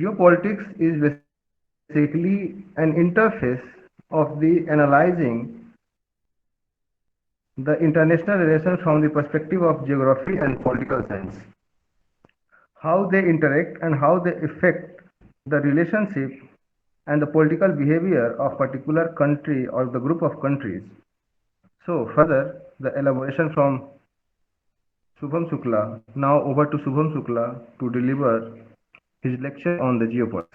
Geopolitics is basically an interface of the analyzing the international relations from the perspective of geography and political science. How they interact and how they affect the relationship and the political behavior of particular country or the group of countries. So further, the elaboration from Shubham Shukla. Now over to Shubham Shukla to deliver his lecture on the geopolitics.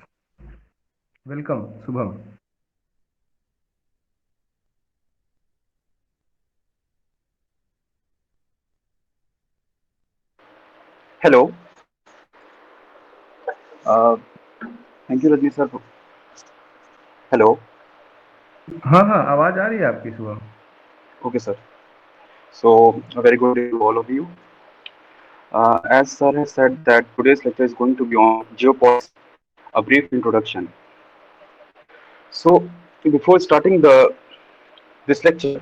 Welcome, Shubham. Hello. Uh, Thank you, Rajni sir. Hello. हाँ हाँ आवाज आ रही है आपकी Shubham. Okay, sir. So, a very good day to all of you. As sir has said that today's lecture is going to be on geopolitics, a brief introduction. So, before starting the this lecture,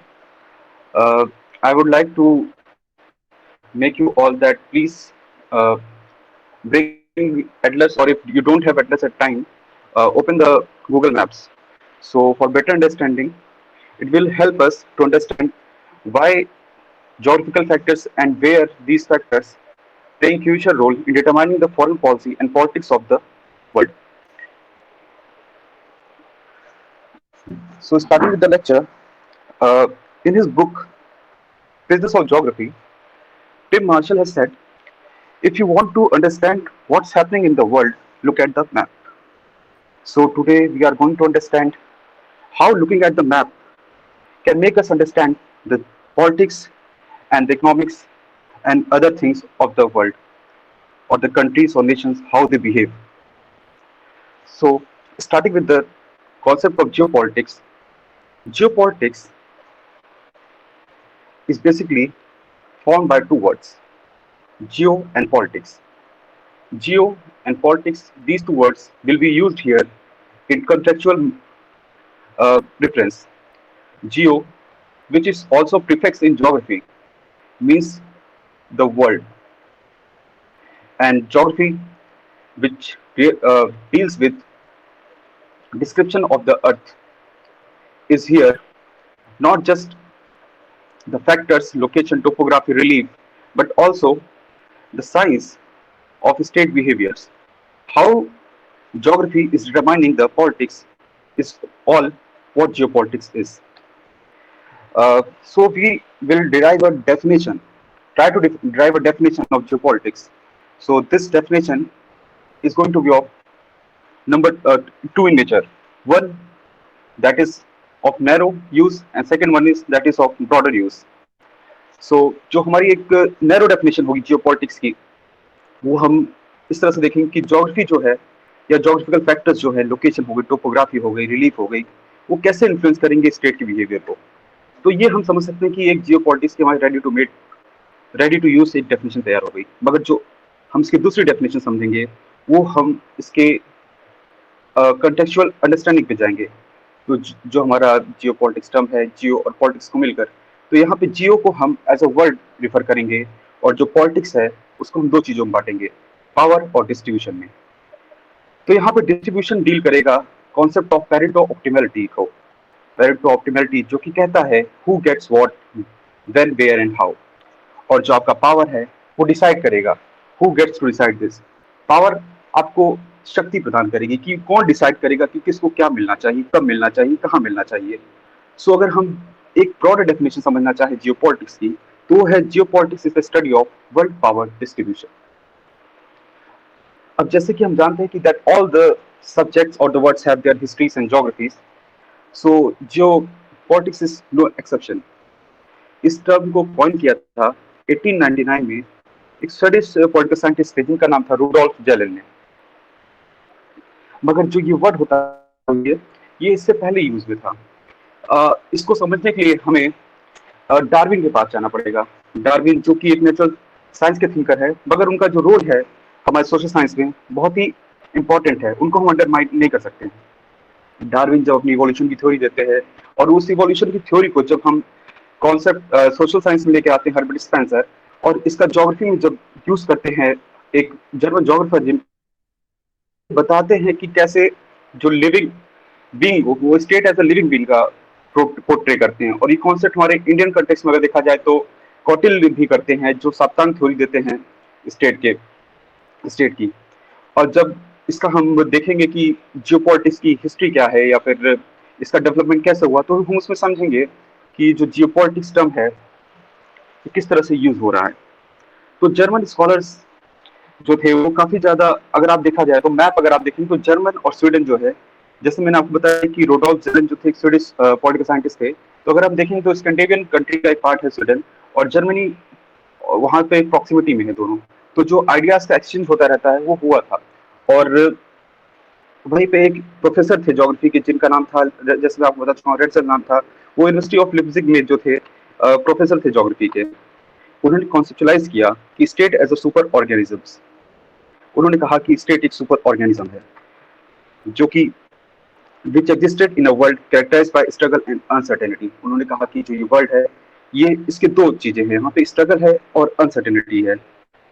uh, I would like to make you all that please bring Atlas, or if you don't have Atlas at time, open the Google Maps. So, for better understanding, it will help us to understand why geographical factors and where these factors playing crucial role in determining the foreign policy and politics of the world. So, starting with the lecture, uh, in his book Business of Geography, Tim Marshall has said, if you want to understand what's happening in the world, look at the map. So, today we are going to understand how looking at the map can make us understand the politics and the economics and other things of the world, or the countries or nations, how they behave. So, starting with the concept of geopolitics, geopolitics is basically formed by two words, geo and politics. Geo and politics, these two words will be used here in contextual reference. Geo, which is also prefix in geography, means the world, and geography, which deals with description of the earth, is here not just the factors, location, topography, relief, but also the science of state behaviors. How geography is determining the politics is all what geopolitics is. So we will derive a definition, try to derive a definition of geopolitics. So this definition is going to be of number two in nature. One that is of narrow use, and second one is that is of broader use. So जो हमारी एक narrow definition होगी geopolitics की, वो हम इस तरह से देखेंगे कि ज्योग्राफी जो है या ज्योग्राफिकल फैक्टर्स जो है, लोकेशन हो गई, टोपोग्राफी हो गई, रिलीफ हो गई, वो कैसे इन्फ्लुएंस करेंगे स्टेट के बिहेवियर को. तो ये हम समझ सकते हैं कि एक जियोपॉलिटिक्स की हमारी रेडी टू यूज एक डेफिनेशन तैयार हो गई. मगर जो हम इसकी दूसरी डेफिनेशन समझेंगे वो हम इसके कंटेक्चुअल अंडरस्टैंडिंग पे जाएंगे. तो जो हमारा जियोपॉलिटिक्स टर्म है, जियो और पॉलिटिक्स को मिलकर, तो यहाँ पे जियो को हम एज अ वर्ड रिफर करेंगे, और जो पॉलिटिक्स है उसको हम दो चीजों में बांटेंगे, पावर और डिस्ट्रीब्यूशन में. तो यहाँ पे डिस्ट्रीब्यूशन डील करेगा कॉन्सेप्ट ऑफ पेरेटो ऑप्टिमलिटी को. पेरेटो ऑप्टिमलिटी जो कि कहता है who gets what, when, where and how. और जो आपका पावर है वो डिसाइड करेगा, who gets to decide this. Power आपको शक्ति प्रदान करेगी कि कौन डिसाइड करेगा कि किसको क्या मिलना चाहिए, कब मिलना चाहिए, कहाँ मिलना चाहिए. सो अगर हम एक ब्रॉडर डेफिनेशन समझना चाहे जियोपॉलिटिक्स की, तो वो है geopolitics is the study of world power distribution. अब जैसे कि हम जानते हैं कि दैट ऑल द सब्जेक्ट्स और the words have their histories and geographies, so geopolitics is no exception. इस टर्म को कॉइन किया था 1899 में एक स्वीडिश पॉलिटिकल साइंटिस्ट थे जिनका नाम था रूडोल्फ जेलेन ने. मगर जो ये वर्ड होता है ये इससे पहले यूज में था. इसको समझने के लिए हमें डार्विन के पास जाना पड़ेगा. डार्विन जो कि एक नेचुरल साइंस के थिंकर है, मगर उनका जो रोल है हमारे सोशल साइंस में बहुत ही इंपॉर्टेंट है, उनको हम अंडरमाइन नहीं कर सकते. डार्विन जब अपनी इवोल्यूशन की थ्योरी देते हैं, और उस इवोल्यूशन की थ्योरी को जब हम कॉन्सेप्ट सोशल साइंस में लेके आते हैं हर्बर्ट स्पेंसर, और इसका ज्योग्राफी में जब यूज करते हैं एक जर्मन ज्योग्राफर बताते हैं कि कैसे जो लिविंग बीइंग वो state as a living being का पोर्ट्रे करते हैं। और ये कॉन्सेप्ट हमारे इंडियन कंटेक्स्ट में अगर देखा जाए तो कौटिल्य भी करते हैं, जो सप्तांग थ्योरी देते हैं स्टेट के स्टेट की। और जब इसका हम देखेंगे कि जियोपॉलिटिक्स की हिस्ट्री क्या है या फिर इसका डेवलपमेंट कैसे हुआ, तो हम उसमें समझेंगे कि जो जियोपॉलिटिक्स टर्म है ये किस तरह से यूज हो रहा है। तो जर्मन स्कॉलर्स जो थे वो काफी ज्यादा, अगर आप देखा जाए तो मैप अगर आप देखें तो जर्मन और स्वीडन जो है, जैसे मैंने आपको बताया कि रोडोल्फ जेलेन जो थे एक स्वीडिश पॉलिटिकल साइंटिस्ट थे, तो अगर आप देखें तो स्कैंडिनेवियन कंट्री का एक पार्ट है स्वीडन, और जर्मनी वहां पे प्रॉक्सिमिटी में है दोनों। तो जो आइडियाज का एक्सचेंज होता रहता है वो हुआ था। और वहीं पे एक प्रोफेसर थे ज्योग्राफी के जिनका नाम था, जैसे मैं आपको बता चुका हूँ, रेडसन नाम था। वो यूनिवर्सिटी ऑफ लिप्जिग में जो थे प्रोफेसर थे ज्योग्राफी के। उन्होंने कॉन्सेप्चुलाइज किया कि state as a super organisms. उन्होंने कहा कि स्टेट एक सुपर ऑर्गेनिज्म है जो कि which existed in a world characterised by struggle and uncertainty. उन्होंने कहा कि जो ये वर्ल्ड है ये इसके दो चीजें हैं, यहाँ पे स्ट्रगल है और अनसर्टेनिटी है।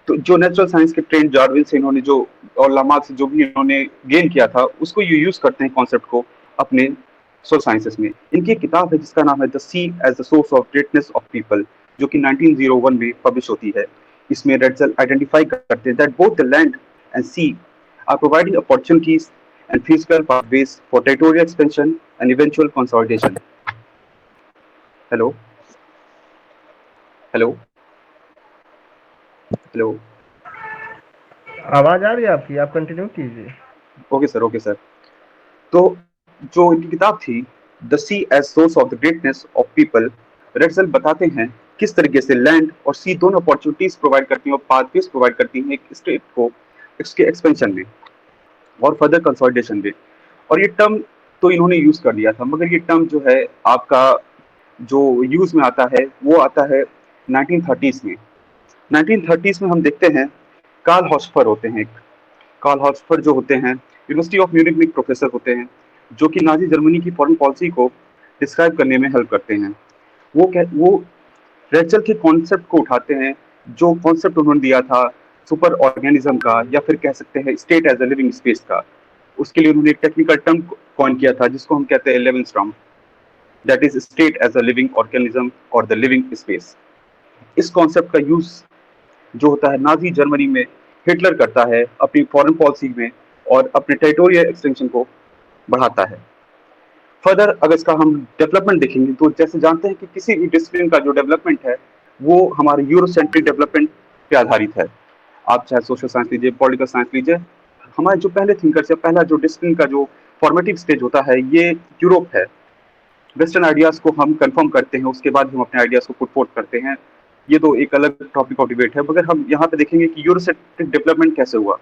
तो जो नेचुरल साइंस के ट्रेंड डार्विन से इन्होंने जो, और लामार्क से जो भी इन्होंने गेन किया था, उसको ये यूज करते हैं कॉन्सेप्ट को अपने सोशल साइंसेस में। इनकी एक किताब है जिसका नाम है the sea as the source of greatness of people, जो कि 1901 में पब्लिश होती है। इसमें रेडzel आइडेंटिफाई करते हैं that both the land and sea are providing opportunities and physical pathways for territorial expansion and eventual consolidation. Hello, hello, hello. आवाज आ रही है आपकी, आप कंटिन्यू कीजिए। Okay sir, okay sir. तो जो इनकी किताब थी the sea as source of the greatness of people, रेडzel बताते हैं किस तरीके से लैंड और सी दोनों अपॉर्चुनिटीज प्रोवाइड करती हैं और पाथवेज प्रोवाइड करती हैं एक स्टेट को इसके एक्सपेंशन में और फर्दर कंसोलिडेशन में। और ये टर्म तो इन्होंने यूज कर लिया था, मगर ये टर्म जो है आपका जो यूज में आता है वो आता है 1930s में। 1930s में हम देखते हैं कार्ल हॉस्फर होते हैं। कार्ल हॉस्फर जो होते हैं यूनिवर्सिटी ऑफ म्यूनिक में एक प्रोफेसर होते हैं, जो कि नाजी जर्मनी की फॉरेन पॉलिसी को डिस्क्राइब करने में हेल्प करते हैं। वो रेचल के कॉन्सेप्ट को उठाते हैं, जो कॉन्सेप्ट उन्होंने दिया था सुपर ऑर्गेनिज्म का, या फिर कह सकते हैं state as a living space का। उसके लिए उन्होंने एक टेक्निकल टर्म कॉइन किया था जिसको हम कहते हैं लेवेंस्ट्रॉम, that is state as a living organism और द लिविंग स्पेस। इस कॉन्सेप्ट का यूज जो होता है नाजी जर्मनी में हिटलर करता है अपनी फॉरेन पॉलिसी में और अपने टेरिटोरियल एक्सटेंशन को बढ़ाता है। फर्दर अगर इसका हम डेवलपमेंट देखेंगे तो जैसे जानते हैं कि किसी भी डिसिप्लिन का जो डेवलपमेंट है वो हमारे यूरोसेंट्रिक डेवलपमेंट पे आधारित है। आप चाहे सोशल साइंस लीजिए, पॉलिटिकल साइंस लीजिए, हमारे जो पहले थिंकर्स या पहला जो डिसिप्लिन का जो फॉर्मेटिव स्टेज होता है ये यूरोप है। वेस्टर्न आइडियाज को हम कंफर्म करते हैं, उसके बाद हम अपने आइडियाज को पुट फोर्थ करते हैं। ये तो एक अलग टॉपिक ऑफ डिबेट है, मगर हम यहाँ पे देखेंगे कि यूरोसेंट्रिक डेवलपमेंट कैसे हुआ।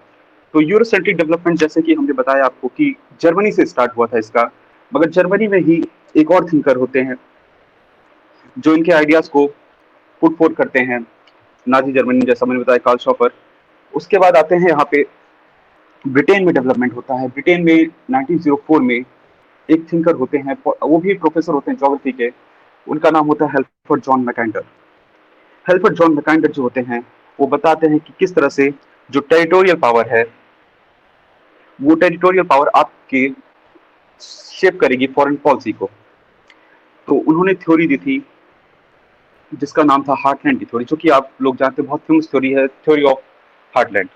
तो यूरोसेंट्रिक डेवलपमेंट जैसे कि हमने बताया आपको कि जर्मनी से स्टार्ट हुआ था इसका, मगर जर्मनी में ही एक और थिंकर होते हैं जो इनके आइडियाज को पुट फोर्थ करते हैं नाजी जर्मनी, जैसा मैंने बताया कार्ल शॉपर। उसके बाद आते हैं यहाँ पे ब्रिटेन में डेवलपमेंट होता है। ब्रिटेन में 1904 में एक थिंकर होते हैं, वो भी प्रोफेसर होते हैं ज्योग्राफी के, उनका नाम होता है हेल्फर्ड जॉन मैकेंडर। हेल्फर्ड जॉन मैकेंडर जो होते हैं वो बताते हैं कि किस तरह से जो टेरिटोरियल पावर है वो टेरिटोरियल पावर आपके शेप करेगी फॉरेन पॉलिसी को। तो उन्होंने थ्योरी दी थी जिसका नाम था हार्टलैंड की थ्योरी, जो कि आप लोग जानते हैं बहुत फेमस थ्योरी है, थ्योरी ऑफ हार्टलैंड।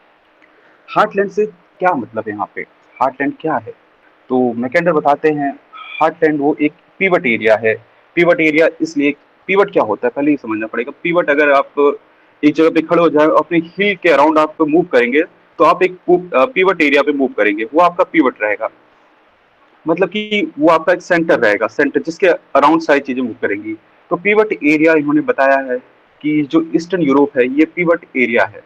हार्टलैंड से क्या मतलब है यहाँ पे, हार्टलैंड क्या है? तो मैकेंडर बताते हैं हार्टलैंड वो एक पीवट एरिया है। पीवट एरिया इसलिए, पीवट क्या होता है पहले ही समझना पड़ेगा। पीवट अगर आप एक जगह पे खड़े हो जाए अपने हिल के अराउंड आप मूव करेंगे तो आप एक पीवट एरिया पे मूव करेंगे, वो आपका पीवट रहेगा। मतलब कि वो आपका एक सेंटर रहेगा, सेंटर जिसके अराउंड सारी चीजें मूव करेंगी। तो पीवट एरिया इन्होंने बताया है कि जो ईस्टर्न यूरोप है ये पीवट एरिया है।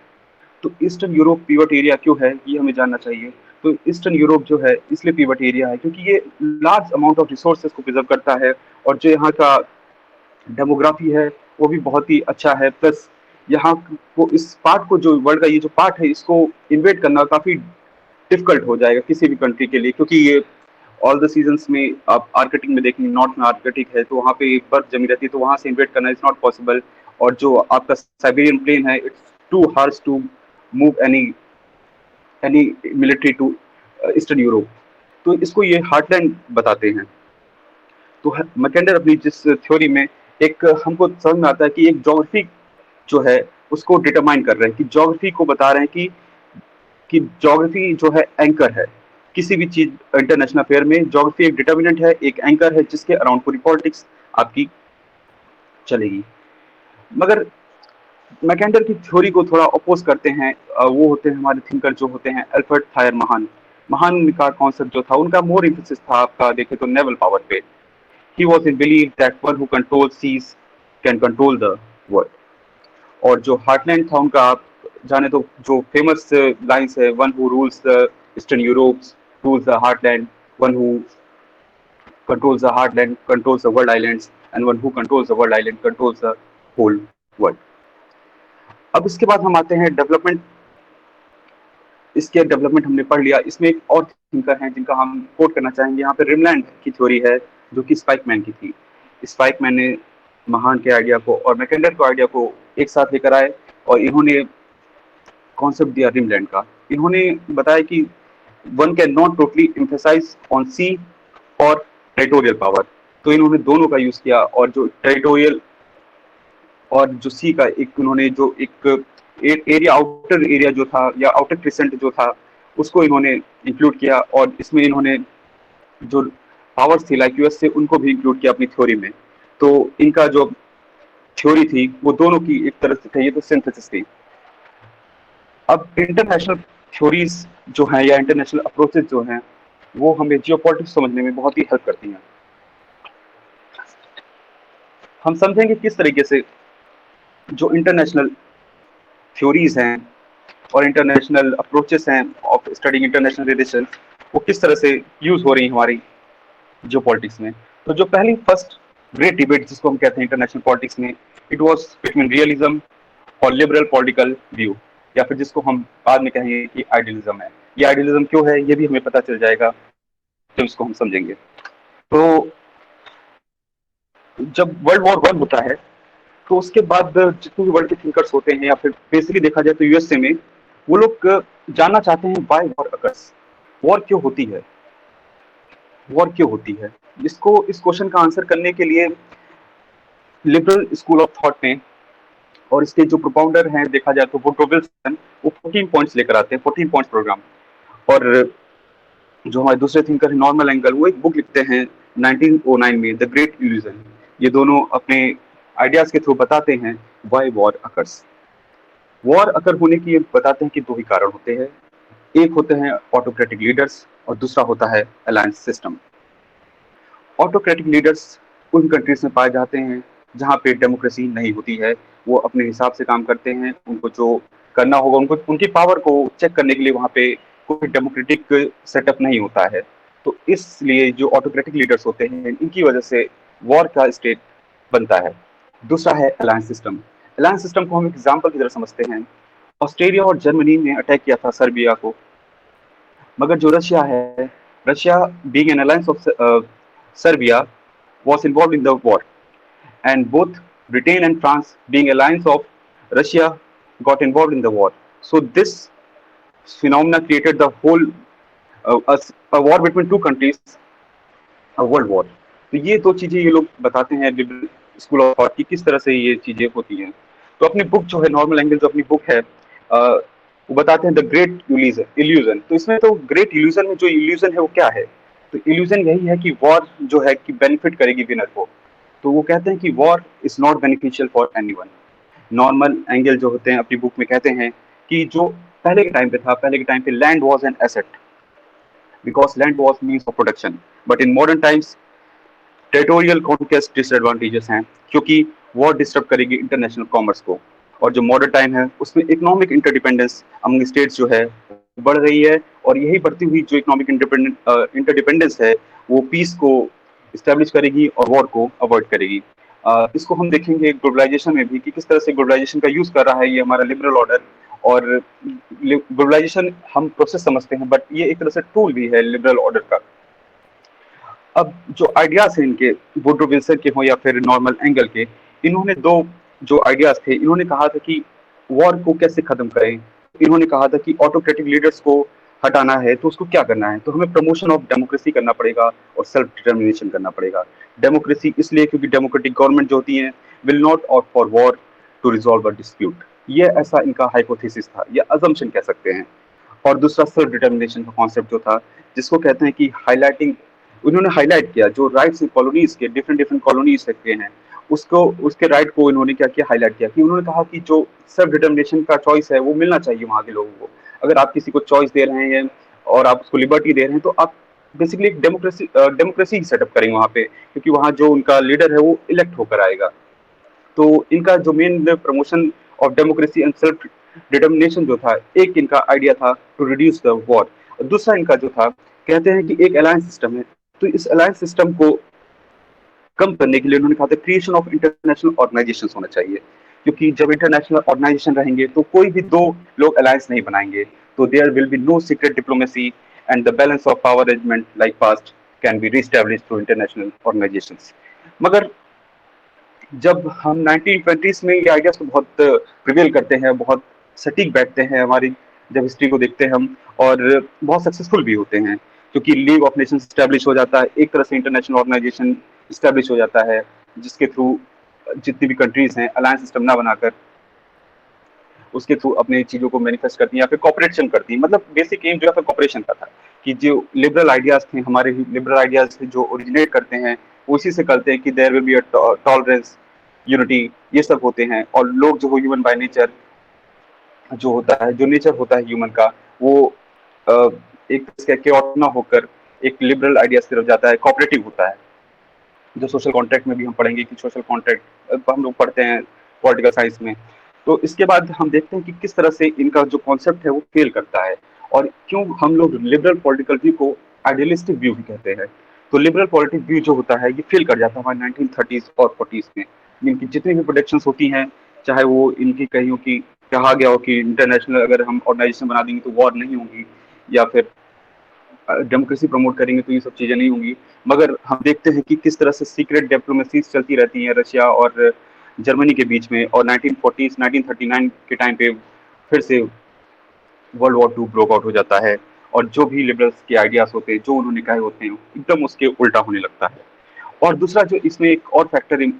तो ईस्टर्न यूरोप पीवट एरिया क्यों है ये हमें जानना चाहिए। तो ईस्टर्न यूरोप जो है इसलिए पीवट एरिया है क्योंकि ये लार्ज अमाउंट ऑफ रिसोर्सेज को प्रिजर्व करता है, और जो यहाँ का डेमोग्राफी है वो भी बहुत ही अच्छा है। प्लस यहाँ को इस पार्ट को, जो वर्ल्ड का ये जो पार्ट है, इसको इन्वेट करना काफी डिफिकल्ट हो जाएगा किसी भी कंट्री के लिए, क्योंकि ये ऑल द सीजन्स में आप आर्कटिक में देखेंगे, नॉर्थ में आर्कटिक है तो वहाँ पे बर्फ जमी रहती है, तो वहाँ से इन्वेट करना इज नॉट पॉसिबल। और जो आपका साइबेरियन प्लेन है it's too harsh to move any military to eastern Europe, तो इसको ये हार्टलैंड बताते हैं। तो मैकेंडर अपनी जिस थ्योरी में एक हमको समझ में आता है कि एक ज्योग्राफी जो है उसको डिटरमाइन कर रहे हैं, कि ज्योग्राफी को बता रहे हैं कि ज्योग्राफी जो है एंकर है किसी भी चीज इंटरनेशनल अफेयर में। ज्योग्राफी एक डिटर्मिनेंट है, एक एंकर है जिसके अराउंड पूरी पॉलिटिक्स आपकी चलेगी। मगर मैकेंडर की थ्योरी को थोड़ा अपोज करते हैं वो होते हैं हमारे थिंकर जो होते हैं अल्फ्रेड थायर महान। महान का कॉन्सेप्ट जो था उनका मोर इम्फेसिस था आपका देखे तो नेवल पावर पे। He was in believe that one who control seas can control the world. और जो हार्टलैंड था उनका आप जाने तो जो फेमस लाइंस है, one who rules the eastern Europe rules the heartland, one who controls the heartland controls the world islands, and one who controls the world island controls the whole world. अब इसके बाद हम आते हैं development. इसके development हमने पढ़ लिया। इसमें एक और थिंकर हैं जिनका हम कोट करना चाहेंगे। यहाँ पे रिमलैंड की थ्योरी है जो कि स्पाइकमैन की थी। स्पाइकमैन ने महान के आइडिया को और मैकेंडर के आइडिया को एक साथ लेकर आए और इन्होंने कॉन्सेप्ट दिया रिमलैंड का। इन्होंने बताया कि one can not totally emphasise on sea और टेरिटोरियल पावर। तो इन्होंने दोनों का यूज किया और जो टेरिटोरियल और जो सी का एक उन्होंने जो एक एरिया आउटर एरिया जो था या आउटर क्रिसेंट जो था उसको इन्होंने इंक्लूड किया और इसमें इन्होंने जो पावर्स थी लाइक यूएस से उनको भी इंक्लूड किया अपनी थ्योरी में। तो इनका जो थ्योरी थी वो दोनों की एक तरह से कहिए तो सिंथेसिस थी। अब इंटरनेशनल थ्योरीज जो हैं या इंटरनेशनल अप्रोचेस जो हैं वो हमें जियोपॉलिटिक्स समझने में बहुत ही हेल्प करती हैं। हम समझेंगे किस तरीके से जो इंटरनेशनल थ्योरीज हैं और इंटरनेशनल अप्रोचेस हैं ऑफ स्टडिंग इंटरनेशनल रिलेशन वो किस तरह से यूज हो रही हैं हमारी जियोपॉलिटिक्स में। तो जो पहली फर्स्ट ग्रेट डिबेट जिसको हम कहते हैं इंटरनेशनल पॉलिटिक्स में, इट वाज बिटवीन रियलिज्म और लिबरल पॉलिटिकल व्यू, या फिर जिसको हम बाद में कहेंगे कि आइडियलिज्म है। ये आइडियलिज्म क्यों है ये भी हमें पता चल जाएगा जब इसको हम समझेंगे। तो जब वर्ल्ड वॉर 1 होता है तो उसके बाद जितने भी वर्ल्ड के थिंकर्स होते हैं या फिर बेसिकली देखा जाए तो यूएसए में वो लोग जानना चाहते हैं व्हाई वॉर अकर्स, वॉर क्यों होती है, वॉर क्यों होती है। इसको इस क्वेश्चन का आंसर करने के लिए लिबरल स्कूल ऑफ थॉट में और इसके जो प्रोपाउंडर हैं देखा जाए तो वुडरो विल्सन वो 14 पॉइंट्स लेकर आते हैं, 14 पॉइंट्स प्रोग्राम। और जो हमारे दूसरे थिंकर है नॉर्मन एंगल वो एक बुक लिखते हैं 1909 में द ग्रेट इल्यूजन। ये दोनों अपने आइडियाज के थ्रू बताते हैं व्हाई वॉर अकर्स। वॉर अकर होने की बताते हैं कि दो ही कारण होते हैं, एक होते हैं ऑटोक्रेटिक लीडर्स और दूसरा होता है अलायंस सिस्टम। ऑटोक्रेटिक लीडर्स उन कंट्रीज में पाए जाते हैं जहाँ पे डेमोक्रेसी नहीं होती है, वो अपने हिसाब से काम करते हैं, उनको जो करना होगा उनको उनकी पावर को चेक करने के लिए वहाँ पे कोई डेमोक्रेटिक सेटअप नहीं होता है। तो इसलिए जो ऑटोक्रेटिक लीडर्स होते हैं इनकी वजह से वॉर का स्टेट बनता है। दूसरा है अलायंस सिस्टम। अलायंस सिस्टम को हम एग्जाम्पल की तरह समझते हैं। ऑस्ट्रेलिया और जर्मनी ने अटैक किया था सर्बिया को, मगर जो रशिया है, Russia being an alliance of Serbia was involved in the war, and both Britain and France, being alliance of Russia, got involved in the war. So this phenomena created the whole a war between two countries, a world war. तो ये दो चीजें ये लोग बताते हैं liberal school of thought की किस तरह से ये चीजें होती हैं। तो अपनी बुक जो है नॉर्मन एंगल जो अपनी बुक है वो बताते हैं द ग्रेट इल्यूजन। तो इसमें तो ग्रेट इल्यूजन में जो इल्यूजन है वो क्या है, तो इल्यूजन यही है कि वॉर जो है कि बेनिफिट करेगी विनर को। तो वो कहते हैं कि war is not beneficial for anyone. Norman angle जो होते हैं अपनी बुक में कहते हैं कि जो पहले के टाइम पे था, पहले के टाइम पे land was an asset because land was means of production, but in modern times territorial conquest disadvantages हैं क्योंकि वॉर डिस्टर्ब करेगी इंटरनेशनल कॉमर्स को। और जो मॉडर्न टाइम है उसमें इकोनॉमिक इंटरडिपेंडेंस अमंग स्टेट्स जो है बढ़ रही है, और यही बढ़ती हुई जो इकोनॉमिक इंटरडिपेंडेंस है वो पीस को इस्टेब्लिश करेगी और वॉर को अवॉइड करेगी। इसको हम देखेंगे ग्लोबलाइजेशन में भी कि किस तरह से ग्लोबलाइजेशन का यूज कर रहा है ये हमारा लिबरल ऑर्डर। और ग्लोबलाइजेशन हम प्रोसेस समझते हैं बट ये एक तरह से टूल भी है लिबरल ऑर्डर का। अब जो आइडियाज हैं इनके, वुडरो विल्सन के हो या फिर नॉर्मन एंगल के, इन्होंने दो जो आइडियाज थे, इन्होंने कहा था कि वॉर को कैसे खत्म करें। इन्होंने कहा था कि ऑटोक्रेटिक लीडर्स को हटाना है तो उसको क्या करना है, तो हमें प्रमोशन ऑफ डेमोक्रेसी करना पड़ेगा और सेल्फ डिटर्मिनेशन करना पड़ेगा। डेमोक्रेसी इसलिए क्योंकि डेमोक्रेटिक गवर्नमेंट जो होती है will not opt for war to resolve a dispute. ये ऐसा इनका हाइपोथेसिस था, या अजम्पशन कह सकते हैं। और दूसरा सेल्फ डिटर्मिनेशन का कॉन्सेप्ट जो था, जिसको कहते हैं कि हाईलाइटिंग, उन्होंने हाईलाइट किया जो राइट्स कॉलोनीज के, डिफरेंट डिफरेंट कॉलोनीज रखते हैं, उसको, उसके राइट को इन्होंने क्या किया, हाईलाइट किया कि उन्होंने कहा कि जो सेल्फ डिटर्मिनेशन का चॉइस है वो मिलना चाहिए वहाँ के लोगों को। अगर आप किसी को चॉइस दे रहे हैं और आप उसको लिबर्टी दे रहे हैं, तो आप बेसिकली एक डेमोक्रेसी सेटअप करेंगे वहाँ पे, क्योंकि वहाँ जो उनका लीडर है वो इलेक्ट होकर आएगा। तो इनका जो main promotion of democracy and self determination जो था, एक इनका आइडिया था टू रिड्यूस द वॉर। दूसरा इनका जो था, कहते हैं कि एक अलायंस सिस्टम है, तो इस अलायंस सिस्टम को कम करने के लिए उन्होंने कहा था क्रिएशन ऑफ इंटरनेशनल ऑर्गेनाइजेशन होना चाहिए, क्योंकि जब इंटरनेशनल ऑर्गेनाइजेशन रहेंगे तो कोई भी दो लोग अलायंस नहीं बनाएंगे, तो there will be no secret diplomacy and the balance of power arrangement like past can be reestablished through international organisations. मगर जब हम 1920s में ये आइडियाज तो बहुत प्रिवेल करते हैं, बहुत सटीक बैठते हैं हमारी, जब हिस्ट्री को देखते हैं हम, और बहुत सक्सेसफुल भी होते हैं, क्योंकि लीग ऑफ नेशंस स्टैब्लिश हो जाता है, एक तरह से इंटरनेशनल ऑर्गेनाइजेशन स्टैब्लिश हो जाता है, जिसके थ्रू जितनी भी कंट्रीज हैं अलायंस सिस्टम ना बनाकर उसके थ्रू अपनी चीजों को मैनिफेस्ट करती हैं या फिर कॉपरेशन करती हैं। मतलब बेसिक एम जो है कॉपरेशन का था, कि जो लिबरल आइडियाज थे, हमारे लिबरल आइडियाज जो ओरिजिनेट करते हैं उसी से करते हैं कि there will be a tolerance, unity, ये सब होते हैं। और लोग जो हो ह्यूमन बाय नेचर जो होता है, जो नेचर होता है ह्यूमन का, वो एक chaotic ना होकर एक लिबरल आइडियाज की तरफ जाता है, कॉपरेटिव होता है। जो सोशल कॉन्ट्रैक्ट में भी हम पढ़ेंगे कि सोशल कॉन्ट्रैक्ट हम लोग पढ़ते हैं पॉलिटिकल साइंस में। तो इसके बाद हम देखते हैं कि किस तरह से इनका जो कॉन्सेप्ट है वो फेल करता है, और क्यों हम लोग लिबरल पॉलिटिकल व्यू को आइडियलिस्टिक व्यू भी कहते हैं। तो लिबरल पॉलिटिक व्यू जो होता है ये फेल कर जाता है हमारे 1930s और 40s में। इनकी जितनी भी प्रोडक्शंस होती हैं, चाहे वो इनकी कहीं हो कि कहा गया हो कि इंटरनेशनल अगर हम ऑर्गेनाइजेशन बना देंगे तो वॉर नहीं होगी, या फिर डेमोक्रेसी प्रमोट करेंगे तो ये सब चीजें नहीं होंगी। मगर हम देखते हैं कि किस तरह से सीक्रेट डिप्लोमेसी चलती रहती है रशिया और जर्मनी के बीच में, और 1940s 1939 के टाइम पे फिर से world war two broke out हो जाता है, और जो भी लिबरल्स के आइडियाज होते हैं, जो उन्होंने कहे होते हैं, एकदम उसके उल्टा होने लगता है। और दूसरा जो इसमें एक और फैक्टर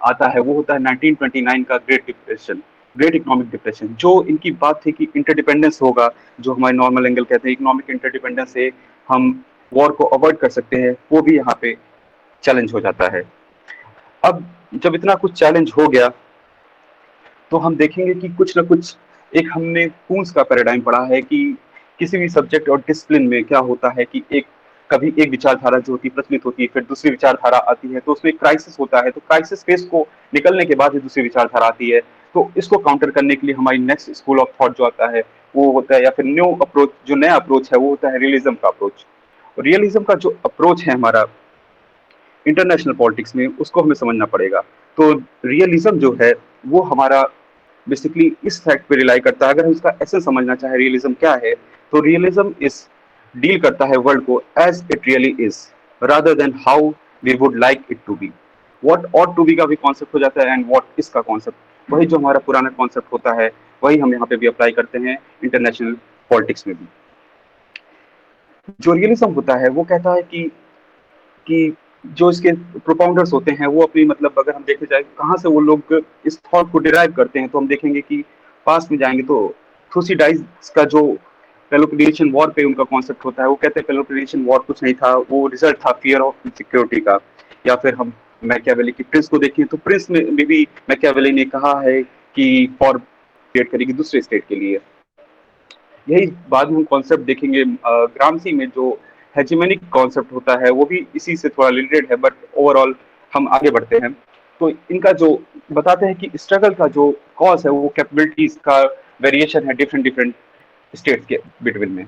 आता है वो होता है 1929 का great depression, great economic depression. जो इनकी बात थी कि इंटरडिपेंडेंस होगा, जो हमारे नॉर्मल एंगल कहते हैं इकोनॉमिक इंटरडिपेंडेंस से हम वॉर को अवॉइड कर सकते हैं, वो भी यहाँ पे चैलेंज हो जाता है। अब जब इतना कुछ चैलेंज हो गया तो हम देखेंगे कि कुछ ना कुछ एक हमने कून्स का पैराडाइम पढ़ा है कि किसी भी सब्जेक्ट और डिसिप्लिन में क्या होता है कि एक कभी एक विचारधारा जो होती है प्रचलित होती है, फिर दूसरी विचारधारा आती है, तो उसमें क्राइसिस होता है, तो क्राइसिस फेस को निकलने के बाद ही दूसरी विचारधारा आती है। तो इसको काउंटर करने के लिए हमारी नेक्स्ट स्कूल ऑफ थॉट जो आता है वो होता है, या फिर न्यू अप्रोच, जो नया अप्रोच है वो होता है रियलिज्म का अप्रोच। रियलिज्म का जो अप्रोच है हमारा इंटरनेशनल पॉलिटिक्स में, उसको हमें समझना पड़ेगा। तो रियलिज्म जो है वो हमारा बेसिकली इस फैक्ट पे रिलाई करता है, अगर हम इसका एसेंस समझना चाहे रियलिज्म क्या है, तो रियलिज्म इस डील करता है वर्ल्ड को as it really is rather than how we would like it to be. What ought to be का भी कॉन्सेप्ट हो जाता है, एंड व्हाट इज का कॉन्सेप्ट, वही जो हमारा पुराना कॉन्सेप्ट होता है वही हम यहाँ पे भी अप्लाई करते हैं इंटरनेशनल पॉलिटिक्स में भी। जो रियलिज्म होता है वो कहता है कि जो इसके प्रोपाउंडर्स होते हैं वो अपनी, मतलब अगर हम देखे जाए कहाँ से वो लोग इस थॉट को डिराइव करते हैं, तो हम देखेंगे कि पास में जाएंगे तो थुसिडाइज का जो पेलोपोनेशियन वॉर पे उनका कॉन्सेप्ट होता है, वो कहते हैं पेलोपोनेशियन वॉर कुछ नहीं था, वो रिजल्ट था फियर ऑफ सिक्योरिटी का। या फिर हम मैकियावेली की प्रिंस को देखें तो प्रिंस में भी मैकियावेली ने कहा है कि फॉर क्रिएट करेगी दूसरे स्टेट के लिए। यही बाद में हम कॉन्सेप्ट देखेंगे ग्रामसी में, जो हेजेमनिक कॉन्सेप्ट होता है वो भी इसी से थोड़ा रिलेटेड है, बट ओवरऑल हम आगे बढ़ते हैं। तो इनका जो बताते हैं कि स्ट्रगल का जो कॉज है वो कैपेबिलिटीज का वेरिएशन है डिफरेंट डिफरेंट स्टेट्स के बिटवीन में।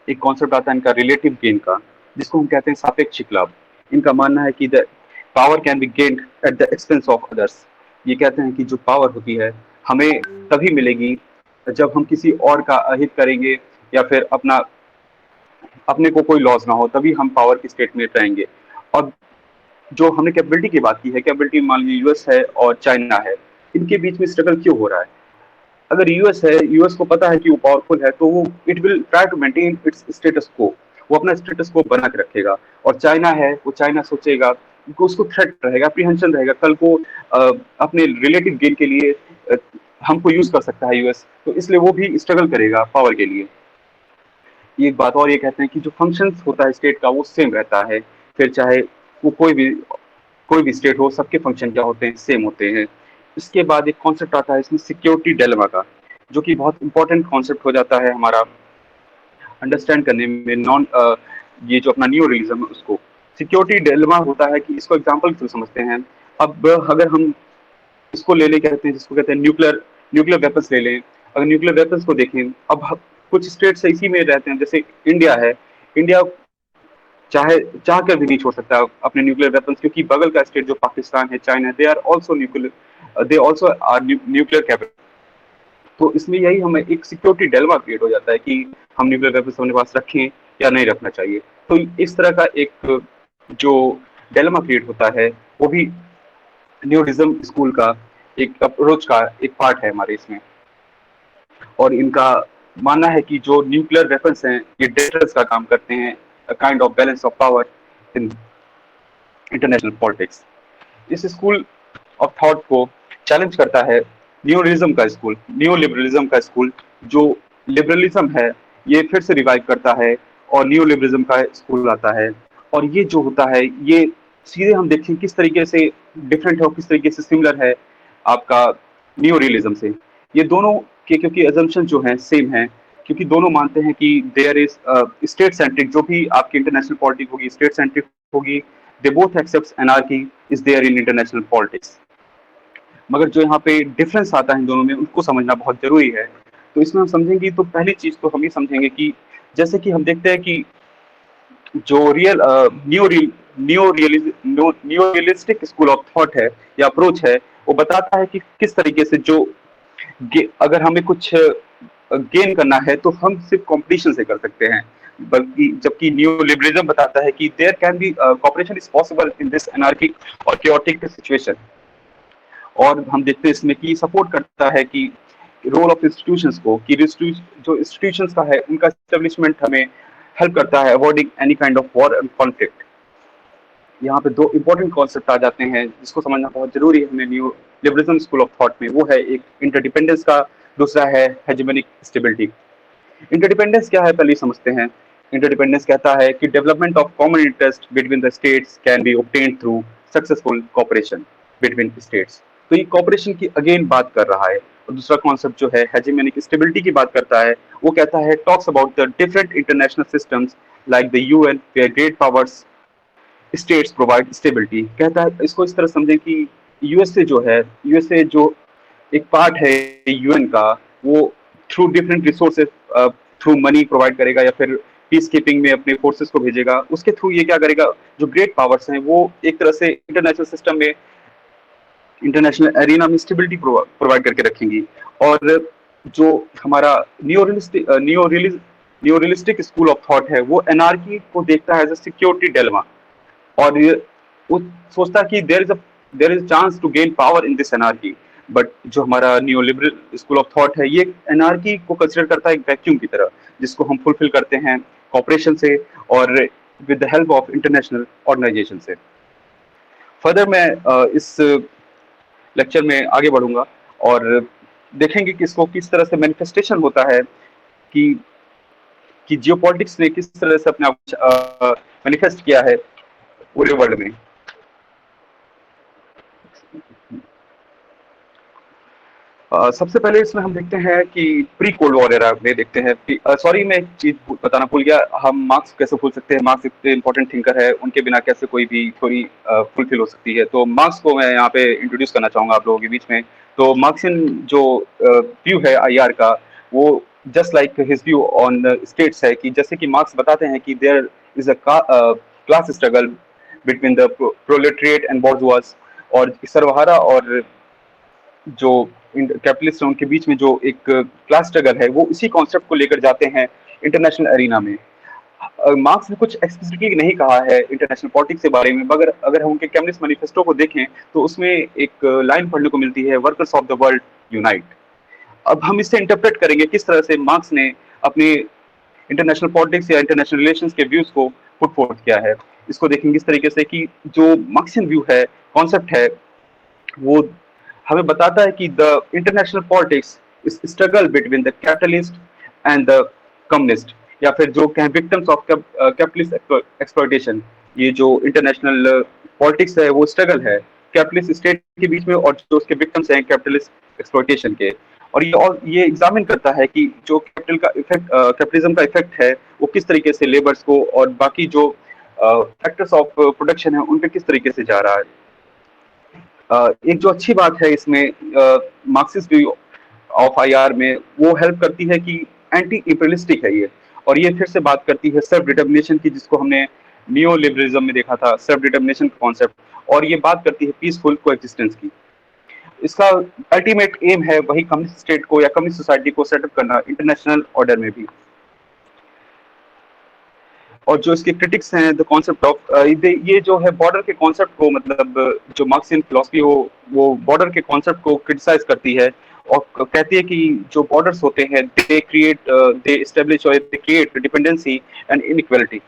एक कॉन्सेप्ट आता है इनका रिलेटिव गेन का, जिसको हम कहते हैं सापेक्षिक लाभ। इनका मानना है कि the power can be gained at the expense of others. ये कहते हैं कि जो पावर होती है हमें तभी मिलेगी जब हम किसी और का अहित करेंगे, या फिर अपने को कोई लॉस ना हो, तभी हम पावर की स्टेट में रहेंगे। और जो हमने कैपेबिलिटी की बात की है, कैपेबिलिटी मान लीजिए यूएस है और चाइना है, इनके बीच में स्ट्रगल क्यों हो रहा है? अगर यूएस है, यूएस को पता है कि वो पावरफुल है, तो वो it will try to maintain its status को, वो अपना स्टेटस को बना के रखेगा। और चाइना है, वो चाइना सोचेगा कि उसको थ्रेट रहेगा, अप्रीहेंशन रहेगा, कल को अपने रिलेटिव गेन के लिए हमको यूज कर सकता है यूएस, तो इसलिए वो भी स्ट्रगल करेगा पावर के लिए। एक बात और ये कहते हैं कि जो फंक्शंस होता है स्टेट का वो सेम रहता है, फिर चाहे वो कोई भी स्टेट हो, सबके फंक्शन क्या होते हैं, सेम होते हैं। इसके बाद एक कॉन्सेप्ट आता है इसमें सिक्योरिटी डिलेमा का, जो कि बहुत इंपॉर्टेंट कॉन्सेप्ट हो जाता है हमारा अंडरस्टैंड करने में। ये जो अपना न्यू रियलिज्म है उसको, सिक्योरिटी डिलेमा होता है कि इसको एग्जांपल क्यों समझते हैं। अब अगर हम इसको ले ले कहते हैं, जिसको कहते हैं न्यूक्लियर न्यूक्लियर वेपन्स ले लें। अगर न्यूक्लियर वेपन्स को देखें, अब कुछ स्टेट्स इसी में रहते हैं, जैसे इंडिया है। इंडिया चाहे चाह कर भी नहीं छोड़ सकता अपने न्यूक्लियर वेपन्स, क्योंकि बगल का स्टेट जो पाकिस्तान है, China, they are also nuclear, they also are nuclear capable. तो इसमें यही हमें एक सिक्योरिटी डिलेमा क्रिएट हो जाता है कि हम न्यूक्लियर वेपन्स अपने पास रखें या नहीं रखना चाहिए। तो इस तरह का एक जो डिलेमा क्रिएट होता है, वो भी न्यूरिज्म स्कूल का एक अप्रोच का एक पार्ट है हमारे इसमें। और इनका मानना है कि जो न्यूक्लियर वेपन्स हैं ये डेटर्स का काम करते हैं, kind of balance of power in international politics. इस स्कूल ऑफ थॉट को चैलेंज करता है न्यूलिबरलिज्म का स्कूल, न्यू लिबरलिज्म का स्कूल। जो लिबरलिज्म है ये फिर से रिवाइव करता है और न्यू लिबरलिज्म का स्कूल आता है। और ये जो होता है ये सीधे हम देखें किस तरीके से डिफरेंट है और किस तरीके से सिमिलर है आपका न्यू रियलिज्म से। ये दोनों के क्योंकि अजम्पशन जो है सेम है, क्योंकि दोनों मानते हैं कि देयर इज स्टेट सेंट्रिक, जो भी आपकी इंटरनेशनल पॉलिटिक होगी स्टेट सेंट्रिक होगी। They both accept anarchy is there in international politics. मगर जो यहाँ पे डिफरेंस आता है इन दोनों में, उनको समझना बहुत जरूरी है। तो इसमें हम समझेंगे, तो पहली चीज तो हम ये समझेंगे कि जैसे कि हम देखते हैं कि जो न्यो रियलिस्टिक स्कूल ऑफ थॉट है या अप्रोच है, वो बताता है कि किस तरीके से जो अगर हमें कुछ गेन करना है तो हम सिर्फ कंपटीशन से कर सकते हैं, बल्कि जबकि न्यू लिबरलिज्म बताता है कि there can be cooperation is possible in this anarchic और chaotic सिचुएशन। और हम देखते हैं इसमें कि सपोर्ट करता है कि रोल ऑफ इंस्टीट्यूशंस को, कि जो इंस्टीट्यूशंस का है उनका एस्टेब्लिशमेंट हमें हेल्प करता है avoiding any kind of war and conflict. यहाँ पे दो इंपॉर्टेंट कॉन्सेप्ट आ जाते हैं जिसको समझना बहुत जरूरी है हमें new liberalism school of thought में। वो है एक इंटरडिपेंडेंस का, दूसरा है हेजेमनिक स्टेबिलिटी। इंटरडिपेंडेंस क्या है पहले समझते हैं। इंटरडिपेंडेंस कहता है कि development of common interest between the states can be obtained through successful cooperation between states. तो ये कोऑपरेशन की अगेन बात कर रहा है। और दूसरा कॉन्सेप्ट जो है हेजेमनिक स्टेबिलिटी की बात करता है, वो कहता है talks about the different international systems like the UN where great powers states provide stability. कहता है इसको इस तरह समझें कि यूएसए जो है, यूएसए जो एक पार्ट है यूएन का, वो through different resources, through money provide करेगा या फिर पीस कीपिंग में अपने फोर्सेस को भेजेगा। उसके थ्रू ये क्या करेगा, जो ग्रेट पावर्स हैं वो एक तरह से इंटरनेशनल सिस्टम में, इंटरनेशनल एरिना में स्टेबिलिटी प्रोवाइड करके रखेंगी। और जो हमारा न्यो रियलिस्टिक स्कूल ऑफ थॉट है वो एनार्की को देखता है एज अ सिक्योरिटी डिलेमा। और वो सोचता है कि there is chance to gain power in this anarchy. But जो हमारा new liberal school of thought है ये एनार्की को कंसिडर करता है एक वैक्यूम की तरह, जिसको हम फुलफिल करते हैं कॉपरेशन से और with the help of international organization से। फर्दर मैं इस लेक्चर में आगे बढ़ूंगा और देखेंगे कि इसको किस तरह से मैनिफेस्टेशन होता है कि जियोपॉलिटिक्स ने किस तरह से अपने आप मैनिफेस्ट किया है पूरे वर्ल्ड में। सबसे पहले इसमें हम देखते हैं कि प्री कोल्ड वॉर एरा में देखते हैं कि सॉरी मैं एक चीज बताना भूल गया, हम मार्क्स कैसे भूल सकते हैं। मार्क्स इतने इंपॉर्टेंट थिंकर है, उनके बिना कैसे कोई भी थ्योरी फुलफिल हो सकती है। तो मार्क्स को मैं यहाँ पे इंट्रोड्यूस करना चाहूंगा आप लोगों के बीच में। तो मार्क्सियन जो व्यू है आईआर का, वो just like his view on states है कि जैसे कि मार्क्स बताते हैं कि there is a class struggle between the proletariat and bourgeois. और सर्वहारा और जो कैपिटलिस्ट है उनके बीच में जो एक क्लास स्ट्रगल है, वो इसी कॉन्सेप्ट को लेकर जाते हैं इंटरनेशनल एरिना में। मार्क्स ने कुछ एक्सप्लिसिटली नहीं कहा है इंटरनेशनल पॉलिटिक्स के बारे में, मगर अगर हम उनके कम्युनिस्ट मैनिफेस्टो को देखें तो उसमें एक लाइन पढ़ने को मिलती है, workers of the world unite. अब हम इससे इंटरप्रेट करेंगे किस तरह से मार्क्स ने अपने इंटरनेशनल पॉलिटिक्स या इंटरनेशनल रिलेशंस के व्यूज को पुट फोर्थ किया है। इसको देखेंगे इस तरीके से कि जो मार्क्सियन व्यू है, कॉन्सेप्ट है, वो हमें बताता है कि the international politics is struggle between the capitalist and the communist, या फिर जो कहें विक्टिम्स ऑफ कैपिटलिस्ट एक्सप्लॉयटेशन। ये जो इंटरनेशनल पॉलिटिक्स है वो स्ट्रगल है कैपिटलिस्ट स्टेट के बीच में और जो उसके विक्टिम्स हैं कैपिटलिस्ट एक्सप्लॉयटेशन के। और ये एग्जामिन करता है कि जो कैपिटल का इफेक्ट, कैपिटलिज्म का इफेक्ट है वो किस तरीके से लेबर्स को और बाकी जो फैक्टर्स ऑफ प्रोडक्शन है उन पे किस तरीके से जा रहा है। एक जो अच्छी बात है इसमें मार्क्सिस्ट व्यू ऑफ आईआर में, वो हेल्प करती है कि एंटी इंपीरियलिस्टिक है ये, और ये फिर से बात करती है सेल्फ डिटर्मिनेशन की, जिसको हमने नियो लिबरलिज्म में देखा था, सेल्फ डिटर्मिनेशन कॉन्सेप्ट, और ये बात करती है पीसफुल कोएग्जिस्टेंस की। इसका अल्टीमेट एम है वही कम्युनिस्ट स्टेट को या कम्युनिस्ट सोसाइटी को सेटअप करना इंटरनेशनल ऑर्डर में भी। और जो इसके क्रिटिक्स हैं द कॉन्सेप्ट ऑफ, ये जो है बॉर्डर के कॉन्सेप्ट को, मतलब जो मार्क्सियन फिलॉसफी हो वो बॉर्डर के कॉन्सेप्ट को क्रिटिसाइज करती है और कहती है कि जो बॉर्डर्स होते हैं दे एस्टेब्लिश और they create dependency and inequality.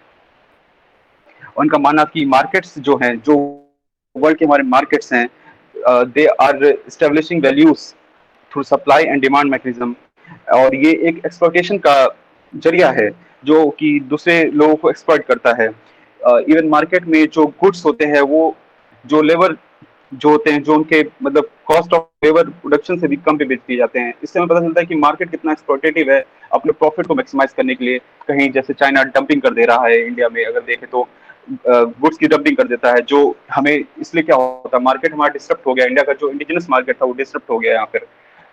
उनका मानना कि मार्केट्स जो हैं, जो वर्ल्ड के हमारे मार्केट्स हैं, they are establishing values through supply and demand mechanism, और ये एक एक्सप्लॉयटेशन का जरिया है जो कि दूसरे लोगों को एक्सप्लॉइट करता है। इवन मार्केट में जो गुड्स होते हैं वो जो लेबर जो होते हैं, जो उनके मतलब कॉस्ट ऑफ लेबर प्रोडक्शन से भी कम पे बेच दिए जाते हैं। इससे हमें पता चलता है कि मार्केट कितना एक्सप्लॉयटेटिव है अपने प्रॉफिट को मैक्सिमाइज करने के लिए। कहीं जैसे चाइना डंपिंग कर दे रहा है इंडिया में, अगर देखें तो गुड्स की डंपिंग कर देता है, जो हमें इसलिए क्या होता है, मार्केट हमारा डिस्टर्ब हो गया, इंडिया का जो इंडिजिनस मार्केट था वो डिस्टर्ब हो गया। यहाँ पर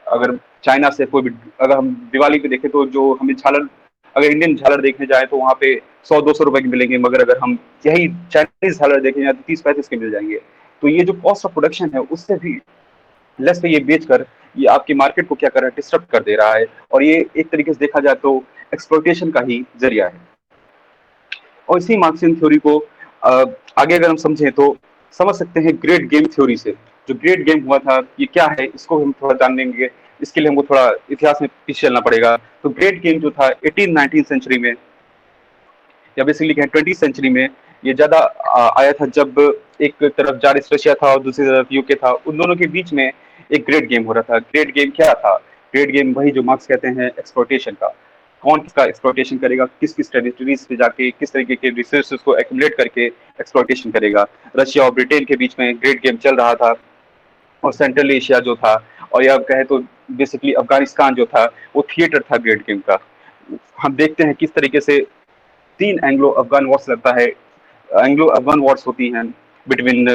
अगर चाइना से कोई भी, अगर हम दिवाली पे देखें तो जो हमें झालर, अगर इंडियन झालर देखने जाए तो वहाँ पे 100-200 रुपए की मिलेंगे, मगर अगर हम यही चाइनीज झालर देखें जाए तो 30-35 के मिल जाएंगे। तो ये जो कॉस्ट ऑफ प्रोडक्शन है उससे भी लेस पे ये बेचकर ये आपकी मार्केट को क्या कर रहा है, डिस्टर्ब कर दे रहा है, और ये एक तरीके से देखा जाए तो एक्सप्लॉयटेशन का ही जरिया है। और इसी मार्क्सियन थ्योरी को आगे अगर हम समझें तो समझ सकते हैं ग्रेट गेम थ्योरी से। जो ग्रेट गेम हुआ था ये क्या है, इसको हम थोड़ा जान लेंगे। इसके लिए हमको थोड़ा इतिहास में पीछे चलना पड़ेगा। तो ग्रेट गेम जो था 18-19 सेंचुरी में, या बेसिकली कहें 20 सेंचुरी में, ये ज्यादा आया था जब एक तरफ जारिस रशिया था और दूसरी तरफ यूके था। उन दोनों के बीच में एक ग्रेट गेम हो रहा था। ग्रेट गेम क्या था? ग्रेट गेम वही जो मार्क्स कहते हैं एक्सप्लॉयटेशन का। कौन किसका एक्सप्लॉयटेशन करेगा, किस किस टेरिटरीज पे जाके किस तरीके के रिसोर्सेज को एक्युमुलेट करके एक्सप्लॉयटेशन करेगा। रशिया और ब्रिटेन के बीच में ग्रेट गेम चल रहा था, और सेंट्रल एशिया जो था, और या कहे तो बेसिकली अफगानिस्तान जो था, वो थिएटर था ग्रेट गेम का। हम देखते हैं किस तरीके से 3 एंग्लो अफगान वॉर्स लगता है, एंग्लो अफगान वॉर्स होती हैं बिटवीन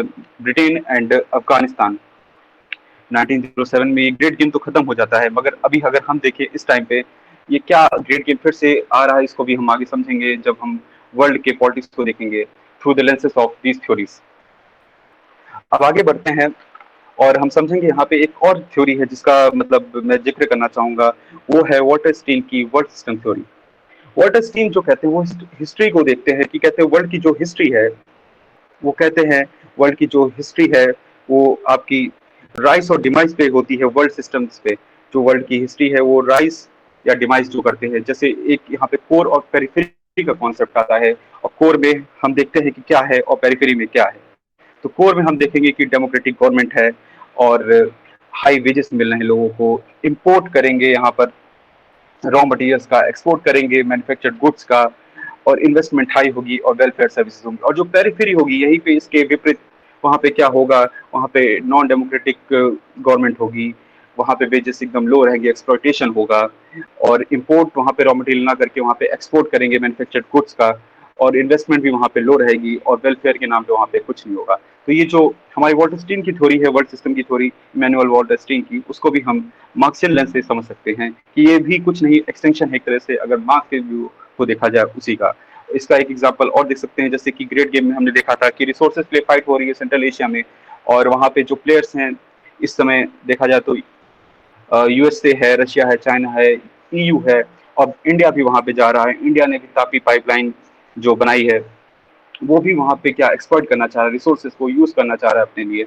ब्रिटेन एंड अफगानिस्तान। 1907 में ये ग्रेट गेम तो खत्म हो जाता है, मगर अभी अगर हम देखें इस टाइम पे ये क्या ग्रेट गेम फिर से आ रहा है, इसको भी हम आगे समझेंगे जब हम वर्ल्ड के पॉलिटिक्स को देखेंगे through the lenses of these theories. अब आगे बढ़ते हैं और हम समझेंगे यहाँ पे एक और थ्योरी है जिसका मतलब मैं जिक्र करना चाहूंगा, वो है वाल्टर स्टीन की world system theory. Wallerstein जो कहते हैं वो हिस्ट्री को देखते हैं कि कहते हैं वर्ल्ड की जो हिस्ट्री है, वो कहते हैं वर्ल्ड की जो हिस्ट्री है वो आपकी राइस और डिमाइस पे होती है, वर्ल्ड सिस्टम्स पे। जो वर्ल्ड की हिस्ट्री है वो राइस या डिमाइस जो करते हैं, जैसे एक यहाँ पे कोर और पेरिफेरी का कॉन्सेप्ट आता है, और कोर में हम देखते हैं कि क्या है और पेरिफेरी में क्या है। तो कोर में हम देखेंगे कि डेमोक्रेटिक गवर्नमेंट है और हाई वेजेस मिल रहे हैं लोगों को, इंपोर्ट करेंगे यहाँ पर रॉ मटेरियल्स का, एक्सपोर्ट करेंगे मैन्युफैक्चर्ड गुड्स का, और इन्वेस्टमेंट हाई होगी और वेलफेयर सर्विसेज होंगी। और जो पेरिफेरी होगी यहीं पे इसके विपरीत, वहाँ पे क्या होगा, वहाँ पे नॉन डेमोक्रेटिक गवर्नमेंट होगी, वहाँ पे वेजेस एकदम लो रहेंगे, एक्सप्लॉयटेशन होगा, और इंपोर्ट वहाँ पे रॉ मटेरियल ना करके वहाँ पे एक्सपोर्ट करेंगे मैन्युफैक्चर्ड गुड्स का, और इन्वेस्टमेंट भी वहाँ पे लो रहेगी, और वेलफेयर के नाम पे वहाँ पे कुछ नहीं होगा। तो ये जो हमारी वाल्टर स्टीन की थ्योरी है, वर्ल्ड सिस्टम की थ्योरी, इमैनुअल वाल्टर स्टीन की, उसको भी हम मार्क्सियन लेंस से समझ सकते हैं कि ये भी कुछ नहीं, एक्सटेंशन है एक तरह से, अगर मार्क्स के व्यू को देखा जाए उसी का। इसका एक एग्जांपल और देख सकते हैं, जैसे कि ग्रेट गेम में हमने देखा था कि रिसोर्सेज प्ले फाइट हो रही है सेंट्रल एशिया में, और वहाँ पे जो प्लेयर्स हैं इस समय देखा जाए तो यूएसए है, रशिया है, चाइना है, ईयू है, और इंडिया भी वहाँ पे जा रहा है। इंडिया ने भी तापी पाइपलाइन जो बनाई है वो भी वहाँ पे क्या एक्सप्लॉइट करना चाह रहा है, रिसोर्सेज को यूज करना चाह रहा है अपने लिए।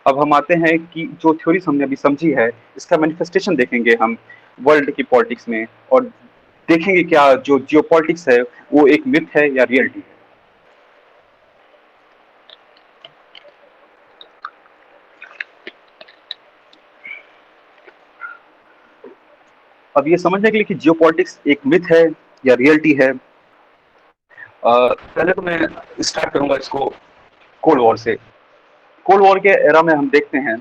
अब हम आते हैं कि जो थ्योरीज हमने अभी समझी है, इसका मैनिफेस्टेशन देखेंगे हम वर्ल्ड की पॉलिटिक्स में, और देखेंगे क्या जो जियोपॉलिटिक्स है वो एक मिथ है या रियलिटी है। अब ये समझने के लिए कि जियोपॉलिटिक्स एक मिथ है या रियलिटी है, पहले तो मैं स्टार्ट करूंगा इसको कोल्ड वॉर से। कोल्ड वॉर के एरा में हम देखते हैं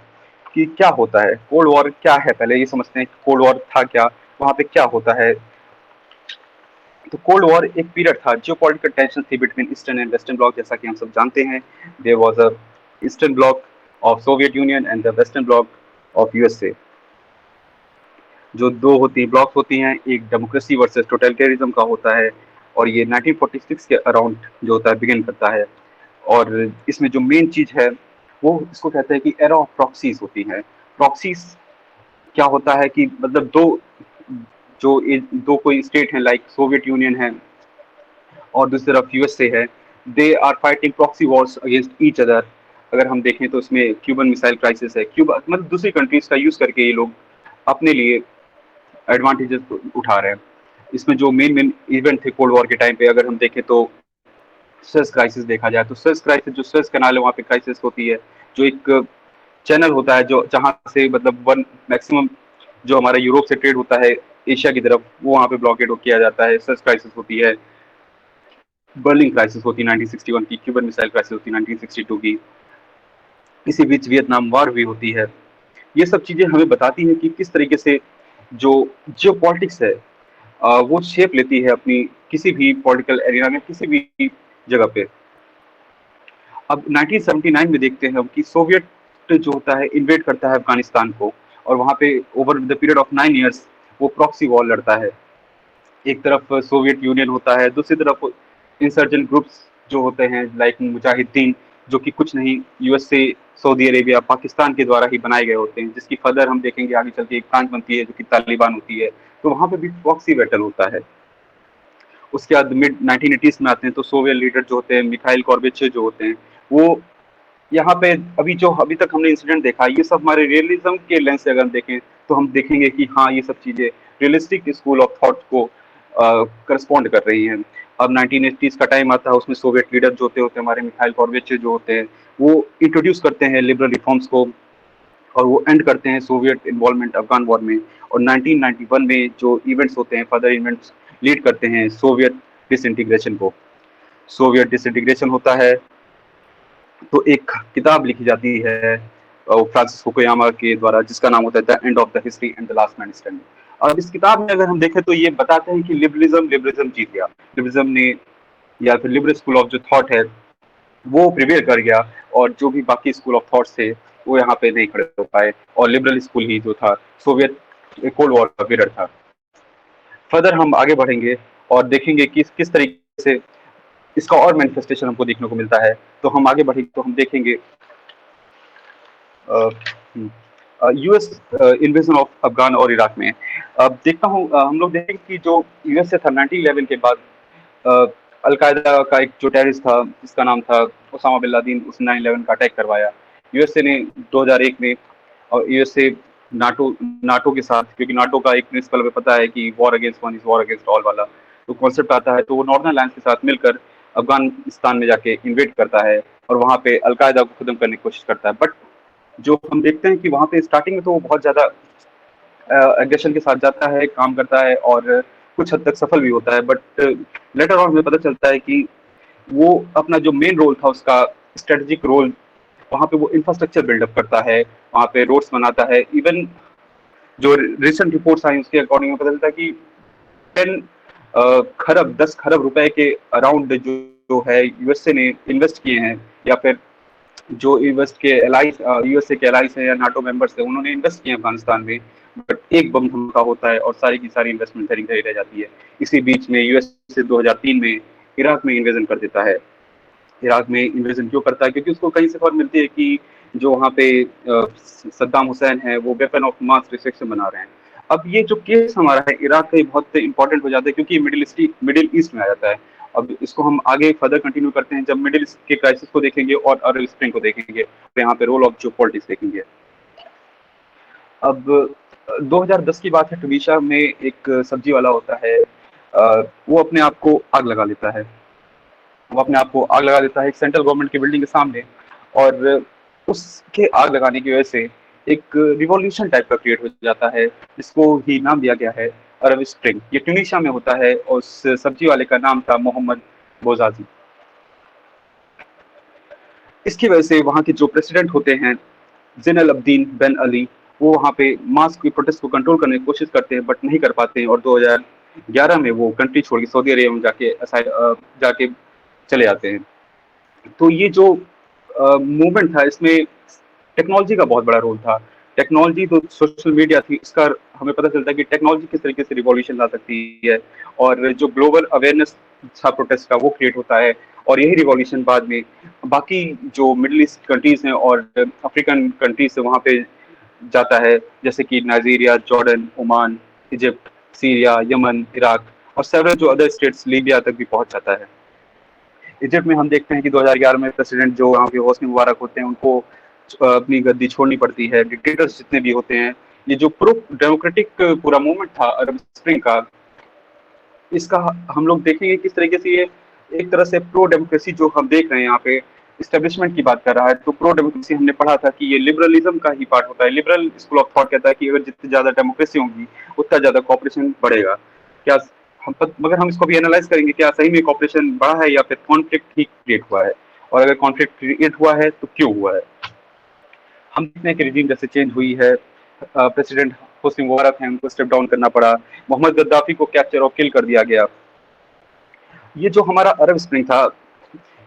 कि क्या होता है, कोल्ड वॉर क्या है, पहले ये समझते हैं कि कोल्ड वॉर था क्या, वहां पे क्या होता है। तो कोल्ड वॉर एक पीरियड था, जियोपॉलिटिकल टेंशन थी between eastern and western bloc, जैसा कि हम सब जानते हैं। There was a eastern bloc of Soviet Union and the western bloc of USA. जो दो होती ब्लॉक्स होती हैं, एक डेमोक्रेसी वर्सेस टोटलिटेरिज्म का होता है, और ये 1946 के अराउंड जो होता है बिगिन करता है। और इसमें जो मेन चीज है वो इसको कहते हैं कि एरा ऑफ प्रॉक्सीज होती है। प्रॉक्सीज क्या होता है कि मतलब दो कोई स्टेट है, लाइक सोवियत यूनियन है और दूसरी तरफ यूएसए है, they are fighting proxy wars against each other. अगर हम देखें तो इसमें क्यूबन मिसाइल क्राइसिस है, क्यूबा मतलब दूसरी कंट्रीज का यूज करके ये लोग अपने लिए एडवांटेजेस उठा रहे हैं। इसमें जो मेन मेन इवेंट थे कोल्ड वॉर के टाइम पे, अगर हम देखें तो स्वेज क्राइसिस देखा जाए तो स्वेज क्राइसिस, जो स्वेज कैनाल है वहाँ पे क्राइसिस होती है, जो एक चैनल होता है जो जहाँ से मतलब वन मैक्सिमम जो हमारा यूरोप से ट्रेड होता है एशिया की तरफ, वो वहाँ पे ब्लॉकेड किया जाता है, स्वेज क्राइसिस होती है। बर्लिन क्राइसिस होती है 1961 की, क्यूबन मिसाइल क्राइसिस होती है 1962 की, इसी बीच वियतनाम वॉर भी होती है। ये सब चीजें हमें बताती हैं कि किस तरीके से जो जियो पॉलिटिक्स है वो शेप लेती है अपनी किसी भी पॉलिटिकल एरिया में, किसी भी जगह पे। अब 1979 में देखते हैं हम कि सोवियत जो होता है इन्वेड करता है अफगानिस्तान को, और वहाँ पे over the period of 9 years वो प्रॉक्सी वॉर लड़ता है। एक तरफ सोवियत यूनियन होता है, दूसरी तरफ इंसर्जेंट ग्रुप्स जो होते हैं लाइक मुजाहिदीन, जो कि कुछ नहीं यूएसए, सऊदी अरेबिया, पाकिस्तान के द्वारा ही बनाए गए होते हैं, जिसकी फर्दर हम देखेंगे आगे चल के एक ब्रांच बनती है जो कि तालिबान होती है। तो वहाँ पे भी प्रॉक्सी बैटल होता है। उसके बाद मिड 1980s में आते हैं तो सोवियत लीडर जो होते हैं मिखाइल कॉर्बेचेव जो होते हैं, वो यहाँ पे अभी तक हमने इंसिडेंट देखा, ये सब हमारे रियलिज्म के लेंस से अगर हम देखें तो हम देखेंगे कि हाँ ये सब चीजें रियलिस्टिक स्कूल ऑफ थॉट को करस्पॉन्ड कर रही हैं। अब 1980s का टाइम आता है, उसमें सोवियत लीडर जो होते हैं हमारे मिखाइल कॉर्बेचेव जो होते हैं, वो इंट्रोड्यूस करते हैं लिबरल रिफॉर्म्स को, और वो एंड करते हैं सोवियत इन्वॉल्वमेंट अफगान वॉर में। और 1991 में जो इवेंट्स होते हैं, फर्दर इवेंट्स लीड करते हैं सोवियत डिसइंटीग्रेशन को। सोवियत डिसइंटीग्रेशन होता है तो एक किताब लिखी जाती है फ्रांसिस फुकुयामा के द्वारा, जिसका नाम होता है the end of the history and the last man standing. अब इस किताब में अगर हम देखें तो ये बताते हैं कि लिबरलिज्म जीत गया, लिबरलिज्म ने या फिर लिबरल स्कूल ऑफ जो थॉट है वो प्रिवेल कर गया, और जो भी बाकी स्कूल ऑफ थॉट्स थे वो यहाँ पे नहीं खड़े हो पाए, और लिबरल स्कूल ही जो था सोवियत कोल्ड वॉर का पीरियड था। फर्दर हम आगे बढ़ेंगे और देखेंगे कि किस तरीके से इसका और मैनिफेस्टेशन हमको देखने को मिलता है। तो हम आगे बढ़ेंगे तो हम देखेंगे यूएस इन्वेजन ऑफ अफगान और इराक में। अब देखता हूँ हम लोग देखेंगे कि जो यूएस से था 1911 के बाद, अलकायदा का एक जो टेररिस्ट था जिसका नाम था ओसामा बिन लादेन, उसने 9/11 का अटैक करवाया। यूएसए ने 2001 में, और यूएसए नाटो के साथ, क्योंकि नाटो का एक प्रिंसिपल हमें पता है कि war against one is war against all वाला तो कॉन्सेप्ट आता है, तो वो नॉर्दर्न अलायंस के साथ मिलकर अफगानिस्तान में जाके इन्वेड करता है और वहाँ पे अलकायदा को खत्म करने की कोशिश करता है। बट जो हम देखते हैं कि वहाँ पे स्टार्टिंग में तो वो बहुत ज्यादा एग्रेशन के साथ जाता है, काम करता है और कुछ हद तक सफल भी होता है। बट लेटर ऑन हमें पता चलता है कि वो अपना जो मेन रोल था उसका स्ट्रेटेजिक रोल, वहाँ पे वो इंफ्रास्ट्रक्चर बिल्डअप करता है, वहाँ पे रोड्स बनाता है। इवन जो रिसेंट रिपोर्ट्स आई उसके अकॉर्डिंग पता चलता है कि 10 खरब रुपए के अराउंड जो है यूएसए ने इन्वेस्ट किए हैं, या फिर जो इन्वेस्ट के एलाइज यूएसए के एलाइज है या नाटो मेंबर्स है उन्होंने इन्वेस्ट किए अफगानिस्तान में। बट एक बम धमाका होता है और सारी की सारी इन्वेस्टमेंट धरी रह जाती है। इसी बीच में यूएसए 2003 में इराक में इन्वेजन कर देता है। इराक में इन्वेजन क्यों करता है? क्योंकि उसको कहीं से खबर मिलती है कि जो वहाँ पे सद्दाम हुसैन है वो वेपन ऑफ मास डिस्ट्रक्शन बना रहे हैं। अब ये जो केस हमारा है इराक का, ये बहुत इंपॉर्टेंट हो जाता है क्योंकि मिडिल ईस्ट में आ जाता है। अब इसको हम आगे फर्दर कंटिन्यू करते हैं जब मिडिल ईस्ट के क्राइसिस को देखेंगे और अरब स्प्रिंग को देखेंगे, तो यहाँ पे रोल ऑफ जो पॉलिटिक्स देखेंगे। अब 2010 की बात है, टुनीशिया में एक सब्जी वाला होता है, वो अपने आप को आग लगा लेता है। वो अपने आप को आग लगा देता है एक सेंट्रल गवर्नमेंट की बिल्डिंग के सामने, और उसके आग लगाने की वजह से एक रिवॉल्यूशन टाइप का क्रिएट हो जाता है, जिसको ही नाम दिया गया है अरब स्प्रिंग। ये ट्यूनीशिया में होता है और उस सब्जी वाले का नाम था मोहम्मद बोजाजी। इसकी वजह से वहाँ के जो प्रेसिडेंट होते हैं ज़ैन अब्दीन बेन अली, वो वहाँ पे मास की प्रोटेस्ट को कंट्रोल करने की कोशिश करते हैं बट नहीं कर पाते हैं, और 2011 में वो कंट्री छोड़ के सऊदी अरेबिया में जाके चले जाते हैं। तो ये जो मूवमेंट था, इसमें टेक्नोलॉजी का बहुत बड़ा रोल था। टेक्नोलॉजी तो सोशल मीडिया थी, इसका हमें पता चलता है कि टेक्नोलॉजी किस तरीके से रिवॉल्यूशन ला सकती है, और जो ग्लोबल अवेयरनेस था प्रोटेस्ट का, वो क्रिएट होता है, और यही रिवॉल्यूशन बाद में बाकी जो मिडिल ईस्ट कंट्रीज हैं और अफ्रीकन कंट्रीज है वहाँ पे जाता है, जैसे कि Nigeria, Jordan, Oman, Egypt, Syria, Yemen, Iraq, और सेवरल जो अदर स्टेट्स, लीबिया तक भी पहुंच जाता है। इजिप्ट में हम देखते हैं कि 2011 में प्रेसिडेंट जो वहाँ के होस्नी मुबारक होते हैं, उनको अपनी गद्दी छोड़नी पड़ती है। डिक्टेटर्स जितने भी होते हैं, ये जो प्रो डेमोक्रेटिक पूरा मूवमेंट था अरब स्प्रिंग का, इसका हम लोग देखेंगे किस तरीके से ये एक तरह से प्रो डेमोक्रेसी जो हम देख रहे हैं यहाँ पे इस्टेब्लिशमेंट की बात कर रहा है। तो प्रो डेमोक्रेसी हमने पढ़ा था कि ये लिबरलिज्म का ही पार्ट होता है। लिबरल स्कूल ऑफ थॉट कहता है कि अगर जितनी ज्यादा डेमोक्रेसी होगी उतना ज्यादा कॉपरेशन बढ़ेगा। क्या मगर हम इसको भी एनालाइज करेंगे, क्या सही में कॉपरेशन बढ़ा है या फिर कॉन्फ्लिक्ट ही क्रिएट हुआ है, और अगर कॉन्फ्लिक्ट क्रिएट हुआ है तो क्यों हुआ है। हम देखते हैं कि रिजीम जैसे चेंज हुई है, प्रेसिडेंट होस्नी मुबारक हैं, उनको स्टेप डाउन करना पड़ा, मोहम्मद गद्दाफी को कैप्चर और किल कर दिया गया। ये जो हमारा अरब स्प्रिंग था,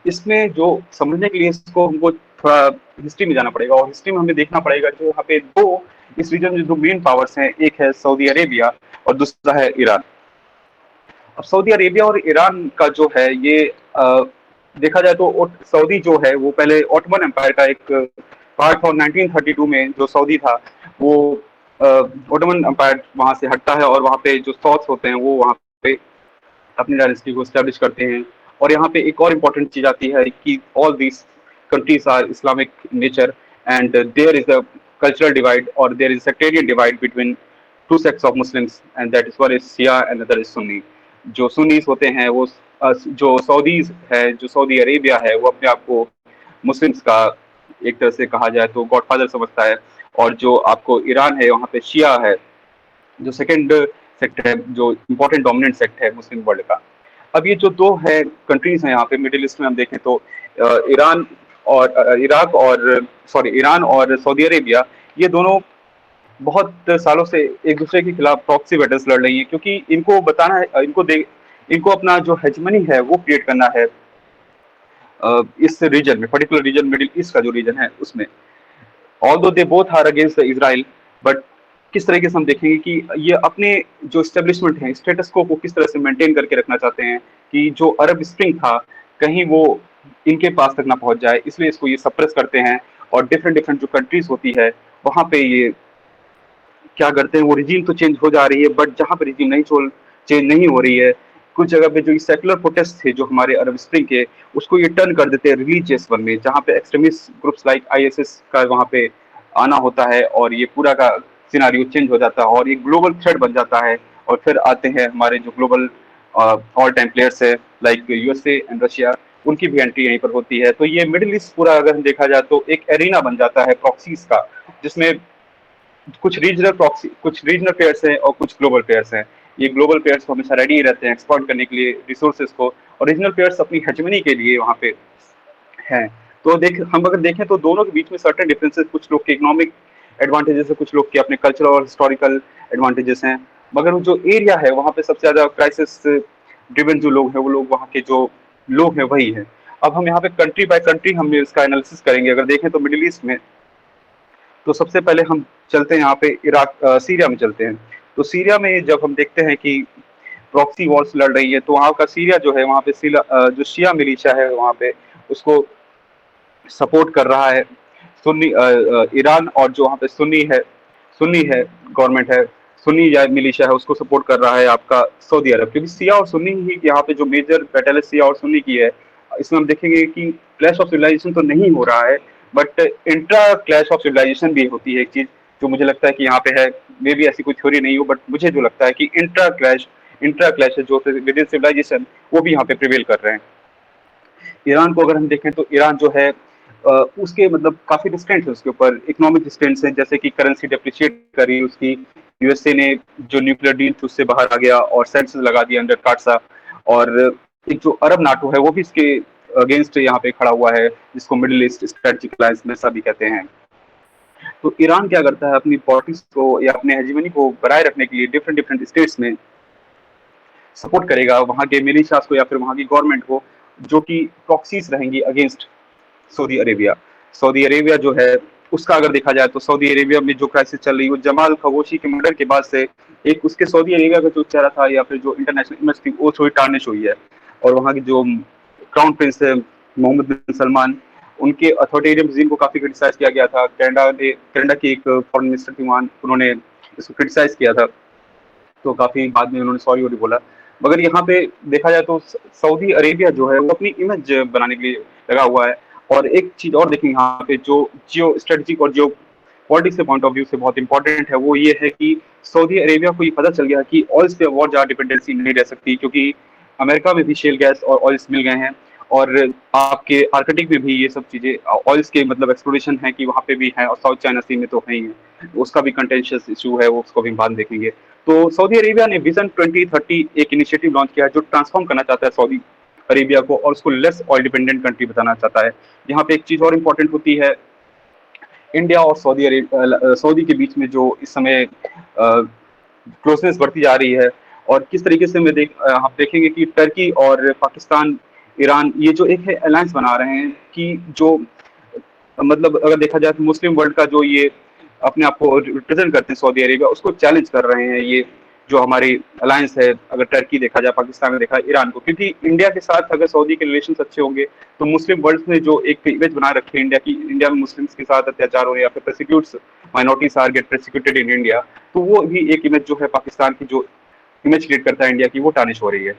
इसमें जो समझने के लिए इसको हमको थोड़ा हिस्ट्री में जाना पड़ेगा, और हिस्ट्री में हमें देखना पड़ेगा जो यहाँ पे दो इस रीजन में जो मेन पावर्स हैं, एक है सऊदी अरेबिया और दूसरा है ईरान। अब सऊदी अरेबिया और ईरान का जो है ये देखा जाए तो सऊदी जो है वो पहले ऑटोमन एम्पायर का एक पार्ट था। 1932 में जो सऊदी था वो ऑटोमन एम्पायर वहां से हटता है, और वहां पे जो सॉट्स होते हैं वो वहां पे अपनी डायनेस्टी को स्टैब्लिश करते हैं। और यहाँ पे एक और इम्पोर्टेंट चीज आती है कि all these countries are Islamic nature, and there is a cultural divide और there is sectarian divide between two sects of Muslims, and that is one is Shia and other is Sunni. जो Sunnis होते हैं वो जो Saudis है, जो Saudi Arabia है, वो अपने आप को मुस्लिम्स का एक तरह से कहा जाए तो गॉडफादर समझता है, और जो आपको ईरान है वहाँ पे शिया है, जो सेकंड सेक्ट है, जो इम्पोर्टेंट डोमिनेंट सेक्ट है मुस्लिम वर्ल्ड का। अब ये जो दो है कंट्रीज हैं यहाँ पे मिडिल ईस्ट में, हम देखें तो ईरान और इराक और ईरान और सऊदी अरेबिया, ये दोनों बहुत सालों से एक दूसरे के खिलाफ प्रॉक्सी बैटल्स लड़ रही हैं, क्योंकि इनको बताना है, इनको अपना जो हेजमनी है वो क्रिएट करना है इस रीजन में, पर्टिकुलर रीजन मिडिल ईस्ट का जो रीजन है उसमें। Although they both are against Israel, but किस तरीके से हम देखेंगे कि ये अपने जो स्टेब्लिशमेंट है, स्टेटस को किस तरह से मेंटेन करके रखना चाहते हैं कि जो अरब स्प्रिंग था कहीं वो इनके पास तक ना पहुंच जाए, इसलिए इसको ये सप्रेस करते हैं। और डिफरेंट डिफरेंट जो कंट्रीज होती है वहां पे ये क्या करते हैं, वो रिजीम तो चेंज हो जा रही है, बट जहां पे रिजीम नहीं चेंज नहीं हो रही है, कुछ जगह पे जो सेकुलर प्रोटेस्ट थे जो हमारे अरब स्प्रिंग के, उसको ये टर्न कर देते हैं रिलीजियस वन में, जहाँ पे एक्सट्रीमिस्ट ग्रुप्स लाइक आईएसएस का वहाँ पे आना होता है, और ये पूरा का सिनारियो चेंज हो जाता है और ये ग्लोबल थ्रेट बन जाता है। और फिर आते हैं हमारे जो ग्लोबल ऑल टाइम प्लेयर्स है लाइक यूएसए एंड रशिया, उनकी भी एंट्री यहीं पर होती है। तो ये मिडिल ईस्ट पूरा अगर देखा जाए तो एक एरिना बन जाता है प्रॉक्सीज का, जिसमें कुछ रीजनल प्लेयर्स हैं और कुछ ग्लोबल प्लेयर्स हैं। ये ग्लोबल प्लेयर्स तो हमेशा रेडी रहते हैं एक्सप्लॉइट करने के लिए रिसोर्सेज को, और रीजनल प्लेयर्स अपनी हेजमनी के लिए वहाँ पे हैं। तो हम अगर देखें तो दोनों के बीच में सर्टेन डिफरेंसेस, कुछ लोग के इकोनॉमिक एडवांटेजेस है, कुछ लोग के अपने कल्चरल और हिस्टोरिकल एडवांटेजेस हैं, मगर जो एरिया है वहाँ पे सबसे ज्यादा क्राइसिस ड्रिवन जो लोग हैं, वो लोग वहाँ के जो लोग हैं वही है। अब हम यहाँ पे कंट्री बाय कंट्री हम इसका एनालिसिस करेंगे। अगर देखें तो मिडिल ईस्ट में, तो सबसे पहले हम चलते हैं यहाँ पे सीरिया में चलते हैं। तो सीरिया में जब हम देखते हैं कि प्रॉक्सी वॉर्स लड़ रही है, तो वहाँ का सीरिया जो है, वहाँ पे जो शिया मिलिशिया है वहाँ पे, उसको सपोर्ट कर रहा है सुन्नी ईरान, और जो वहाँ पे सुन्नी है गवर्नमेंट है, सुन्नी या मिलिशिया है उसको सपोर्ट कर रहा है आपका सऊदी अरब, क्योंकि शिया और सुन्नी ही यहाँ पे जो मेजर बैटल है शिया और सुन्नी की है। इसमें हम देखेंगे कि क्लैश ऑफ सिविलाइजेशन तो नहीं हो रहा है, but intra clash of civilization भी होती है एक चीज जो मुझे लगता है कि यहाँ पे है। मे भी ऐसी कोई थ्योरी नहीं हो, बट मुझे जो लगता है कि इंट्रा क्लैश है जो विद इन सिविलाइजेशन, वो भी यहाँ पे प्रिवेल कर रहे हैं। ईरान को अगर हम देखें तो ईरान जो है उसके मतलब काफी रिस्ट्रेंट है उसके ऊपर, इकोनॉमिक रिस्ट्रेंट्स हैं, जैसे कि करेंसी डेप्रिशिएट करी उसकी, यूएसए ने जो न्यूक्लियर डील थी उससे बाहर आ गया और सैंक्शन लगा दिया अंडर काटसा। और एक जो अरब नाटो है वो भी इसके अगेंस्ट यहाँ पे खड़ा हुआ है, जिसको मिडिल ईस्ट स्ट्रेटेजिक अलायंस में भी कहते हैं। तो ईरान क्या करता है अपनी पॉलिटिक्स को या अपने हेजिमनी को बनाए रखने के लिए डिफरेंट डिफरेंट स्टेट्स में सपोर्ट करेगा वहां के मिलिशियास को या फिर वहां की गवर्नमेंट को, जो कि प्रॉक्सीज रहेंगी against Saudi Arabia. Saudi Arabia जो है उसका अगर देखा जाए तो सऊदी अरेबिया में जो क्राइसिस चल रही है वो जमाल खशोगी के मर्डर के बाद से एक उसके सऊदी अरेबिया का जो चेहरा था या फिर जो इंटरनेशनल इमेज थी वो थोड़ी टार्निश हुई है। और वहाँ की जो क्राउन प्रिंस है मोहम्मद बिन सलमान, उनके अथॉरिटेरियन रिजीम को काफी क्रिटिसाइज किया गया था। कनाडा की एक फॉरेन मिनिस्टर थी वहाँ, उन्होंने इसको क्रिटिसाइज किया था, तो काफी बाद में उन्होंने सॉरी वॉरी बोला। मगर यहाँ पे देखा जाए तो सऊदी अरेबिया जो है वो अपनी इमेज बनाने के लिए लगा हुआ है। और एक चीज और देखेंगे यहाँ पे जो जियो स्ट्रेटेजिक और जियो पॉलिटिक्स के पॉइंट ऑफ व्यू से बहुत इंपॉर्टेंट है, वो ये है कि सऊदी अरेबिया को ये पता चल गया कि ऑयल पे बहुत ज्यादा डिपेंडेंसी नहीं रह सकती, क्योंकि अमेरिका में भी शेल गैस और ऑयल्स मिल गए हैं, और आपके आर्कटिक में भी ये सब चीजें ऑयल्स के मतलब एक्सप्लोरेशन है कि वहाँ पे भी है, और साउथ चाइना सी में तो है ही है, उसका भी कंटेंशियस इशू है, वो उसको भी बाद देखेंगे। तो सऊदी अरेबिया ने विजन 2030 एक इनिशिएटिव लॉन्च किया है जो ट्रांसफॉर्म करना चाहता है सऊदी अरेबिया को और उसको लेस ऑयल डिपेंडेंट कंट्री बताना चाहता है। यहाँ पे एक चीज और इम्पोर्टेंट होती है, इंडिया और सऊदी के बीच में जो इस समय क्लोजनेस बढ़ती जा रही है, और किस तरीके से आप देखेंगे कि टर्की और पाकिस्तान ईरान ये जो एक है अलायंस बना रहे हैं कि जो मतलब अगर देखा जाए तो मुस्लिम वर्ल्ड का जो ये अपने आप को रिप्रेजेंट करते हैं सऊदी अरेबिया, उसको चैलेंज कर रहे हैं ये जो हमारी अलायंस है। अगर टर्की देखा जाए, पाकिस्तान में देखा ईरान को, क्योंकि इंडिया के साथ अगर सऊदी के रिलेशन अच्छे होंगे तो मुस्लिम वर्ल्ड ने जो एक इमेज बना रखी है इंडिया की, इंडिया में मुस्लिम्स के साथ अत्याचार हो रहे हैं या फिर prosecutes minorities are get prosecuted in India, तो वो भी एक इमेज जो है पाकिस्तान की जो इमेज क्रिएट करता है इंडिया की, वो टानिश हो रही है।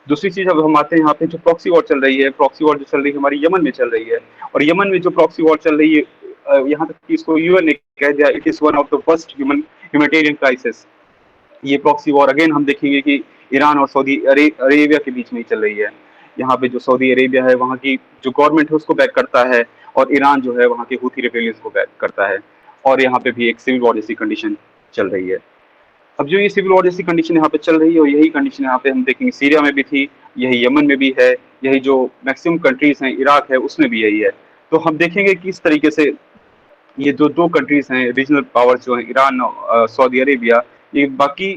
दूसरी चीज अब हम आते हैं यहाँ पे जो प्रॉक्सी वॉर चल रही है, प्रॉक्सी वॉर जो चल रही है हमारी यमन में चल रही है, और यमन में जो प्रॉक्सी वॉर चल रही है यहाँ तक कि इसको यूएन ने कह दिया it is one of the worst humanitarian crisis. ये प्रॉक्सी वॉर अगेन हम देखेंगे कि ईरान और सऊदी अरेबिया के बीच में ही चल रही है। यहाँ पे जो सऊदी अरेबिया है वहाँ की जो गवर्नमेंट है उसको बैक करता है, और ईरान जो है वहाँ के हूथी रिबेलियंस को बैक करता है, और यहाँ पे भी एक सिविल वॉर जैसी कंडीशन चल रही है। अब जो ये सिविल वॉर जैसी कंडीशन यहाँ पे चल रही है, और यही कंडीशन यहाँ पे हम देखेंगे सीरिया में भी थी, यही यमन में भी है, यही जो मैक्सिमम कंट्रीज हैं इराक है उसमें भी यही है। तो हम देखेंगे कि इस तरीके से ये जो दो कंट्रीज हैं रीजनल पावर्स जो है ईरान और सऊदी अरेबिया, ये बाकी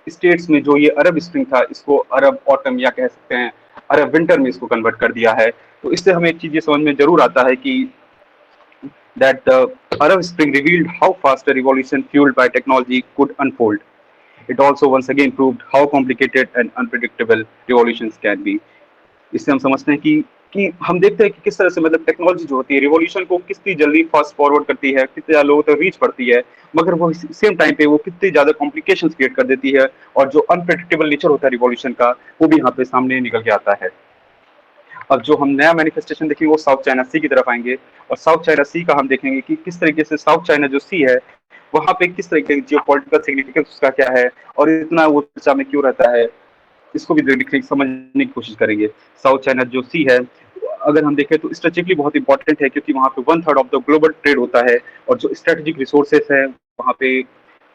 स्टेट्स में जो ये अरब स्प्रिंग था इसको अरब ऑटम या कह सकते हैं अरब विंटर में इसको कन्वर्ट कर दिया है। तो इससे हमें एक चीज ये समझ में जरूर आता है कि that the Arab Spring revealed how fast a revolution fueled by technology could unfold. It also once again proved how complicated and unpredictable revolutions can be. इससे हम समझते हैं कि हम देखते हैं कि किस तरह से मतलब टेक्नोलॉजी जो होती है रिवॉल्यूशन को कितनी जल्दी फास्ट फॉरवर्ड करती है, कितने ज्यादा लोगों तक रीच पड़ती है, मगर वो सेम टाइम पे वो कितनी ज्यादा कॉम्प्लिकेशंस क्रिएट कर देती है, और जो अनप्रेडिक्टेबल नेचर होता है रिवॉल्यूशन का वो भी यहाँ पे सामने निकल के आता है। अब जो हम नया मैनिफेस्टेशन देखेंगे वो साउथ चाइना सी की तरफ आएंगे, और साउथ चाइना सी का हम देखेंगे कि किस तरीके से साउथ चाइना जो सी है वहाँ पे किस तरीके की जियोपॉलिटिकल सिग्निफिकेंस उसका क्या है और इतना वो चर्चा में क्यों रहता है, इसको भी समझने की कोशिश करेंगे। साउथ चाइना जो सी है अगर हम देखें तो स्ट्रेटेजिकली बहुत इंपॉर्टेंट है, क्योंकि वहाँ पे 1/3 ऑफ द ग्लोबल ट्रेड होता है, और जो स्ट्रेटेजिक रिसोर्सेस है वहाँ पे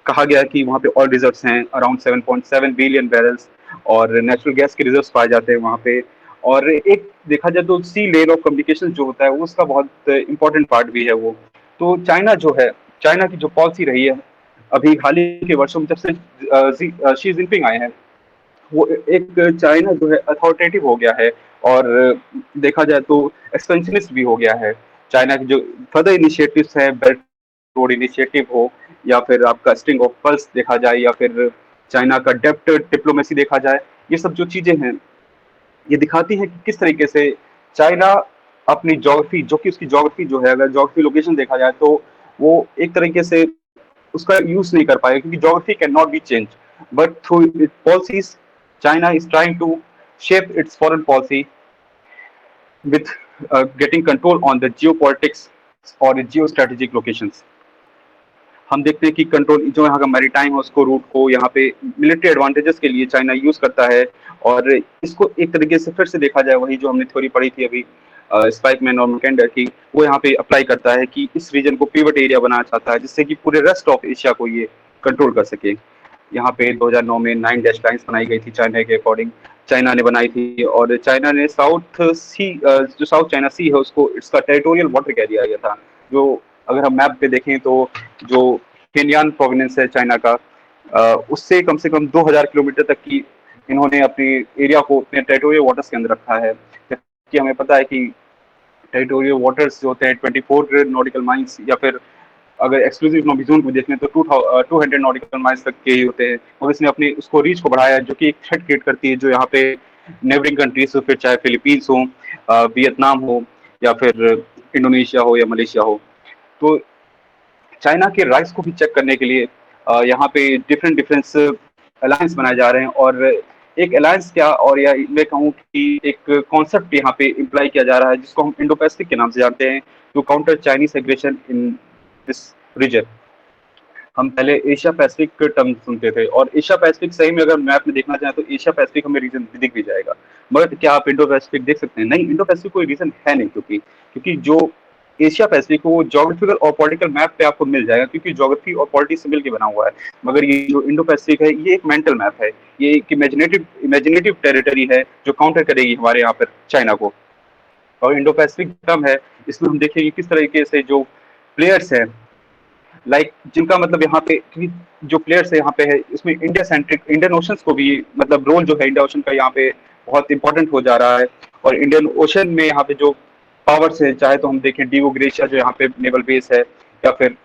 कहा गया कि वहाँ पे ऑयल रिजर्व्स हैं अराउंड 7.7 बिलियन बैरल्स, और नेचुरल गैस के रिजर्व्स पाए जाते हैं वहाँ पे। और एक देखा जाए तो सी लेन ऑफ कम्युनिकेशन जो होता है वो उसका बहुत इंपॉर्टेंट पार्ट भी है वो। तो चाइना जो है, चाइना की जो पॉलिसी रही है अभी हाल ही के वर्षों में जब से शी जिनपिंग आए हैं, वो एक चाइना जो है अथॉरिटेटिव हो गया है, और देखा जाए तो एक्सपेंशनिस्ट भी हो गया है। चाइना के जो फर्दर इनिशिएटिव्स हैं, बेल्ट रोड इनिशिएटिव हो या फिर आपका स्ट्रिंग ऑफ पल्स देखा जाए या फिर चाइना का डेप्थ डिप्लोमेसी देखा जाए, ये सब जो चीजें हैं ये दिखाती है कि किस तरीके से चाइना अपनी ज्योग्राफी जो कि उसकी ज्योग्राफी जो है, अगर ज्योग्राफी लोकेशन देखा जाए तो वो एक तरीके से उसका यूज नहीं कर पाएगा, क्योंकि geography can not be change, but through it policies China is trying to shape its foreign policy with getting control on the geopolitics और geostrategic locations. हम देखते हैं कि कंट्रोल जो यहाँ का मैरीटाइम है उसको रूट को यहाँ पे मिलिट्री एडवांटेजेस के लिए चाइना यूज करता है, और इसको एक तरीके से फिर से देखा जाए वही जो हमने थ्योरी पढ़ी थी अभी स्पाइकमैन और मैकेंडर की, वो यहाँ पे अप्लाई करता है कि इस रीजन को पिवट एरिया बनाना चाहता है जिससे कि पूरे रेस्ट ऑफ एशिया को ये कंट्रोल कर सके। यहाँ पे 2009 में 9 डैश लाइन्स बनाई गई थी चाइना के अकॉर्डिंग, चाइना ने बनाई थी, और चाइना ने साउथ सी जो साउथ चाइना सी है उसको इसका टेरिटोरियल वाटर कह दिया गया था, जो अगर हम मैप पे देखें तो जो हेनियान प्रोविंस है चाइना का, उससे कम से कम 2000 किलोमीटर तक की इन्होंने अपनी एरिया को अपने टेरिटोरियल वाटर्स के अंदर रखा है, जबकि हमें पता है कि टेरिटोरियल वाटर्स जो होते हैं 24 नॉटिकल माइल्स, या फिर अगर एक्सक्लूसिव इकोनॉमिक जोन को देखें तो 200 नॉटिकल माइल्स तक के ही होते हैं, और इसने अपने उसको रीच को बढ़ाया जो कि एक थ्रेट क्रिएट करती है जो यहाँ पे नेबरिंग कंट्रीज हो, फिर चाहे फिलीपींस हो, वियतनाम हो, या फिर इंडोनेशिया हो या मलेशिया हो। तो चाइना के राइट्स को भी चेक करने के लिए यहाँ पे डिफरेंट डिफरेंस अलायंस बनाए जा रहे हैं, और एक अलायंस क्या, और या मैं कहूँ कि एक कॉन्सेप्ट यहाँ पे इम्प्लाई किया जा रहा है जिसको हम इंडो पैसिफिक के नाम से जानते हैं, to counter Chinese aggression in this region. हम पहले एशिया पैसिफिक टर्म सुनते थे, और एशिया पैसिफिक सही में अगर मैप में देखना चाहें तो एशिया पैसिफिक हमें रीजन दिख भी जाएगा, मगर क्या आप इंडो पैसिफिक देख सकते हैं? नहीं, इंडो पैसिफिक कोई रीजन है नहीं, क्योंकि जो एशिया पैसिफिक वो ज्योग्राफिकल और पॉलिटिकल मैप पे आपको मिल जाएगा, क्योंकि ज्योग्राफी और पॉलिटिक्स से मिल के बना हुआ है, मगर ये जो इंडो पैसिफिक है ये एक मेंटल मैप है, ये एक इमेजिनेटिव टेरिटरी है जो काउंटर करेगी हमारे यहाँ पर चाइना को। और इंडो पैसिफिक टर्म है, इसमें हम देखेंगे किस तरीके से जो प्लेयर्स हैं, जिनका मतलब यहाँ पे जो प्लेयर्स है यहाँ पे है, इसमें इंडिया सेंट्रिक, इंडियन ओशंस को भी मतलब रोल जो है इंडिया ओशन का यहाँ पे बहुत इंपॉर्टेंट हो जा रहा है, और इंडियन ओशन में यहाँ पे जो पावर्स है, चाहे तो हम देखें डीवो ग्रेशिया जो यहाँ पे नेवल बेस है, या फिर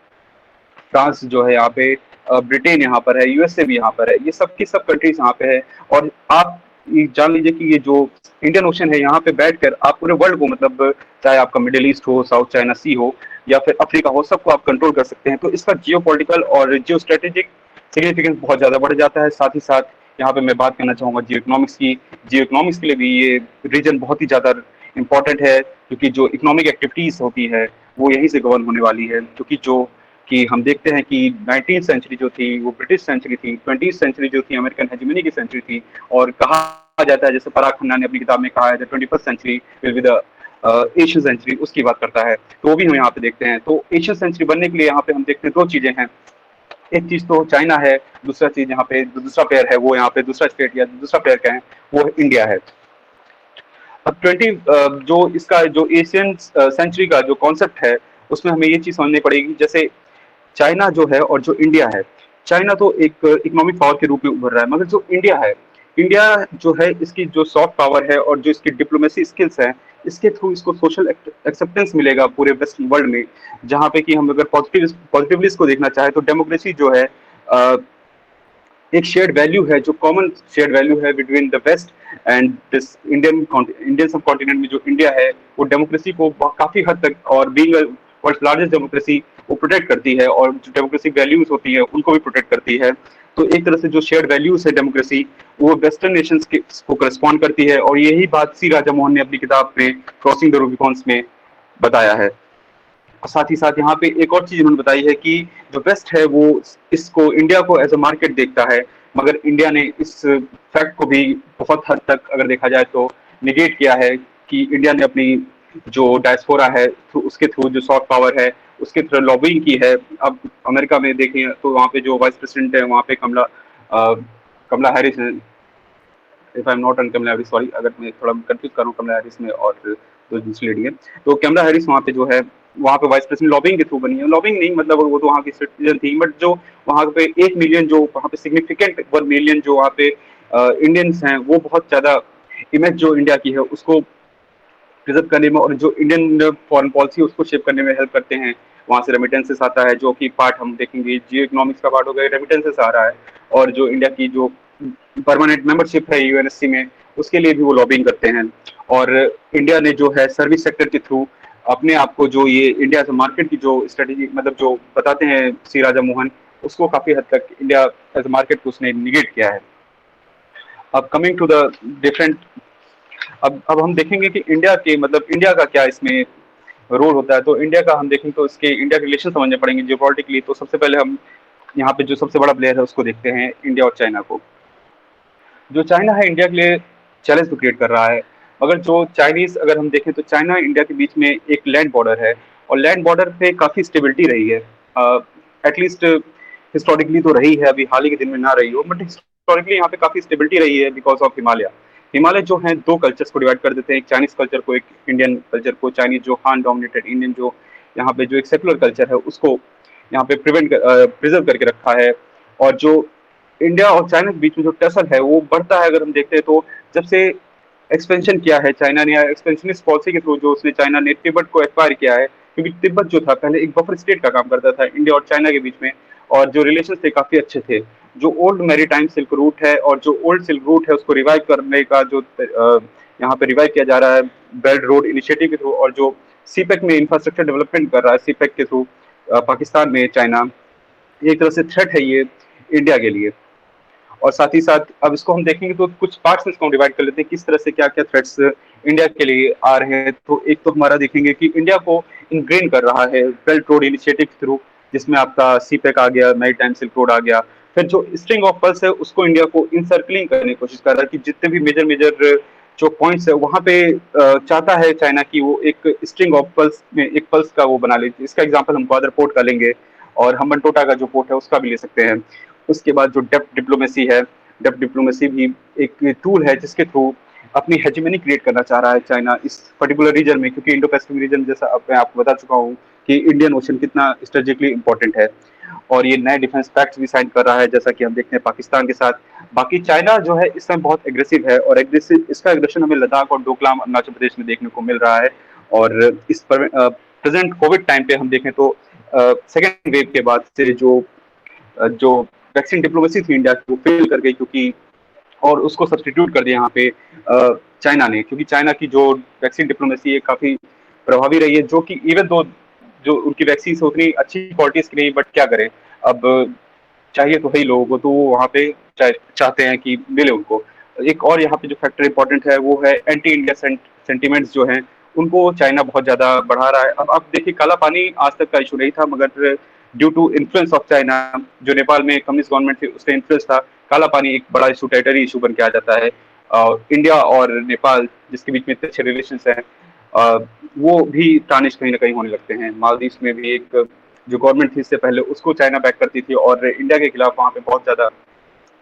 फ्रांस जो है यहाँ पे, ब्रिटेन यहाँ पर है, यूएसए भी यहाँ पर है, ये सब की सब कंट्रीज यहाँ पे है, और आप ये जान लीजिए कि ये जो इंडियन ओशन है यहाँ पे बैठकर आप पूरे वर्ल्ड को मतलब चाहे आपका मिडिल ईस्ट हो, साउथ चाइना सी हो, या फिर अफ्रीका हो, सबको आप कंट्रोल कर सकते हैं। तो इसका जियो पॉलिटिकल और जियो स्ट्रेटेजिक सिग्निफिकेंस बहुत ज्यादा बढ़ जाता है। साथ ही साथ यहाँ पे मैं बात करना चाहूंगा जियो इकोनॉमिक्स की। जियो इकोनॉमिक्स के लिए भी ये रीजन बहुत ही ज्यादा इंपॉर्टेंट है, क्योंकि जो इकोनॉमिक एक्टिविटीज होती है वो यहीं से गवर्न होने वाली है, क्योंकि जो कि हम देखते हैं कि 19th सेंचुरी जो थी वो ब्रिटिश सेंचुरी थी, 20th सेंचुरी जो थी अमेरिकन हेजेमनी की सेंचुरी थी, और कहा जाता है जैसे पराग खन्ना ने अपनी किताब में कहा है 21st century will be the Asian century, उसकी बात करता है, तो वो भी हम यहाँ पे देखते हैं। तो एशियन सेंचुरी बनने के लिए यहाँ पे हम देखते हैं दो चीजें हैं, एक चीज तो चाइना है, दूसरा चीज यहाँ पे दूसरा प्लेयर है वो यहाँ पे दूसरा स्टेट या दूसरा प्लेयर क्या है वो इंडिया है। अब 20 जो इसका जो एशियन सेंचुरी का जो कॉन्सेप्ट है उसमें हमें ये चीज समझनी पड़ेगी, जैसे चाइना जो है और जो इंडिया है, चाइना तो एक इकोनॉमिक पावर के रूप में उभर रहा है, मगर जो इंडिया है, इंडिया जो है इसकी जो सॉफ्ट पावर है और जो इसकी डिप्लोमेसी स्किल्स है, इसके थ्रू इसको सोशल एक्सेप्टेंस मिलेगा पूरे वेस्ट वर्ल्ड में, जहाँ पे कि हम अगर पॉजिटिवली इसको देखना चाहे तो डेमोक्रेसी जो है एक शेयर्ड वैल्यू है, जो कॉमन शेयर्ड वैल्यू है between the west and this Indian subcontinent में जो इंडिया है वो डेमोक्रेसी को काफी हद तक और बीइंग वर्ल्ड लार्जेस्ट डेमोक्रेसी वो प्रोटेक्ट करती है, और जो डेमोक्रेटिक वैल्यूज होती है उनको भी प्रोटेक्ट करती है। तो एक तरह से जो शेयर्ड वैल्यूज है डेमोक्रेसी वो वेस्टर्न नेशंस को करस्पॉन्ड करती है, और यही बात सी राजा मोहन ने अपनी किताब में क्रॉसिंग द रूबिकॉन्स में बताया है। साथ ही साथ यहाँ पे एक और चीज उन्होंने बताई है कि जो वेस्ट है वो इसको इंडिया को एज अ मार्केट देखता है, मगर इंडिया ने इस फैक्ट को भी बहुत हद तक अगर देखा जाए तो निगेट किया है कि इंडिया ने अपनी जो डायस्पोरा है उसके थ्रू जो सॉफ्ट पावर है उसके थ्रू लॉबिंग की है। अब अमेरिका में देखें तो वहाँ पे जो वाइस प्रेसिडेंट है वहाँ पे कमला हैरिस है, if I am not Kamala Harris, sorry अगर मैं थोड़ा कंफ्यूज कर रहा हूँ कमला हैरिस में और जो दूसरी लेडी है, तो कमला हैरिस वहाँ पे जो है वहाँ पे वाइस प्रेसिडेंट लॉबिंग के थ्रू बनी है। लॉबिंग नहीं मतलब वो तो वहाँ की सिटीजन थी, बट जो वहाँ पे 1 मिलियन जो वहाँ पे सिग्निफिकेंट 1 मिलियन जो वहाँ पे इंडियंस हैं वो बहुत ज्यादा इमेज जो इंडिया की है उसको प्रिजर्व करने में और जो इंडियन फॉरेन पॉलिसी उसको शेप करने में हेल्प करते हैं। वहाँ से रेमिटेंसेस आता है जो कि पार्ट हम देखेंगे जियो इकोनॉमिक्स का पार्ट हो गया, रेमिटेंसेस आ रहा है, और जो इंडिया की जो परमानेंट मेंबरशिप है यूएनएससी में उसके लिए भी वो लॉबिंग करते हैं। और इंडिया ने जो है सर्विस सेक्टर के थ्रू अपने आप को जो ये इंडिया से मार्केट की जो स्ट्रेटेजी मतलब जो बताते हैं सी राजा मोहन उसको काफी हद तक इंडिया एज ए मार्केट को उसने निगेट किया है। अब कमिंग टू द डिफरेंट, अब हम देखेंगे कि इंडिया के मतलब इंडिया का क्या इसमें रोल होता है। तो इंडिया का हम देखें तो इसके इंडिया के रिलेशन समझने पड़ेंगे जियोपॉलिटिकली। तो सबसे पहले हम यहाँ पे जो सबसे बड़ा प्लेयर है उसको देखते हैं, इंडिया और चाइना को। जो चाइना है इंडिया के लिए चैलेंज तो क्रिएट कर रहा है, मगर जो चाइनीज अगर हम देखें तो चाइना इंडिया के बीच में एक लैंड बॉर्डर है, और लैंड बॉर्डर पे काफी स्टेबिलिटी रही है। एटलीस्ट हिस्टोरिकली तो रही है, अभी हाल ही के दिन में ना रही हो, बट हिस्टोरिकली यहाँ पे काफी स्टेबिलिटी रही है बिकॉज ऑफ हिमालय। हिमालय जो है दो कल्चर्स को डिवाइड कर देते हैं, एक चाइनीज कल्चर को, एक इंडियन कल्चर को। चाइनीज जो हान डोमिनेटेड, इंडियन जो यहाँ पे जो एक सेकुलर कल्चर है उसको यहाँ पे प्रिजर्व करके रखा है। और जो इंडिया और चाइना के बीच में जो टसल है वो बढ़ता है। अगर हम देखते हैं तो जब से एक्सपेंशन किया है चाइना ने, एक्सपेंशनिस्ट पॉलिसी के थ्रू जो उसने चाइना ने तिब्बत को एक्वायर किया है, क्योंकि तिब्बत जो था पहले एक बफर स्टेट का काम करता था इंडिया और चाइना के बीच में, और जो रिलेशन थे काफी अच्छे थे। जो ओल्ड मैरीटाइम सिल्क रूट है और जो ओल्ड सिल्क रूट है उसको रिवाइव करने का जो यहाँ पे रिवाइव किया जा रहा है बेल्ट रोड इनिशिएटिव के थ्रू, और जो सीपेक में इंफ्रास्ट्रक्चर डेवलपमेंट कर रहा है सीपेक के थ्रू पाकिस्तान में चाइना, एक तरह से थ्रेट है ये इंडिया के लिए। और साथ ही साथ अब इसको हम देखेंगे तो कुछ पार्ट्स में इसको डिवाइड कर लेते हैं किस तरह से क्या क्या थ्रेट्स इंडिया के लिए आ रहे हैं। तो एक तो हमारा देखेंगे कि इंडिया को इनग्रेन कर रहा है बेल्ट रोड इनिशिएटिव के थ्रू, जिसमें आपका सीपेक आ गया, मैरीटाइम सिल्क रोड आ गया। फिर जो स्ट्रिंग ऑफ पल्स है उसको इंडिया को इनसर्कलिंग करने की कोशिश कर रहा है कि जितने भी मेजर मेजर जो पॉइंट्स है वहां पे चाहता है चाइना की वो एक स्ट्रिंग ऑफ पल्स में एक पल्स का वो बना ले। इसका एग्जांपल हम ग्वादर पोर्ट का लेंगे, और हम्बन टोटा का जो पोर्ट है उसका भी ले सकते हैं। उसके बाद जो डेप्थ डिप्लोमेसी है, डेप्थ डिप्लोमेसी भी एक टूल है जिसके थ्रू अपनी हेजेमनी क्रिएट करना चाह रहा है चाइना इस पर्टिकुलर रीजन में, क्योंकि इंडो पैसिफिक रीजन जैसा अब मैं आपको बता चुका हूँ कि इंडियन ओशन कितना स्ट्रेटेजिकली इंपॉर्टेंट है। और ये नए डिफेंस पैक्ट्स भी साइन कर रहा है जैसा कि हम देखते हैं पाकिस्तान के साथ। बाकी चाइना जो है इस समय बहुत एग्रेसिव है, और एग्रेसिव इसका एग्रेशन हमें लद्दाख और डोकलाम अरुणाचल प्रदेश में देखने को मिल रहा है। और इस प्रेजेंट कोविड टाइम पे हम देखें तो सेकेंड वेव के बाद से जो वैक्सीन डिप्लोमेसी थी इंडिया की वो फेल कर गई, क्योंकि और उसको सब्सटीट्यूट कर दिया यहाँ पे चाइना ने, क्योंकि चाइना की जो वैक्सीन डिप्लोमेसी है काफी प्रभावी रही है। जो कि इवन दो जो उनकी वैक्सीन उतनी अच्छी क्वालिटीज की नहीं, बट क्या करें अब, चाहिए तो है ही लोगों को, तो वो वहाँ पे चाहते हैं कि मिले उनको। एक और यहाँ पे जो फैक्टर इंपॉर्टेंट है वो है एंटी इंडिया सेंटीमेंट्स जो हैं उनको चाइना बहुत ज्यादा बढ़ा रहा है। अब आप देखिए काला पानी आज तक का इशू नहीं था, मगर due to influence of China, जो नेपाल में कम्युनिस्ट गवर्नमेंट थी उसका इन्फ्लुएंस था, काला पानी एक बड़ा इशू, टेरिटरी इशू बन के आ जाता है। इंडिया और नेपाल जिसके बीच में इतने अच्छे रिलेशन हैं, वो भी टानिश कहीं ना कहीं होने लगते हैं। मालदीव में भी एक जो गवर्नमेंट थी इससे पहले उसको चाइना बैक करती थी, और इंडिया के खिलाफ वहाँ पे बहुत ज्यादा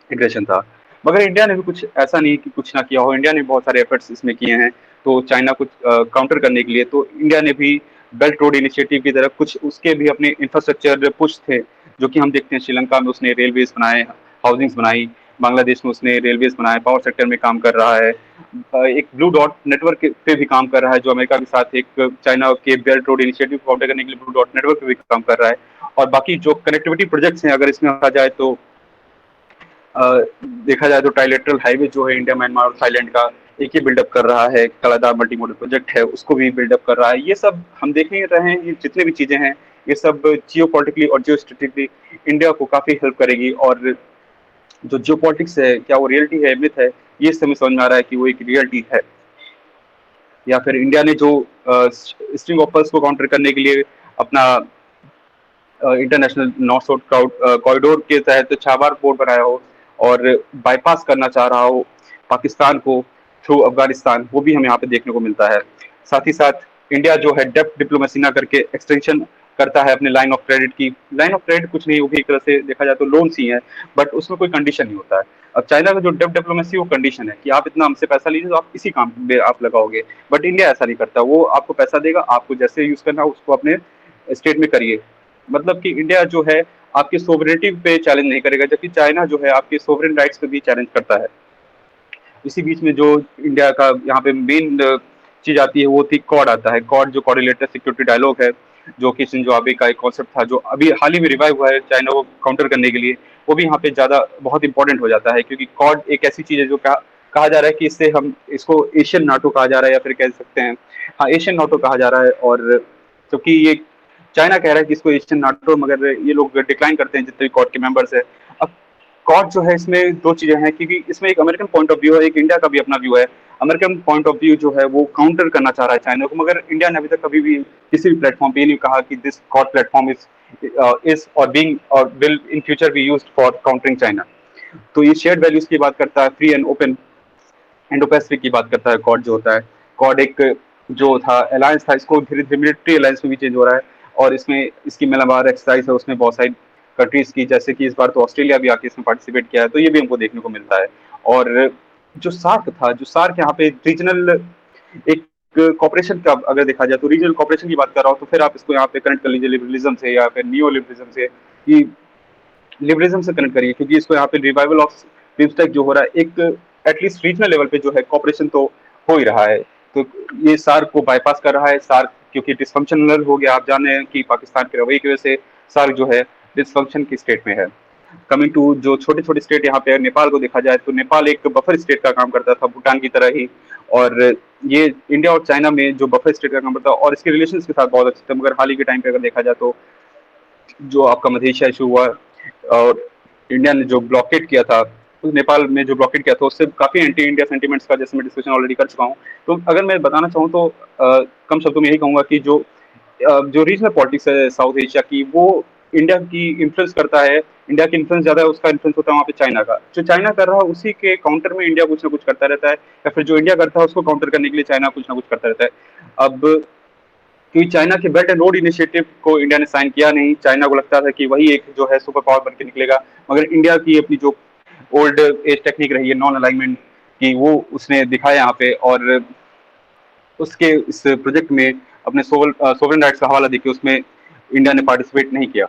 एग्रेशन था। मगर इंडिया ने भी कुछ ऐसा नहीं कि कुछ ना किया हो, इंडिया ने बहुत सारे एफर्ट्स इसमें किए हैं तो चाइना कुछ काउंटर करने के लिए। तो इंडिया ने भी बेल्ट रोड इनिशिएटिव की तरफ कुछ उसके भी अपने इंफ्रास्ट्रक्चर पुश थे, जो कि हम देखते हैं श्रीलंका में उसने रेलवेज बनाए, हाउसिंग्स बनाई, बांग्लादेश में उसने रेलवेज बनाए, पावर सेक्टर में काम कर रहा है। एक ब्लू डॉट नेटवर्क पे भी काम कर रहा है, जो अमेरिका के साथ एक चाइना के बेल्ट रोड इनिशिएटिव को काउंटर करने के लिए ब्लू डॉट नेटवर्क पे भी काम कर रहा है। और बाकी जो कनेक्टिविटी प्रोजेक्ट्स हैं अगर इसमें कहा जाए तो देखा जाए तो ट्राइलेटरल हाईवे जो है इंडिया, म्यांमार और थाईलैंड का एक ही बिल्डअप कर रहा है, कलादार मल्टी मॉडल प्रोजेक्ट है उसको भी बिल्डअप कर रहा है। ये सब हम देख ही रहे हैं, ये जितने भी चीजें हैं ये सब जियो पॉलिटिकली और जियो स्ट्रेटेजिकली इंडिया को काफी हेल्प करेगी। और जो जियो पॉलिटिक्स है क्या वो रियलिटी है, मिथ है, ये समय समझ में आ रहा है कि वो एक रियलिटी है। या फिर इंडिया ने जो स्ट्रिंग ऑफ पल्स को काउंटर करने के लिए अपना इंटरनेशनल नॉर्थ साउथ कॉरिडोर के तहत छाबार पोर्ट बनाया हो और बाईपास करना चाह रहा हो पाकिस्तान को थ्रू अफगानिस्तान, वो भी हमें यहाँ पे देखने को मिलता है। साथ ही साथ इंडिया जो है डेप्थ डिप्लोमेसी ना करके एक्सटेंशन करता है अपने लाइन ऑफ क्रेडिट की। लाइन ऑफ क्रेडिट कुछ नहीं, वो भी एक तरह से देखा जाए तो लोन्स ही है, बट उसमें कोई कंडीशन नहीं होता है। अब चाइना का जो डेप्थ डिप्लोमेसी वो कंडीशन है कि आप इतना हमसे पैसा लीजिए तो आप इसी काम में आप लगाओगे, बट इंडिया ऐसा नहीं करता। वो आपको पैसा देगा, आपको जैसे यूज करना उसको अपने स्टेट में करिए। मतलब कि इंडिया जो है आपके सोवरेनिटी पे चैलेंज नहीं करेगा, जबकि चाइना जो है आपके सोवरेन राइट्स पे भी चैलेंज करता है। इसी बीच में जो इंडिया का यहाँ पे मेन चीज आती है वो थी कॉड आता है, कॉड जो कोऑर्डिनेटेड सिक्योरिटी डायलॉग है, जो कि शिंजो आबे का एक कॉन्सेप्ट था जो अभी हाल ही में रिवाइव हुआ है चाइना को काउंटर करने के लिए। वो भी यहाँ पे ज्यादा बहुत इंपॉर्टेंट हो जाता है, क्योंकि कॉड एक ऐसी चीज है जो कहा जा रहा है कि इससे हम इसको एशियन नाटो कहा जा रहा है, या फिर कह सकते हैं हाँ एशियन नाटो कहा जा रहा है। और क्योंकि ये चाइना कह रहा है कि इसको एशियन नाटो, मगर ये लोग डिक्लाइन करते हैं जितने भी कॉड के मेंबर्स है। अब कॉड जो है इसमें दो चीजें हैं, क्योंकि इसमें एक अमेरिकन पॉइंट ऑफ व्यू है, एक इंडिया का भी अपना व्यू है। अमेरिकन पॉइंट ऑफ व्यू जो है वो काउंटर करना चाह रहा है चाइना को, मगर इंडिया ने अभी तक कभी भी किसी भी प्लेटफॉर्म पे ये नहीं कहा कि दिस कॉड प्लेटफॉर्म इज और बीइंग और will in future be used for countering China. तो ये शेयर्ड वैल्यूज की बात करता है, free and open Indo Pacific की बात करता है कॉड जो होता है। कॉड एक जो था अलायंस था, इसको धीरे धीरे मिलिट्री अलायंस में भी चेंज हो रहा है, और इसमें इसकी मलाबार एक्सरसाइज है, उसमें बहुत सारी कंट्रीज की, जैसे कि इस बार तो ऑस्ट्रेलिया भी आके इसमें पार्टिसिपेट किया है, तो ये भी हमको देखने को मिलता है। और जो सार्क था, जो सार्क यहाँ पे रीजनल एक कॉपरेशन का अगर देखा जाए तो रीजनल कॉपरेशन की बात कर रहा हूँ, तो फिर आप इसको यहाँ पे कनेक्ट कर लीजिए लिबरलिज्म से या फिर नियो लिबरलिज्म से, कि लिबरलिज्म से कनेक्ट करिए, क्योंकि इसको यहाँ पे रिवाइवल ऑफ बिम्स्टेक जो हो रहा है, एक एटलीस्ट रीजनल लेवल पे जो है कॉपरेशन तो हो ही रहा है। तो ये सार्क को बाईपास कर रहा है। सार्क क्योंकि डिसफंक्शनल हो गया, आप जाने हैं कि पाकिस्तान के रवैये की वजह से सार्क जो है डिसफंक्शन की स्टेट में है। कमिंग टू जो छोटे छोटे स्टेट यहाँ पे नेपाल को देखा जाए, तो नेपाल एक बफर स्टेट का काम करता था भूटान की तरह ही, और ये इंडिया और चाइना में जो बफर स्टेट का काम करता है, और इसके रिलेशन के साथ बहुत अच्छे थे। मगर हाल ही के टाइम पे अगर देखा जाए तो जो आपका मधेशिया इशू हुआ, और इंडिया ने जो ब्लॉकेट किया था, उस नेपाल में जो ब्लॉकेट किया था, उससे काफी एंटी इंडिया सेंटीमेंट्स का जैसे मैं डिस्कशन ऑलरेडी कर चुका हूँ। तो अगर मैं बताना चाहूँ तो कम शब्दों में यही कहूंगा कि जो रीजनल पॉलिटिक्स है साउथ एशिया की, वो इंडिया की इन्फ्लुएंस करता है। इंडिया की इन्फ्लुएंस ज्यादा है, उसका इन्फ्लुएंस होता है वहाँ पे चाइना का। जो चाइना कर रहा है उसी के काउंटर में इंडिया कुछ ना कुछ करता रहता है, या फिर जो इंडिया करता है उसको काउंटर करने के लिए चाइना कुछ ना कुछ करता रहता है। अब क्योंकि चाइना के बेल्ट एंड रोड इनिशिएटिव को इंडिया ने साइन किया नहीं, चाइना को लगता था कि वही एक जो है सुपर पावर बन के निकलेगा, मगर इंडिया की अपनी जो ओल्ड एज टेक्निक रही है नॉन अलाइनमेंट की, वो उसने दिखाया यहाँ पे, और उसके इस प्रोजेक्ट में अपने सोवरेन राइट्स का हवाला देके उसमें इंडिया ने पार्टिसिपेट नहीं किया।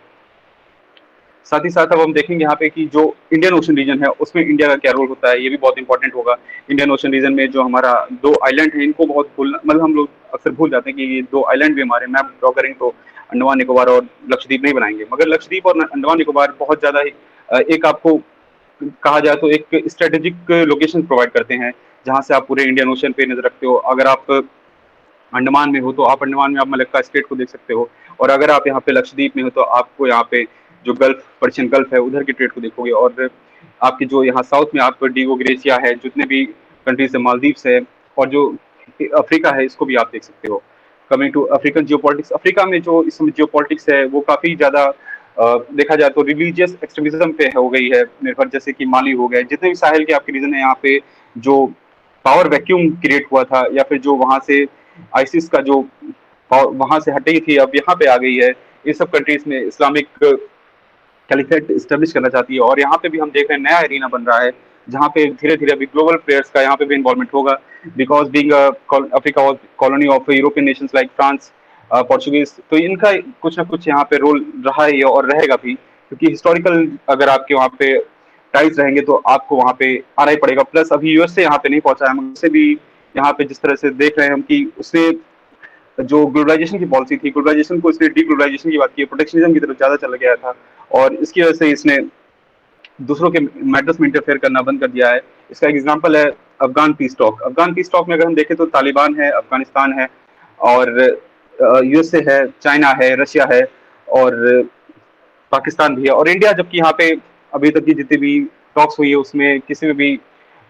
साथ ही साथ अब हम देखेंगे यहाँ पे कि जो इंडियन ओशन रीजन है उसमें इंडिया का क्या रोल होता है, ये भी बहुत इंपॉर्टेंट होगा। इंडियन ओशन रीजन में जो हमारा दो आइलैंड है, इनको बहुत भूल, मतलब हम लोग अक्सर भूल जाते हैं कि ये दो आइलैंड भी हमारे मैप ड्रॉ करेंगे तो अंडमान निकोबार और लक्षद्वीप नहीं बनाएंगे, मगर लक्षद्वीप और अंडमान निकोबार बहुत ज्यादा ही एक आपको कहा जाए तो एक स्ट्रेटेजिक लोकेशन प्रोवाइड करते हैं, जहां से आप पूरे इंडियन ओशन पे नजर रखते हो। अगर आप अंडमान में हो तो आप अंडमान में आप मलक्का स्टेट को देख सकते हो, और अगर आप यहाँ पे लक्षद्वीप में हो तो आपको यहाँ पे जो गल्फ पर्शियन गल्फ है उधर की ट्रेड को देखोगे, और आपकी जो यहाँ साउथ में आप डीगो ग्रेशिया है, जितने भी कंट्रीज है, मालदीव्स है, और जो अफ्रीका है, इसको भी आप देख सकते हो। Coming to African geopolitics, Africa में जो इस समय जियोपॉलिटिक्स है वो काफी ज्यादा देखा जाए तो रिलीजियस एक्सट्रीमिज्म पे हो गई है निर्भर, जैसे कि माली हो गए, जितने भी साहिल के आपके रीजन है यहाँ पे जो पावर वैक्यूम क्रिएट हुआ था, या फिर जो वहां से आईसिस का जो वहां से हटी थी अब यहाँ पे आ गई है, ये सब कंट्रीज में इस्लामिक कैलिफेट स्टेब्लिश करना चाहती है। और यहाँ पे भी हम देख रहे हैं नया एरिना बन रहा है, जहाँ पे धीरे धीरे अभी ग्लोबल प्लेयर्स का यहाँ पे भी इन्वॉल्वमेंट होगा, because being Africa was colony of European Nations like France, Portuguese, तो इनका कुछ ना कुछ यहाँ पे रोल रहा है और रहेगा भी, क्योंकि हिस्टोरिकल अगर आपके वहाँ पे टाइज रहेंगे तो आपको वहाँ पे आना ही पड़ेगा। प्लस अभी यूएस से यहाँ पे नहीं पहुंचा है, मगर से भी यहाँ पे जिस तरह से देख रहे हैं हम कि उससे जो ग्लोबलाइजेशन की पॉलिसी थी, ग्लोबलाइजेशन को इसने डीग्लोबलाइजेशन की बात की, प्रोटेक्शनिज्म की तरफ ज्यादा चला गया था, और इसकी वजह से इसने दूसरों के मैटर्स में इंटरफेयर करना बंद कर दिया है। इसका एक एग्जांपल है Afghan piece talk. Afghan piece talk में अगर हम देखें तो तालिबान है, अफगानिस्तान है, और यूएसए है, चाइना है, रशिया है, और पाकिस्तान भी है, और इंडिया, जबकि यहाँ पे अभी तक की जितनी भी टॉक्स हुई है उसमें किसी में भी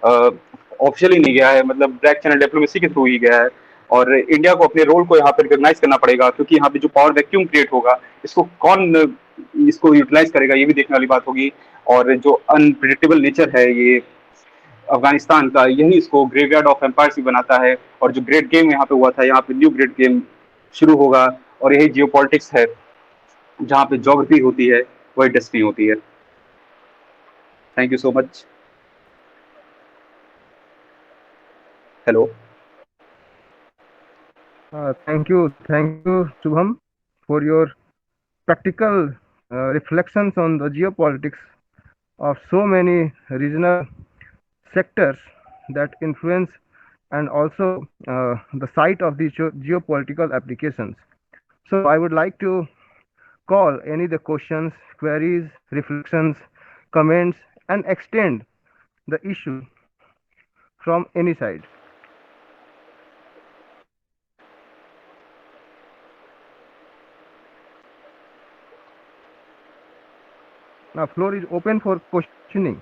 ऑफिशियली नहीं गया है, मतलब ब्लैक चैनल डिप्लोमेसी के थ्रू ही गया है। और इंडिया को अपने रोल को यहाँ पे रिकॉग्नाइज करना पड़ेगा, क्योंकि यहाँ पे जो पावर वैक्यूम क्रिएट होगा इसको कौन इसको यूटिलाइज करेगा, ये भी देखने वाली बात होगी। और जो अनप्रिडिक्टेबल नेचर है ये अफगानिस्तान का, यही इसको ग्रेवयार्ड ऑफ एम्पायर्स भी बनाता है। और जो ग्रेट गेम यहाँ पे हुआ था, यहाँ पे न्यू ग्रेट गेम शुरू होगा, और यही जियो है, जहाँ पे ज्योग्राफी होती है वही डेस्टिनी होती है। Thank you so much. Hello. Thank you, Shubham, for your practical reflections on the geopolitics of so many regional sectors that influence and also the site of these geopolitical applications. So I would like to call any the questions, queries, reflections, comments, and extend the issue from any side. Now floor is open for questioning.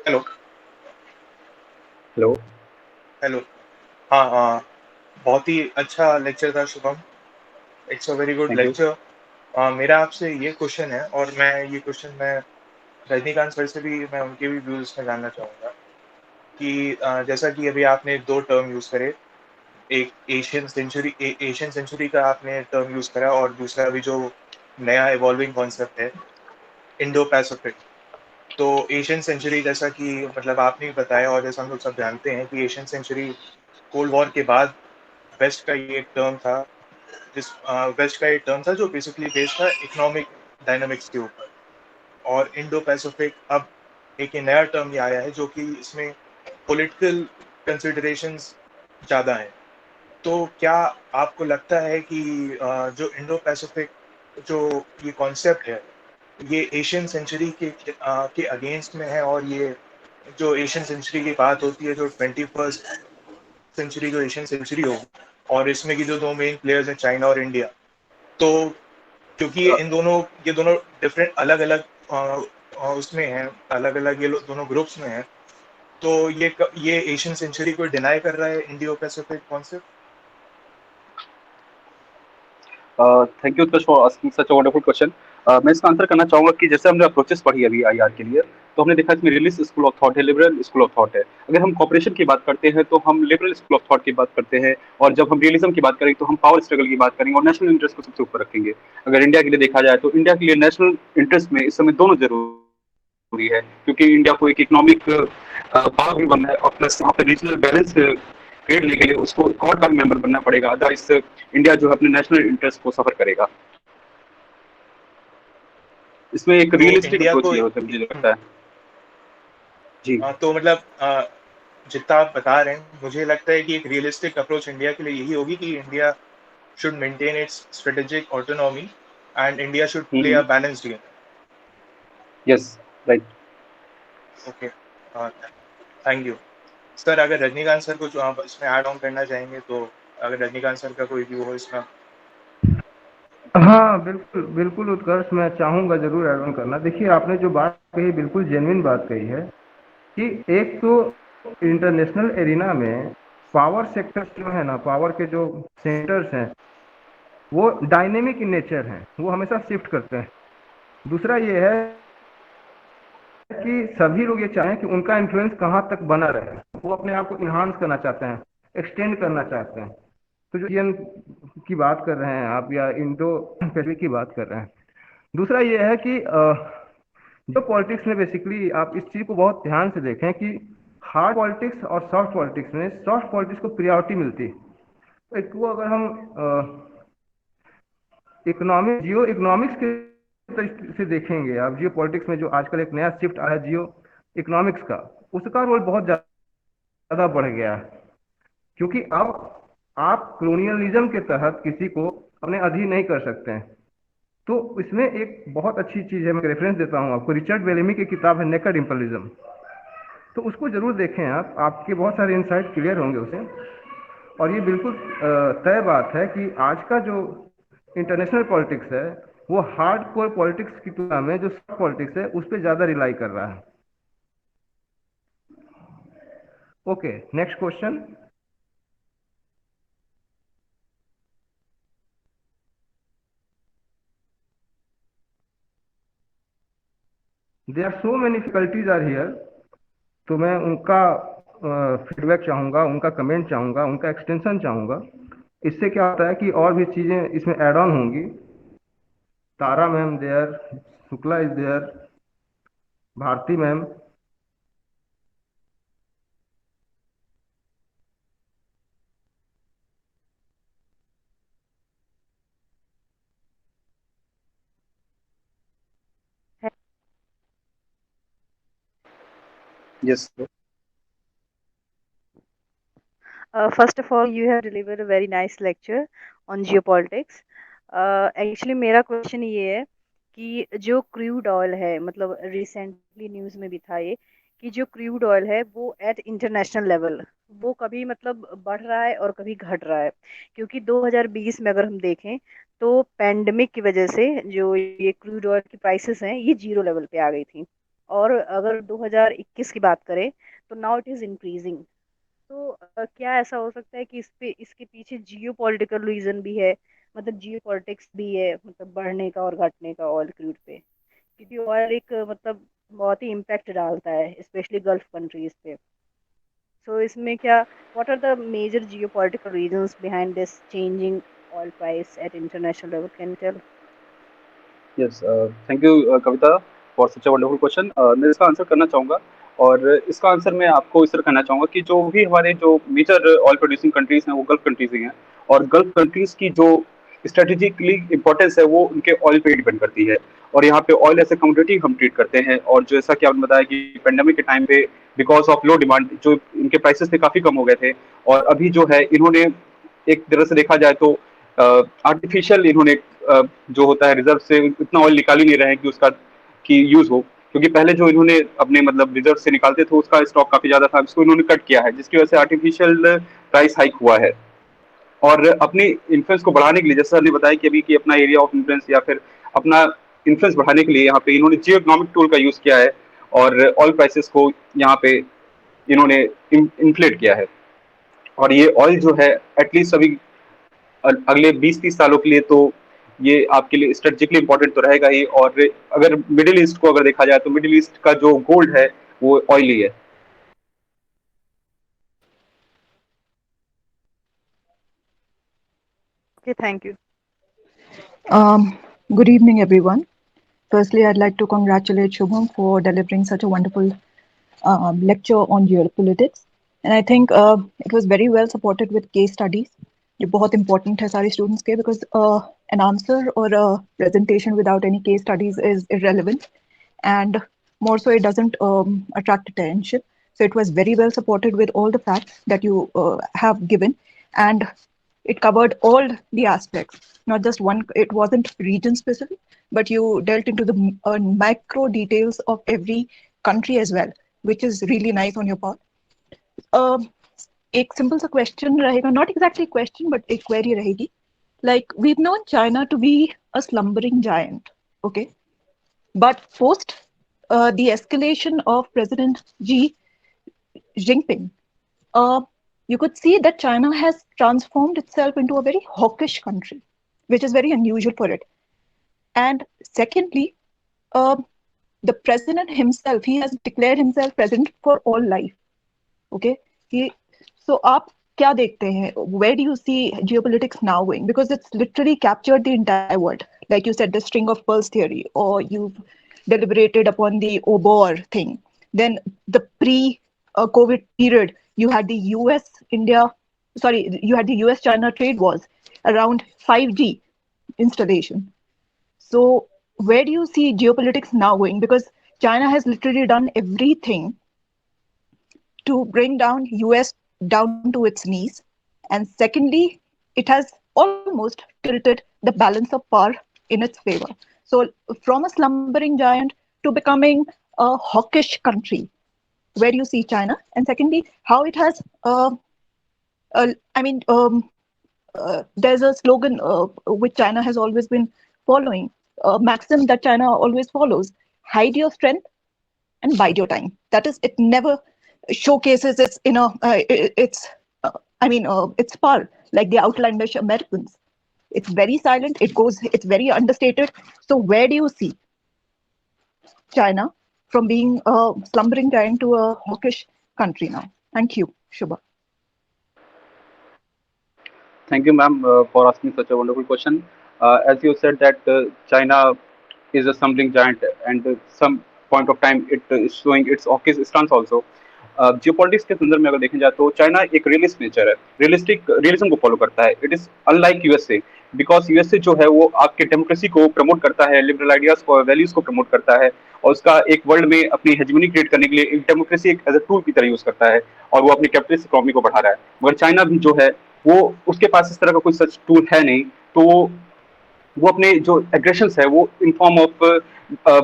Hello. Hello. Hello. हाँ हाँ, बहुत ही अच्छा lecture था Shubham. It's a very good thank you. Lecture. मेरा आपसे ये question है, और मैं रजनीकांत सर से भी, मैं उनके भी व्यूज में जानना चाहूँगा कि जैसा कि अभी आपने दो टर्म यूज करे, एक एशियन सेंचुरी का आपने टर्म यूज करा, और दूसरा अभी जो नया इवॉल्विंग कॉन्सेप्ट है, इंडो पैसिफिक। तो एशियन सेंचुरी, जैसा कि मतलब आपने भी बताया और जैसा हम लोग सब जानते हैं कि एशियन सेंचुरी कोल्ड वॉर के बाद वेस्ट का ये एक टर्म था, वेस्ट का एक टर्म था जो बेसिकली बेस्ड था इकोनॉमिक डायनामिक्स के ऊपर। और इंडो पैसिफिक अब एक ये नया टर्म ये आया है जो कि इसमें पॉलिटिकल कंसिडरेशंस ज़्यादा हैं। तो क्या आपको लगता है कि जो इंडो पैसिफिक जो ये कॉन्सेप्ट है, ये एशियन सेंचुरी के अगेंस्ट में है, और ये जो एशियन सेंचुरी की बात होती है, जो 21st सेंचुरी जो एशियन सेंचुरी हो, और इसमें की जो दो मेन प्लेयर्स हैं, चाइना और इंडिया, तो क्योंकि ये दोनों डिफरेंट अलग अलग उसमें हैं, अलग अलग दोनों ग्रुप्स में हैं, तो ये एशियन सेंचुरी को डिनाई कर रहा है Indo Pacific concept. Thank you Utkarsh for asking such a wonderful question. मैं इसका आंसर करना चाहूंगा कि जैसे हमने अप्रोचेस पढ़ी अभी आईआर के लिए, तो हमने देखा इसमें रियलिस्ट स्कूल ऑफ थॉट है, लिबरल स्कूल ऑफ थॉट है। अगर हम कॉपरेशन की बात करते हैं तो हम लिबरल स्कूल ऑफ थॉट की बात करते हैं, और जब हम रियलिज्म की बात करेंगे तो हम पावर स्ट्रगल की बात करेंगे और नेशनल इंटरेस्ट को सबसे ऊपर रखेंगे। अगर इंडिया के लिए देखा जाए तो इंडिया के लिए नेशनल इंटरेस्ट में इस समय दोनों जरूरी है, क्योंकि इंडिया को एक इकोनॉमिक पावर भी बनना है, और प्लस वहाँ पे रीजनल बैलेंस क्रिएट के लिए उसको कॉड का मेंबर बनना पड़ेगा, अदरवाइज इंडिया जो है अपने नेशनल इंटरेस्ट को सफर करेगा। इसमें एक तो रियलिस्टिक इंडिया अप्रोच को ये होता है, मुझे लगता है। जी। तो मतलब जितना आप बता रहे हैं, मुझे लगता है कि एक रियलिस्टिक अप्रोच इंडिया के लिए यही होगी कि India should maintain its strategic autonomy and India should play a balanced game. Yes, right. Okay. Thank you sir. अगर रजनीकांत सर कुछ आप इसमें ऐड ऑन करना चाहेंगे तो, अगर रजनीकांत सर का कोई व्यू हो इसमें। हाँ बिल्कुल बिल्कुल उत्कर्ष, मैं चाहूँगा जरूर ऐड ऑन करना। देखिए आपने जो बात कही बिल्कुल जेन्युइन बात कही है कि एक तो इंटरनेशनल एरिना में पावर सेक्टर्स जो है ना, पावर के जो सेंटर्स हैं वो डायनेमिक इन नेचर हैं, वो हमेशा शिफ्ट करते हैं। दूसरा ये है कि सभी लोग ये चाहें कि उनका इन्फ्लुएंस कहाँ तक बना रहे, वो अपने आप को इन्हांस करना चाहते हैं, एक्सटेंड करना चाहते हैं। तो जो एशियन की बात कर रहे हैं आप या इंडो पैसिफिक की बात कर रहे हैं। दूसरा ये है कि जो पॉलिटिक्स में बेसिकली आप इस चीज़ को बहुत ध्यान से देखें कि हार्ड पॉलिटिक्स और सॉफ्ट पॉलिटिक्स में सॉफ्ट पॉलिटिक्स को प्रायोरिटी मिलती है। तो एक वो अगर हम जियो इकोनॉमिक्स के तरीके से देखेंगे, आप जियो पॉलिटिक्स में जो आजकल एक नया शिफ्ट आया है जियो इकोनॉमिक्स का, उसका रोल बहुत ज़्यादा बढ़ गया है। क्योंकि अब आप कॉलोनियलिज्म के तहत किसी को अपने अधीन नहीं कर सकते हैं। तो इसमें एक बहुत अच्छी चीज़ है, मैं रेफरेंस देता हूँ आपको, रिचर्ड बेलेमी की किताब है नेकेड इम्पीरियलिज्म। तो उसको जरूर देखें आप, आपके बहुत सारे इंसाइट क्लियर होंगे उसे। और ये बिल्कुल तय बात है कि आज का जो इंटरनेशनल पॉलिटिक्स है वो हार्ड कोर पॉलिटिक्स की तुलना में जो सॉफ्ट पॉलिटिक्स है उस पर ज़्यादा रिलाई कर रहा है। Okay, next question. There are so many difficulties are here. तो मैं उनका फीडबैक चाहूँगा, उनका कमेंट चाहूँगा, उनका एक्सटेंशन चाहूँगा। इससे क्या होता है कि और भी चीज़ें इसमें ऐड ऑन होंगी। Tara ma'am there, Shukla is there, Bharati ma'am. Yes. First of all, you have delivered a very nice lecture on geopolitics. Actually, मेरा क्वेश्चन ये है कि जो क्रूड ऑयल है, मतलब रिसेंटली न्यूज़ में भी था ये, कि जो क्रूड ऑयल है वो एट इंटरनेशनल लेवल वो कभी मतलब बढ़ रहा है और कभी घट रहा है, क्योंकि 2020 में अगर हम देखें तो पैंडेमिक की वजह से जो ये क्रूड ऑयल की प्राइसेस हैं ये जीरो लेवल पे आ गई थी। और अगर 2021 की बात करें तो नाउ इट इज इंक्रीजिंग। तो क्या ऐसा हो सकता है कि इसके पीछे जियो पॉलिटिकल रीजन भी है, मतलब जियो पॉलिटिक्स भी है, मतलब बढ़ने का और घटने का ऑयल क्रूड पे, क्योंकि ऑयल एक मतलब बहुत ही इम्पैक्ट डालता है स्पेशली गल्फ कंट्रीज पे। सो इसमें क्या, what are the major geopolitical reasons behind this changing oil price at international level, can tell? Yes, thank you Kavita for such a wonderful question. मैं इसका आंसर करना चाहूँगा, और इसका आंसर मैं आपको इस तरह करना चाहूँगा कि जो भी हमारे जो मेजर ऑयल प्रोड्यूसिंग कंट्रीज हैं वो गल्फ कंट्रीज ही हैं, और गल्फ कंट्रीज की जो स्ट्रेटेजिकली इंपॉर्टेंस है वो उनके ऑयल पे डिपेंड करती है। और यहाँ पे ऑयल एज ए कमोडिटी हम ट्रीट करते हैं, और जैसा कि आपने बताया कि पेंडेमिक के टाइम पे बिकॉज ऑफ लो डिमांड जो इनके प्राइसेस थे काफ़ी कम हो गए थे, और अभी जो है इन्होंने एक तरह से देखा जाए तो आर्टिफिशियल इन्होंने जो होता है रिजर्व से इतना ऑयल निकाल ही नहीं रहे हैं कि उसका की यूज हो, क्योंकि पहले जो इन्होंने अपने मतलब रिजर्व से निकालते थे उसका स्टॉक काफी ज्यादा था, इसको इन्होंने कट किया है, जिसकी वजह से आर्टिफिशियल प्राइस हाइक हुआ है। और अपने इन्फ्लुएंस को बढ़ाने के लिए, जैसा हमने बताया कि अभी कि अपना एरिया ऑफ इन्फ्लुएंस या फिर अपना इन्फ्लुएंस बढ़ाने के लिए यहाँ पे इन्होंने जियो इकोनॉमिक टूल का यूज किया है, और ऑयल प्राइसेस को यहाँ पे इन्होंने इन्फ्लेट किया है। और ये ऑयल जो है एटलीस्ट अभी अगले 20-30 सालों के लिए तो ये आपके लिए स्ट्रेटेजिकली इंपॉर्टेंट तो रहेगा ही। और अगर मिडिल ईस्ट को अगर देखा जाए तो मिडिल ईस्ट का जो गोल्ड है वो ऑयल ही है। Okay, thank you. Um, Good evening, everyone. Firstly, I'd like to congratulate Shubham for delivering such a wonderful lecture on geopolitics. And I think it was very well supported with case studies. जो बहुत important है सारे students के, because an answer or a presentation without any case studies is irrelevant, and more so it doesn't attract attention. So it was very well supported with all the facts that you have given, and it covered all the aspects, not just one. It wasn't region specific, but you dealt into the micro details of every country as well, which is really nice on your part. एक simple सा question रहेगा, not exactly question, but एक query रहेगी. Like, we've known China to be a slumbering giant, okay? But post the escalation of President Xi Jinping, you could see that China has transformed itself into a very hawkish country, which is very unusual for it. And secondly, the president himself, he has declared himself president for all life. Okay, so आप क्या देखते हैं? Where do you see geopolitics now going? Because it's literally captured the entire world. Like you said, the string of pearls theory, or you've deliberated upon the OBOR thing. Then the pre-COVID period, you had the you had the US-China trade wars around 5G installation. So where do you see geopolitics now going? Because China has literally done everything to bring down US down to its knees. And secondly, it has almost tilted the balance of power in its favor. So from a slumbering giant to becoming a hawkish country, where do you see China? And secondly, how it has, there's a slogan which China has always been following, a maxim that China always follows: hide your strength and bide your time. That is, it never showcases its its power like the outlandish Americans. It's very silent. It's very understated. So where do you see China from being a slumbering giant to a hawkish country now? Thank you, Shubha. Thank you, ma'am, for asking such a wonderful question. As you said that China is a stumbling giant, and some point of time it is showing its hawkish stance also. Geopolitics के संदर्भ में अगर देखें जाए तो China एक realist nature है, realism को फॉलो करता है। It is unlike USA, because USA जो है वो आपके डेमोक्रेसी को प्रमोट करता है, लिबरल आइडियाज को, वैल्यूज को प्रमोट करता है, और उसका एक वर्ल्ड में अपनी हेजमनी क्रिएट करने के लिए एक डेमोक्रेसी एक एज अ टूल की तरह यूज करता है, और वो अपनी कैपिटलिस्ट इकोनॉमी को बढ़ा रहा है। मगर चाइना भी जो है वो उसके पास इस तरह का कोई सच टूल है नहीं, तो वो अपने जो एग्रेशन है वो इन फॉर्म ऑफ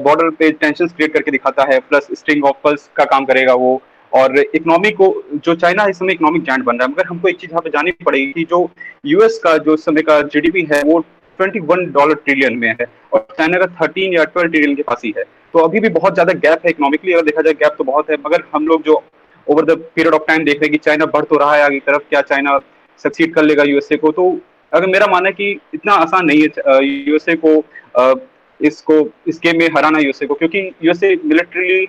बॉर्डर पे टेंशन क्रिएट करके दिखाता है, प्लस स्ट्रिंग ऑफ पल्स का काम करेगा वो, और इकोनॉमी को, जो चाइना इस समय इकोनॉमिक जायंट बन रहा है, मगर हमको एक चीज यहाँ पे जाननी पड़ेगी कि जो यूएस का जो इस समय का जीडीपी है वो $21 ट्रिलियन में है और चाइना का 13 या 12 ट्रिलियन के पास ही है। तो अभी भी बहुत ज्यादा गैप है इकोनॉमिकली, अगर देखा जाए गैप तो बहुत है, मगर हम लोग जो over the period of time देख रहे हैं कि चाइना बढ़ तो रहा है आगे की तरफ, क्या चाइना सक्सीड कर लेगा यूएसए को? तो अगर मेरा मानना है कि इतना आसान नहीं है यूएसए को इसको इस गेम में हराना यूएसए को, क्योंकि यूएसए मिलिट्री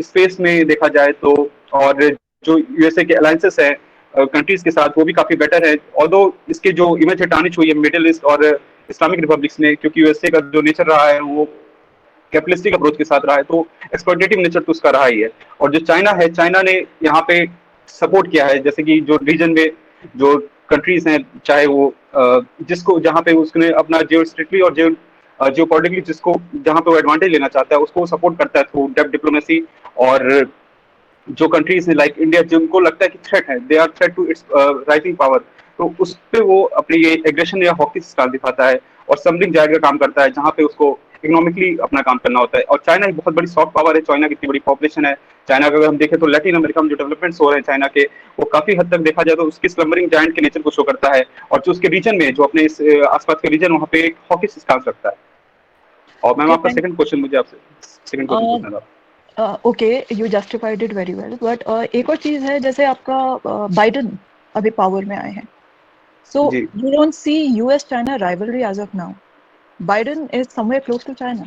स्पेस में देखा जाए तो, और जो यूएसए के अलायंसेस है कंट्रीज के साथ, वो भी काफी बेटर है। ऑल्दो इसके जो इमेज है टार्निश हुई है मिडिल ईस्ट और इस्लामिक रिपब्लिक्स में, क्योंकि यूएसए का जो नेचर रहा है वो कैपिटलिस्टिक अप्रोच के साथ रहा है, तो एक्सप्लॉइटेटिव नेचर तो उसका रहा ही है। और जो चाइना है, चाइना ने यहाँ पे सपोर्ट किया है, जैसे कि जो रीजन में जो कंट्रीज हैं, चाहे वो जिसको जहाँ पे उसने अपना जियो स्ट्रिक्टली और जियो पॉलिटिकली जिसको जहाँ पे वो एडवांटेज लेना चाहता है उसको सपोर्ट करता है थ्रू डेप्थ डिप्लोमेसी। और जो कंट्रीज है लाइक इंडिया, जिनको लगता है कि थ्रेट है, they are threat to its rising power, तो उस पे वो अपनी ये एग्रेशन या हॉकी स्टाइल दिखाता है और समरिंग जायड का काम करता है, जहाँ पे उसको इकोनॉमिकली अपना काम करना होता है। और चाइना एक बहुत बड़ी सॉफ्ट पावर है, चाइना की इतनी बड़ी पॉपुलेशन है। चाइना का अगर हम देखें तो लैटिन अमेरिका में जो डेवलपमेंट्स हो रहे हैं चाइना के, वो काफी हद तक देखा जाए तो उसकी स्लम्बरिंग जायंट के नेचर को शो करता है, और जो उसके रीजन में, जो अपने इस आसपास के रीजन, वहाँ पे एक हॉकी स्टांस रखता है। और मैम आपका सेकंड क्वेश्चन, मुझे आपसे सेकंड क्वेश्चन पूछना था। Okay, you justified it very well, but एक और चीज है, जैसे आपका बाइडन अभी पावर में आए हैं, so you don't see US China rivalry as of now. Biden is somewhere close to China.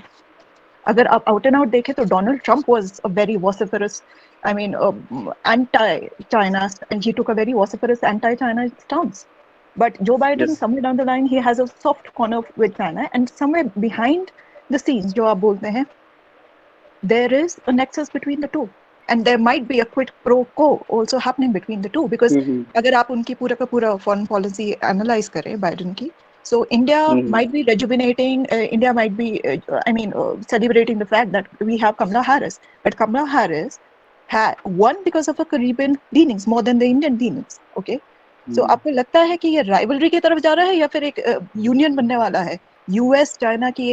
अगर आप आउट एंड आउट देखें तो Donald Trump was a very vociferous, I mean, anti-China, and he took a very vociferous anti-China stance. But Joe Biden, Yes. somewhere down the line, he has a soft corner with China, and somewhere behind the scenes, जो आप बोलते हैं, there is a nexus between the two, and there might be a quid pro quo also happening between the two, because अगर आप उनकी पूरा का पूरा foreign policy analyze करें Biden की, so India might be rejuvenating, India might be, celebrating the fact that we have Kamala Harris, but Kamala Harris won because of her Caribbean leanings more than the Indian leanings. Okay, so आपको लगता है कि ये rivalry की तरफ जा रहा है या फिर एक यूनियन बनने वाला है? यूएस चाइना की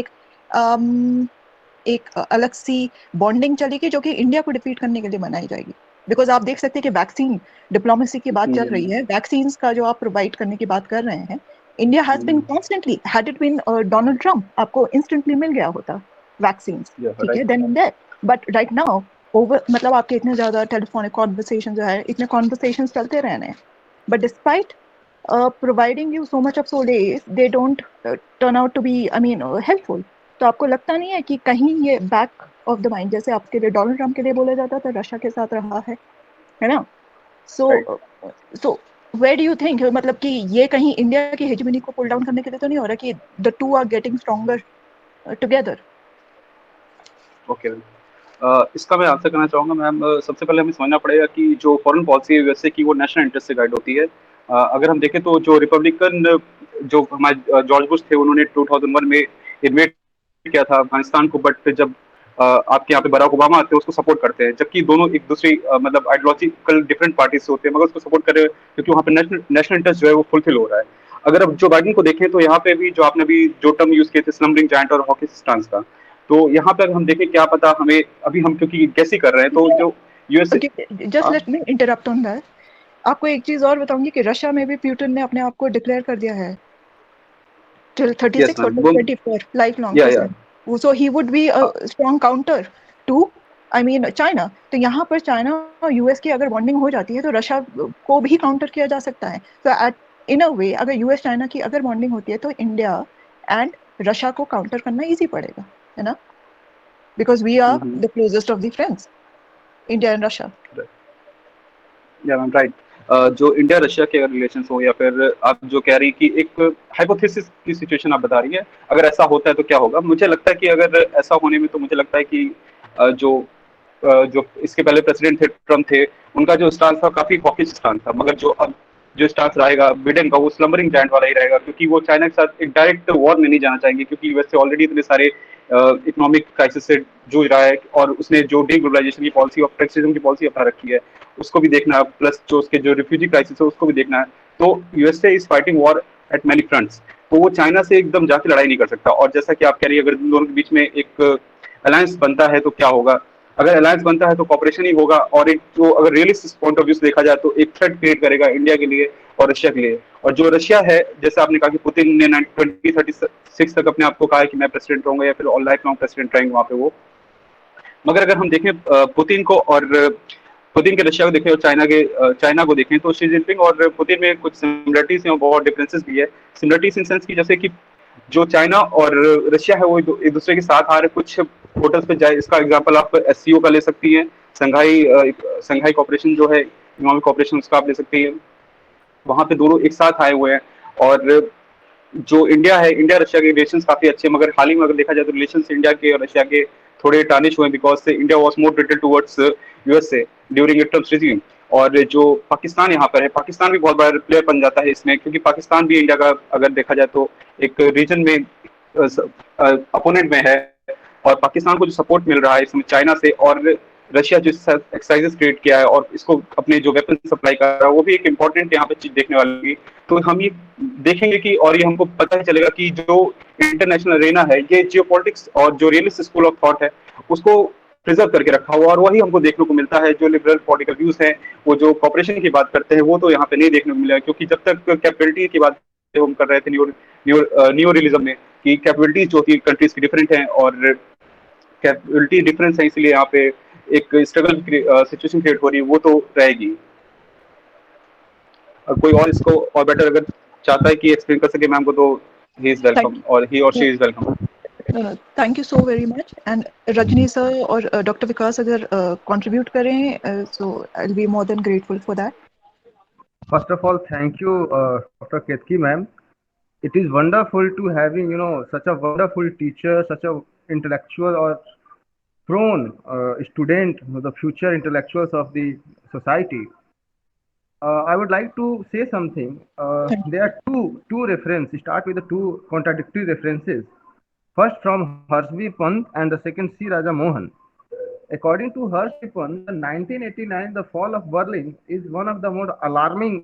एक अलग सी बॉन्डिंग चलेगी जो कि इंडिया को डिफीट करने के लिए बनाई जाएगी, बिकॉज आप देख सकते हैं कि वैक्सीन डिप्लोमेसी की बात चल रही है, वैक्सीन का जो आप प्रोवाइड करने की बात कर रहे हैं, India has been constantly, had it been Donald Trump, आपको इंस्टेंटली मिल गया होता वैक्सीन, ठीक है, then and there. But right now मतलब आपके इतने ज्यादा टेलीफोनिक कॉन्वर्सेशन जो है, इतने कॉन्वर्सेशन चलते रहने हैं, but despite providing you so much of solace, they don't turn out to be helpful. तो आपको लगता नहीं है कि कहीं ये बैक ऑफ द माइंड, जैसे आपके लिए डोनाल्ड ट्रम्प के लिए बोला जाता था, रशिया के साथ रहा है ना? So where do you think, मतलब कि ये कहीं इंडिया की हेजेमनी को पुल डाउन करने के लिए तो नहीं हो रहा कि the two are getting stronger together? Okay, इसका मैं आंसर करना चाहूँगा मैम। सबसे पहले हमें समझना पड़ेगा कि जो फॉरेन पॉलिसी है यूएसए की, वो नेशनल इंटरेस्ट से गाइड होती है। अगर हम देखें तो जो रिपब्लिकन, जो हमारे जॉर्ज बुश थे, उन्होंने 2001 में इन्वेट किया था अफगानिस्तान को, बट जब आपके यहाँ पे बराक ओबामा आते हैं उसको सपोर्ट करते हैं, जबकि दोनों एक दूसरी मतलब आइडियोलॉजिकल डिफरेंट पार्टीज होते हैं, मगर उसको सपोर्ट कर रहे हैं क्योंकि वहाँ पे नेशनल इंटरेस्ट जो है वो फुलफिल हो रहा है। अगर अब जो बाइडन को देखें तो यहाँ पे भी जो आपने भी जो टर्म यूज किए थे, स्लम्बरिंग जायंट और हॉकी स्टांस का, तो यहाँ पे हम देखें, क्या पता हमें, अभी हम क्योंकि गैस ही कर रहे हैं, तो जो USA, just let me interrupt on that. आपको एक चीज और बताऊंगी कि रशिया में भी पुतिन ने अपने आप को डिक्लेयर कर दिया है till 36 or 24 lifelong prison. So he would be a strong counter to China. तो यहाँ पर चाइना और यूएस की अगर बॉन्डिंग हो जाती है तो रशिया को भी काउंटर किया जा सकता है। तो इन अ वे अगर यूएस चाइना की अगर बॉन्डिंग होती है तो इंडिया एंड रशिया को काउंटर करना इजी पड़ेगा, है ना? Because we are the closest of the friends, India and Russia. या मैम राइट। जो इंडिया रशिया के रिलेशंस हो, या फिर आप जो कह रही कि एक हाइपोथेसिस की सिचुएशन आप बता रही है, अगर ऐसा होता है तो क्या होगा? मुझे लगता है कि अगर ऐसा होने में, तो मुझे लगता है कि जो इसके पहले प्रेसिडेंट थे, ट्रम्प थे, उनका जो स्टांस था काफी हॉकिश स्टांस था, मगर जो अब जो स्टांस रहेगा बिडेन का, वो स्लम्बरिंग जायंट वाला ही रहेगा, क्योंकि वो चाइना के साथ एक डायरेक्ट वॉर में नहीं जाना चाहेंगे, क्योंकि यूएस से ऑलरेडी इतने सारे इकोनॉमिक क्राइसिस से जूझ रहा है, और उसने जो डीग्लोबलाइजेशन की पॉलिसी और प्रोटेक्शनिज्म की पॉलिसी अपना रखी है उसको भी देखना है, प्लस जो उसके जो रिफ्यूजी क्राइसिस है उसको भी देखना है। तो USA is fighting war at many fronts, तो वो चाइना से एकदम जाके लड़ाई नहीं कर सकता। और जैसा कि आप कह रही है, अगर इन दोनों के बीच में एक अलायंस बनता है तो क्या होगा? अगर अलायंस बनता है तो कॉपरेशन ही होगा, और एक जो अगर रियलिस्टिक पॉइंट ऑफ व्यू से देखा जाए तो एक थ्रेट क्रिएट करेगा इंडिया के लिए और रशिया के लिए। और जो रशिया है, जैसे आपने कहा कि पुतिन ने 2036 तक अपने आप को कहा है कि मैं प्रेसिडेंट रहूंगा या फिर ऑल लाइफ लॉन्ग प्रेसिडेंट रहेंगे वहां पे वो। मगर अगर हम देखें पुतिन को और पुतिन के रशिया को देखें और चाइना को देखें, तो शी जिनपिंग और पुतिन में कुछ सिमिलरिटीज हैं और बहुत डिफरेंसेस भी है। सिमिलरिटीज इन सेंस की जैसे कि जो चाइना और रशिया है वो एक दूसरे के साथ आ रहे कुछ होटल्स पे जाए, इसका एग्जांपल आप एससीओ का ले सकती हैं, संघाई कॉपरेशन जो है इकोनॉमिक कॉपरेशन, उसका आप ले सकती हैं। वहां पे दोनों एक साथ आए हुए हैं। और जो इंडिया है, इंडिया रशिया के रिलेशन काफी अच्छे, मगर हाल ही में अगर देखा जाए तो रिलेशन इंडिया के और रशिया के थोड़े टार्निश हुए, बिकॉज से India was more tilted towards USA during it Trump regime. और जो पाकिस्तान यहाँ पर है, पाकिस्तान भी बहुत बड़ा प्लेयर बन जाता है इसमें, क्योंकि पाकिस्तान भी इंडिया का अगर देखा जाए तो एक रीजन में अपोनेंट में है। और पाकिस्तान को जो सपोर्ट मिल रहा है इसमें चाइना से, और रशिया जो एक्साइजेस क्रिएट किया है और इसको अपने जो वेपन सप्लाई कर रहा है, वो भी एक इम्पोर्टेंट यहाँ पे चीज देखने वाली। तो हम ये देखेंगे कि, और ये हमको पता ही चलेगा कि जो इंटरनेशनल अरेना है, ये जियोपॉलिटिक्स और जो रियलिस्ट स्कूल ऑफ थॉट है उसको प्रिजर्व करके रखा हुआ, और वही हमको देखने को मिलता है। जो लिबरल पॉलिटिकल व्यूज हैं, वो जो कॉपरेशन की बात करते हैं, वो तो यहाँ पे नहीं देखने को मिलेगा, क्योंकि जब तक कैपेबिलिटी की बात हम कर रहे थे न्यू रियलिज्म में, कि कैपेबिलिटीज जो होती है कंट्रीज की डिफरेंट हैं और कैपेबिलिटी डिफरेंस है, इसलिए यहाँ पे एक स्ट्रगल सिचुएशन क्रिएट हो रही है, वो तो रहेगी। कोई और इसको और बेटर अगर चाहता है कि एक्सप्लेन कर सके मैम को, तो ही इज वेलकम, और ही और she is welcome. Thank you so very much. And Rajni sir और डॉक्टर विकास अगर कंट्रीब्यूट करें, so I will be more than grateful for that. First of all, thank you, Dr. Ketki ma'am. It is wonderful to having, such a wonderful teacher, such a intellectual or prone student, the future intellectuals of the society. I would like to say something. There are two references. Start with the two contradictory references. First from Harshvi Pant and the second C. Raja Mohan. According to Harshvi Pant, the 1989, the fall of Berlin is one of the more alarming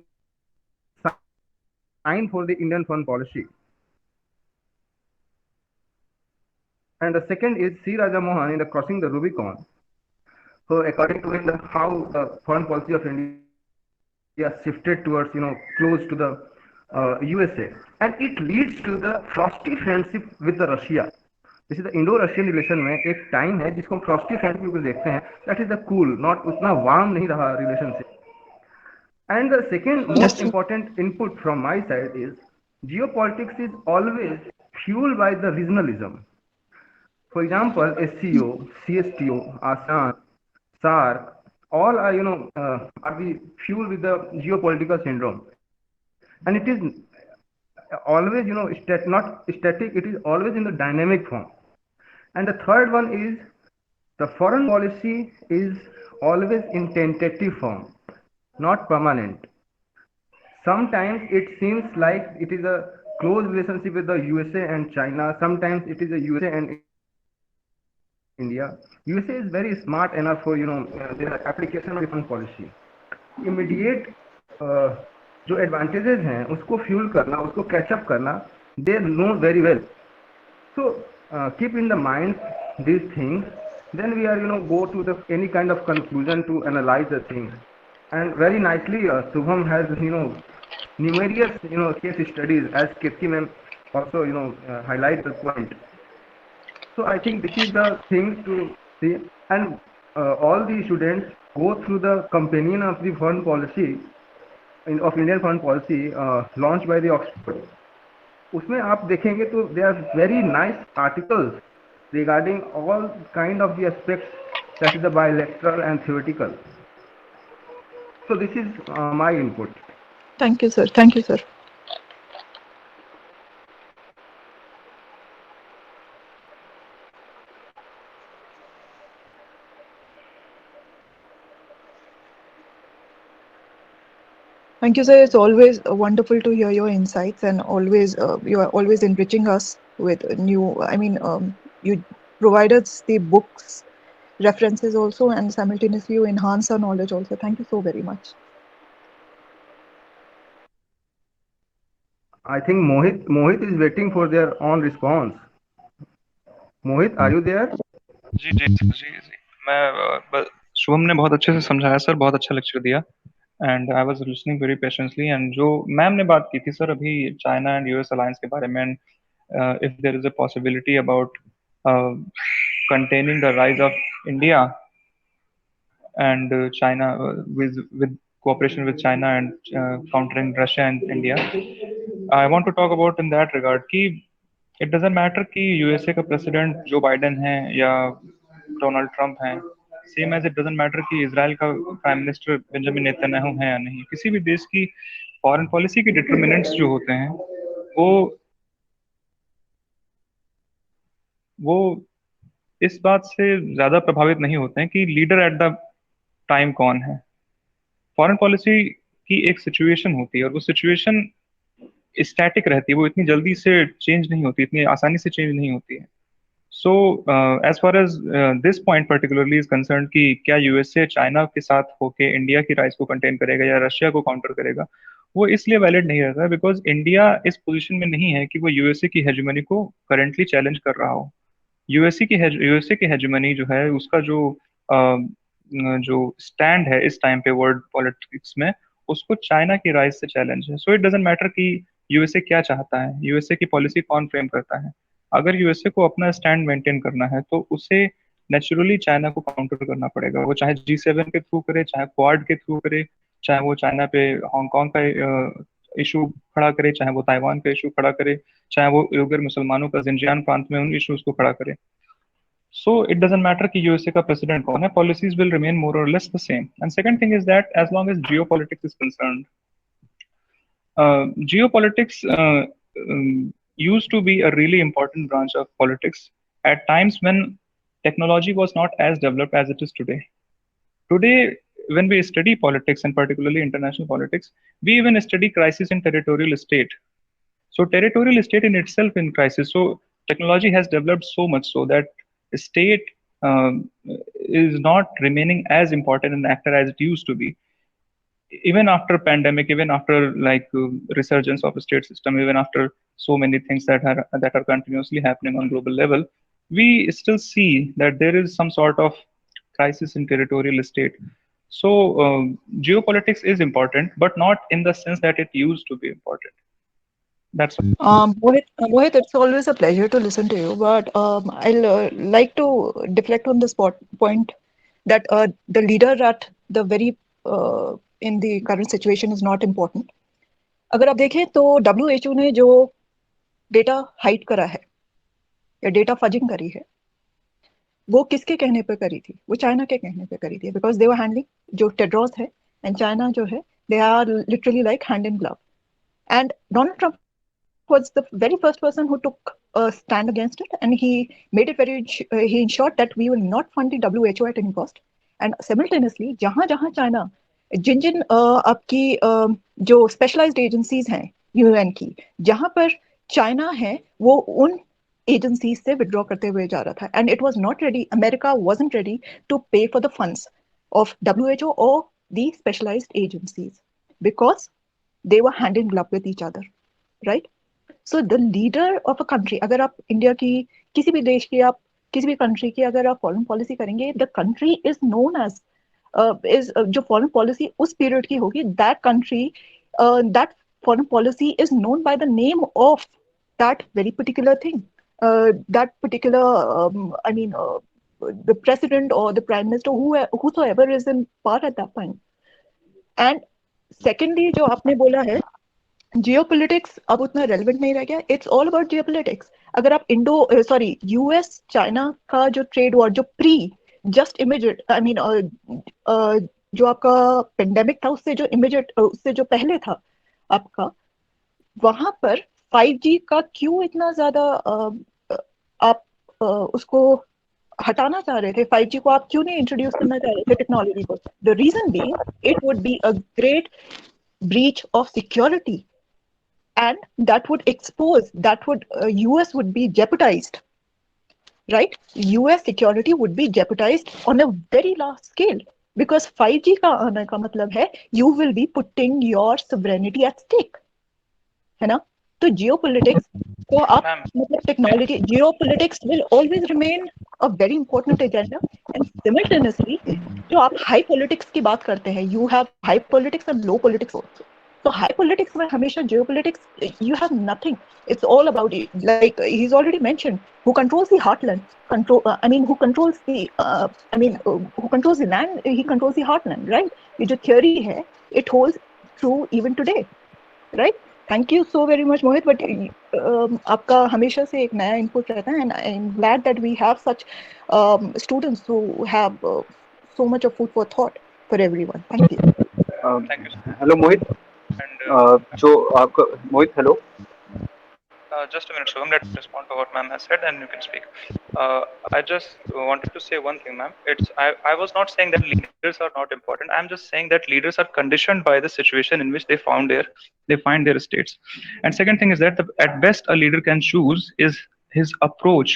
sign for the Indian foreign policy. And the second is C. Raja Mohan in the Crossing the Rubicon. So according to him, how the foreign policy of India shifted towards, close to the USA, and it leads to the frosty friendship with the Russia. जैसे the Indo Russian relation में एक time है जिसको हम Frosty friendship देखते हैं, that is the cool, not उतना warm नहीं रहा relationship. And the second most important input from my side is geopolitics is always fueled by the regionalism. For example, SCO, CSTO, ASEAN, SAARC, all are are the fueled with the geopolitical syndrome, and it is always not static. It is always in the dynamic form. And the third one is the foreign policy is always in tentative form, not permanent. Sometimes it seems like it is a close relationship with the USA and China. Sometimes it is a USA and India. USA is very smart enough for their application of foreign policy. Immediate जो advantages हैं उसको fuel करना, उसको catch up करना, they know very well. So keep in the mind these things, then we are go to the any kind of conclusion to analyze the things. And very nicely Shubham has numerous case studies, as Ketki ma'am also highlight the point. So I think this is the thing to see, and all the students go through the companion of the foreign policy of Indian foreign policy launched by the Oxford. उसमें आप देखेंगे तो there are very nice articles regarding all kind of the aspects, that is the bilateral and theoretical. So this is my input. Thank you, sir. Thank you, sir. Thank you, sir. It's always wonderful to hear your insights, and always you are always enriching us with new. You provide us the books, references also, and simultaneously you enhance our knowledge also. Thank you so very much. I think Mohit is waiting for their own response. Mohit, are you there? जी जी जी जी, शुभम ने बहुत अच्छे से समझाया sir, बहुत अच्छा lecture दिया and I was listening very patiently. And जो ma'am ने बात की थी सर अभी चाइना एंड यूएस अलायंस के बारे में, if there is a possibility about containing the rise of India and China with cooperation with China and countering Russia and India. I want to talk about in that regard कि it doesn't matter कि USA का president Joe Biden है या Donald Trump है, same as it doesn't matter कि Israel का prime minister Benjamin Netanyahu है या नहीं। किसी भी देश की फॉरेन पॉलिसी के डिटर्मिनेंट्स जो होते हैं वो इस बात से ज्यादा प्रभावित नहीं होते हैं कि लीडर एट द टाइम कौन है। फॉरेन पॉलिसी की एक सिचुएशन होती है और वो सिचुएशन स्टैटिक रहती है, वो इतनी जल्दी से चेंज नहीं होती, इतनी आसानी से चेंज नहीं होती है। So as far as this point particularly is concern कि क्या यूएसए चाइना के साथ होके इंडिया की राइज को कंटेन करेगा या रशिया को काउंटर करेगा, वो इसलिए वैलिड नहीं रहता है बिकॉज इंडिया इस पोजीशन में नहीं है कि वो यूएसए की हेजेमनी को करेंटली चैलेंज कर रहा हो। यूएसए की हेजेमनी जो है उसका जो स्टैंड है इस टाइम पे वर्ल्ड पॉलिटिक्स में, उसको चाइना की राइज से चैलेंज है। सो इट डजेंट मैटर कि यूएसए क्या चाहता है, यूएसए की पॉलिसी कौन फ्रेम करता है। अगर यूएसए को अपना स्टैंड मेंटेन करना है तो उसे नेचुरली चाइना को काउंटर करना पड़ेगा, वो चाहे G7 के थ्रू करे, चाहे क्वाड के थ्रू करे, चाहे वो चाइना पे हांगकांग का इशू खड़ा करे, चाहे वो ताइवान का इशू खड़ा करे, चाहे वो उइगर मुसलमानों का जिनजियान प्रांत में उन इश्यूज को खड़ा करे। So it doesn't matter कि यूएसए का प्रेसिडेंट कौन है, policies will remain more or less the same. And second thing is that as long as geopolitics is concerned, geopolitics used to be a really important branch of politics at times when technology was not as developed as it is today. Today, when we study politics and particularly international politics, we even study crisis in territorial state. So territorial state in itself in crisis. So technology has developed so much so that state is not remaining as important an actor as it used to be. Even after pandemic, even after like resurgence of a state system, even after so many things that are continuously happening on global level, we still see that there is some sort of crisis in territorial state. So geopolitics is important, but not in the sense that it used to be important. That's Mohit, it's always a pleasure to listen to you, but I'll like to deflect on this point that the leader at the very in the current situation is not important. अगर आप देखें तो WHO ने जो data hide करा है या data fudging करी है, वो किसके कहने पे करी थी? वो चाइना के कहने पे करी थी, बिकॉज दे वर हैंडलिंग जो टेड्रोस है एंड चाइना जो है, they are literally like hand in glove. And Donald Trump was the very first person who took a stand against it, and he made it he ensured that we will not fund the WHO at any cost. And simultaneously, जहां China जिन आपकी जो specialised agencies हैं UN की, जहां पर China है, वो उन एजेंसीज से विड्रॉ करते हुए जा रहा था, and it was not ready, America wasn't ready to pay for the funds of WHO or the specialized agencies because they were hand in glove with each other, right? So the leader of a country, अगर आप India की किसी भी देश की, आप किसी भी कंट्री की अगर आप फॉरेन पॉलिसी करेंगे, the country is known as जो फॉरेन पॉलिसी उस पीरियड की होगी, that country, that foreign policy is known by the name of that very particular thing, that particular I mean the president or the prime minister, whosoever is in power at that point. And secondly, जो आपने बोला है geopolitics अब उतना relevant नहीं रह गया, it's all about geopolitics. अगर आप यूएस चाइना का जो ट्रेड वॉर, जो pre just immediate, I mean जो आपका पेंडेमिक था, उससे जो इमीडिएट, उससे जो पहले था आपका, वहां पर 5G का क्यों इतना ज्यादा आप उसको हटाना चाह रहे थे? 5G को आप क्यों नहीं इंट्रोड्यूस करना चाह रहे थे टेक्नोलॉजी को? The reason being it would be a great breach of security, and that would US would be jeopardized, right? US security would be jeopardized on a very large scale, because 5G का आने का मतलब है you will be putting your sovereignty at stake, है ना? तो geopolitics तो आप मैम मतलब technology, geopolitics will always remain a very important agenda, and simultaneously जो आप हाई पॉलिटिक्स की बात करते हैं, you have high politics and low politics also. तो हाई पॉलिटिक्स में हमेशा geopolitics you have nothing. It's all about it. Like he's already mentioned, who controls the heartland? Who controls the? Who controls the land? He controls the heartland, right? ये जो theory है, it holds true even today, right? Thank you so very much, Mohit. But आपका हमेशा से एक नया input रहता है, and I'm glad that we have such students who have so much of food for thought for everyone. Thank you. Thank you. Hello Mohit. And जो आपका मोहित, hello. just a minute, Shubham. Let me respond to what ma'am has said, and you can speak. I just wanted to say one thing, ma'am. I was not saying that leaders are not important. I'm just saying that leaders are conditioned by the situation in which they find their states. And second thing is that at best a leader can choose is his approach.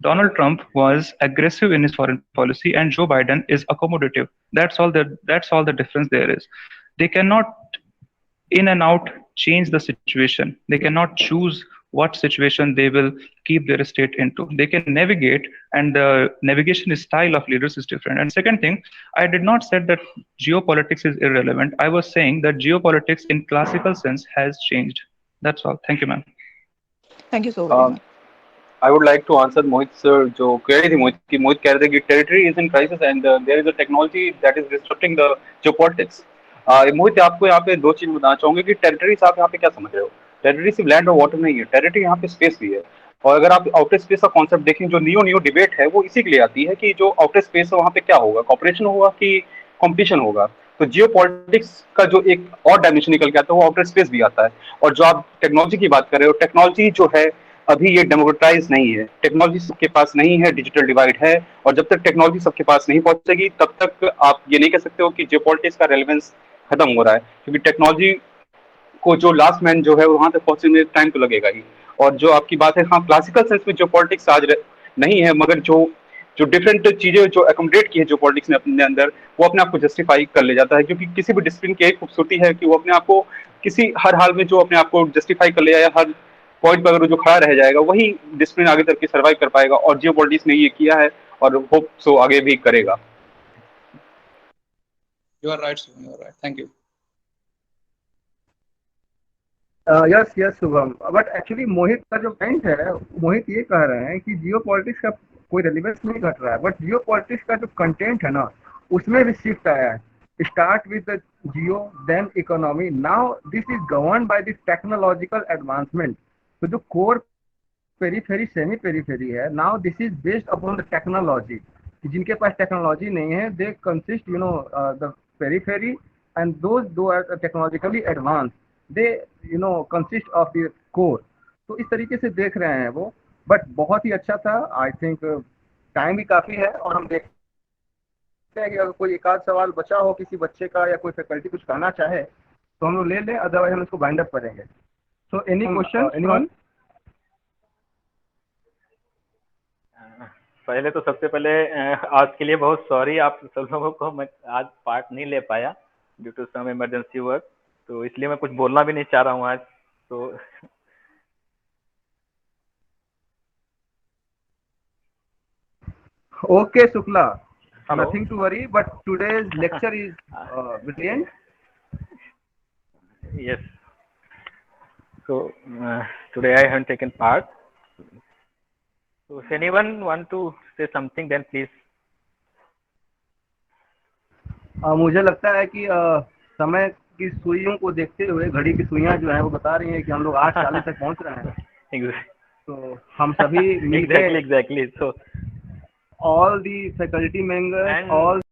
Donald Trump was aggressive in his foreign policy, and Joe Biden is accommodative. That's all the difference there is. They cannot in and out change the situation. They cannot choose what situation they will keep their state into. They can navigate, and the navigation style of leaders is different. And second thing, I did not say that geopolitics is irrelevant. I was saying that geopolitics in classical sense has changed. That's all. Thank you, ma'am. Thank you so very much. I would like to answer Mohit sir. जो query थी मोहित कह रहे थे कि territory is in crisis and there is a technology that is disrupting the geopolitics. मोहित आपको यहाँ पे दो चीज बताना चाहूंगे कि टेरिटरी आप यहाँ पे क्या समझ रहे हो. टेरिटरी सिर्फ लैंड और वाटर नहीं है, टेरिटरी यहाँ पे स्पेस भी है. और अगर आप आउटर स्पेस का कॉन्सेप्ट देखें, जो न्यू डिबेट है वो इसी के लिए आती है कि जो आउटर स्पेस है वहाँ पे क्या होगा, कॉपरेशन होगा कि कॉम्पिटिशन होगा. तो जियो पॉलिटिक्स का जो एक और डायमेंशन निकल के आता है वो आउटर स्पेस भी आता है. और जो आप टेक्नोलॉजी की बात कर रहे हो, टेक्नोलॉजी जो है अभी ये डेमोक्रेटाइज नहीं है, टेक्नोलॉजी सबके पास नहीं है, डिजिटल डिवाइड है. और जब तक टेक्नोलॉजी सबके पास नहीं पहुंचेगी तब तक आप ये नहीं कह सकते हो कि जियोपॉलिटिक्स का रेलेवेंस खत्म हो रहा है, क्योंकि टेक्नोलॉजी को जो लास्ट मैन जो है वहां तक पहुंचने में टाइम तो लगेगा ही. और जो आपकी बात है, हाँ क्लासिकल सेंस में जियोपॉलिटिक्स आज नहीं है, मगर जो डिफरेंट चीजें जो एकोमोडेट की है जो पॉलिटिक्स ने अपने अंदर, वो अपने आप को जस्टिफाई कर ले जाता है. क्योंकि किसी भी डिसिप्लिन की एक खूबसूरती है कि वो अपने आप को किसी हर हाल में जो अपने आप को जस्टिफाई कर ले, या हर पॉइंट पर अगर जो खड़ा रह जाएगा वही डिसिप्लिन आगे तक के सर्वाइव कर पाएगा. और जियो पॉलिटिक्स ने ये किया है और होप सो आगे भी करेगा. You are right, Shubham. You are right. Thank you. Yes Shubham. But actually Mohit का जो पॉइंट है, मोहित ये कह रहे हैं कि जियो पॉलिटिक्स का कोई रेलिवेंस नहीं घट रहा है, बट जियो पॉलिटिक्स का जो कंटेंट है ना उसमें भी शिफ्ट आया है. Start with the geo, then economy, now this is govern by the technological advancement. तो जो कोर पेरीफेरी सेमी पेरीफेरी है, now this is based upon the technology. जिनके पास टेक्नोलॉजी नहीं है, they consist the periphery, and those दो are technologically advance, they consist of the core. तो इस तरीके से देख रहे हैं वो. बट बहुत ही अच्छा था. आई थिंक टाइम भी काफी है, और हम देखते हैं कि अगर कोई एक आध सवाल बचा हो किसी बच्चे का, या कोई फैकल्टी कुछ कहना चाहे तो हम लोग ले लें, अदरवाइज हम इसको बाइंड अप करेंगे. So any question, anyone? पहले तो सबसे पहले आज के लिए बहुत सॉरी आप सब लोगों को, मैं आज पार्ट नहीं ले पाया due to some emergency work, तो इसलिए मैं कुछ बोलना भी नहीं चाह रहा हूँ आज. तो Okay, Shukla. Hello. Nothing to worry, but today's lecture is brilliant. Yes. So today I haven't taken part. So if anyone want to say something, then please. मुझे लगता है कि समय की सुइयों को देखते हुए, घड़ी की सुइयां जो हैं वो बता रही हैं कि हम लोग 8:40 तक पहुंच रहे हैं. तो हम सभी exactly. So all the faculty members, and all